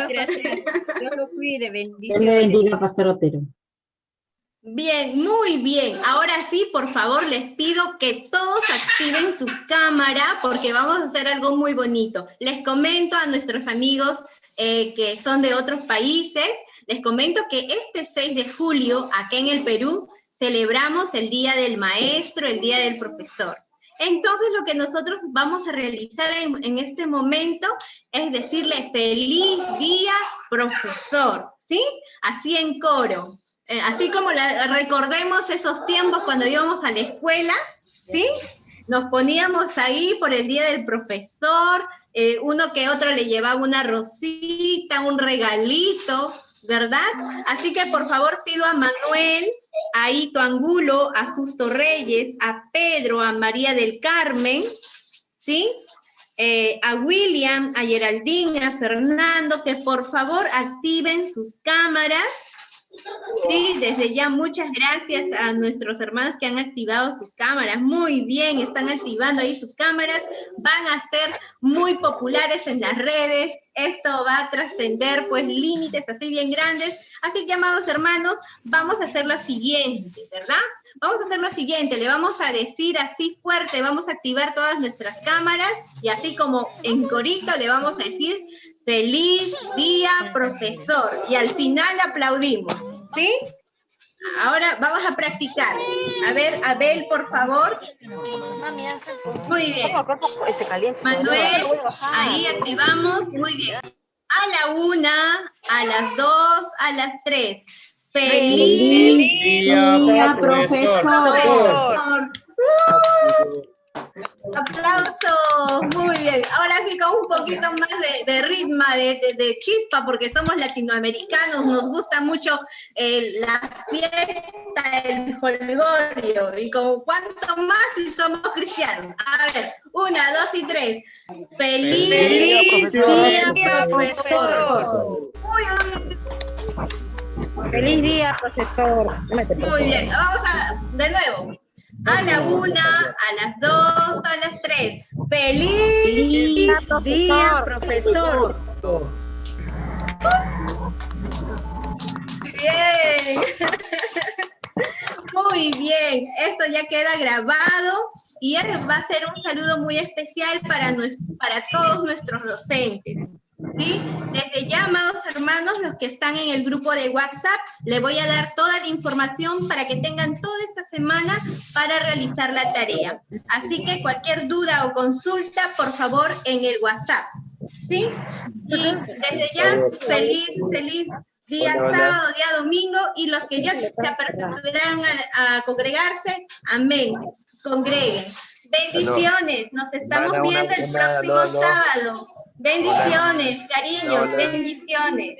Gracias. Dios lo cuide, Dios le bendiciones. bendiga, Pastor Otero. Bien, muy bien. Ahora sí, por favor, les pido que todos activen su cámara porque vamos a hacer algo muy bonito. Les comento a nuestros amigos que son de otros países, les comento que este 6 de julio, acá en el Perú, celebramos el Día del Maestro, el Día del Profesor. Entonces, lo que nosotros vamos a realizar en este momento es decirle feliz día, profesor, ¿sí? Así en coro. Así como recordemos esos tiempos cuando íbamos a la escuela, ¿sí? Nos poníamos ahí por el Día del Profesor, uno que otro le llevaba una rosita, un regalito, ¿verdad? Así que por favor pido a Manuel, a Ito Angulo, a Justo Reyes, a Pedro, a María del Carmen, ¿sí? A William, a Geraldine, a Fernando, que por favor activen sus cámaras. Sí, desde ya muchas gracias a nuestros hermanos que han activado sus cámaras. Muy bien, están activando ahí sus cámaras. Van a ser muy populares en las redes. Esto va a trascender pues límites así bien grandes. Así que, amados hermanos, vamos a hacer lo siguiente, ¿verdad? Vamos a hacer lo siguiente, le vamos a decir así fuerte, vamos a activar todas nuestras cámaras y así como en corito le vamos a decir feliz día, profesor. Y al final aplaudimos, ¿sí? Ahora vamos a practicar. A ver, Abel, por favor. Muy bien. Manuel, ahí activamos. Muy bien. A la 1, a las 2, a las 3. ¡Feliz día, profesor! ¡Aplausos! Muy bien. Ahora sí, con un poquito más de ritmo, de chispa, porque somos latinoamericanos, nos gusta mucho la fiesta, el jolgorio, y como cuánto más si somos cristianos. A ver, 1, 2 y 3. ¡Feliz día, profesor! Feliz día, profesor. Muy bien, vamos de nuevo. A la 1, a las 2, a las 3. ¡Feliz día, profesor! Bien. Muy bien. Esto ya queda grabado y va a ser un saludo muy especial para todos nuestros docentes. ¿Sí? Desde ya, amados hermanos, los que están en el grupo de WhatsApp, les voy a dar toda la información para que tengan toda esta semana para realizar la tarea. Así que cualquier duda o consulta, por favor, en el WhatsApp. ¿Sí? Y desde ya, feliz día Hola. sábado, día domingo, y los que ya se aperturarán a congregarse, amén, congreguen. Bendiciones, nos estamos Hermana, viendo el próximo sábado. Bendiciones, cariño, Hola. bendiciones.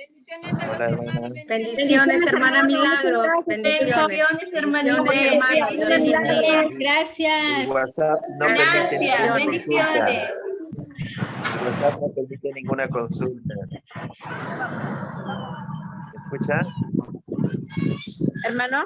Hola, hermana. Bendiciones, hermana Milagros. Bendiciones, hermanito. Bendiciones, hermano. Dios les bendiga. Mi Gracias. WhatsApp no permite Gracias, ninguna bendiciones. consulta. Mi WhatsApp no permite ninguna consulta. ¿Me escucha? Hermano.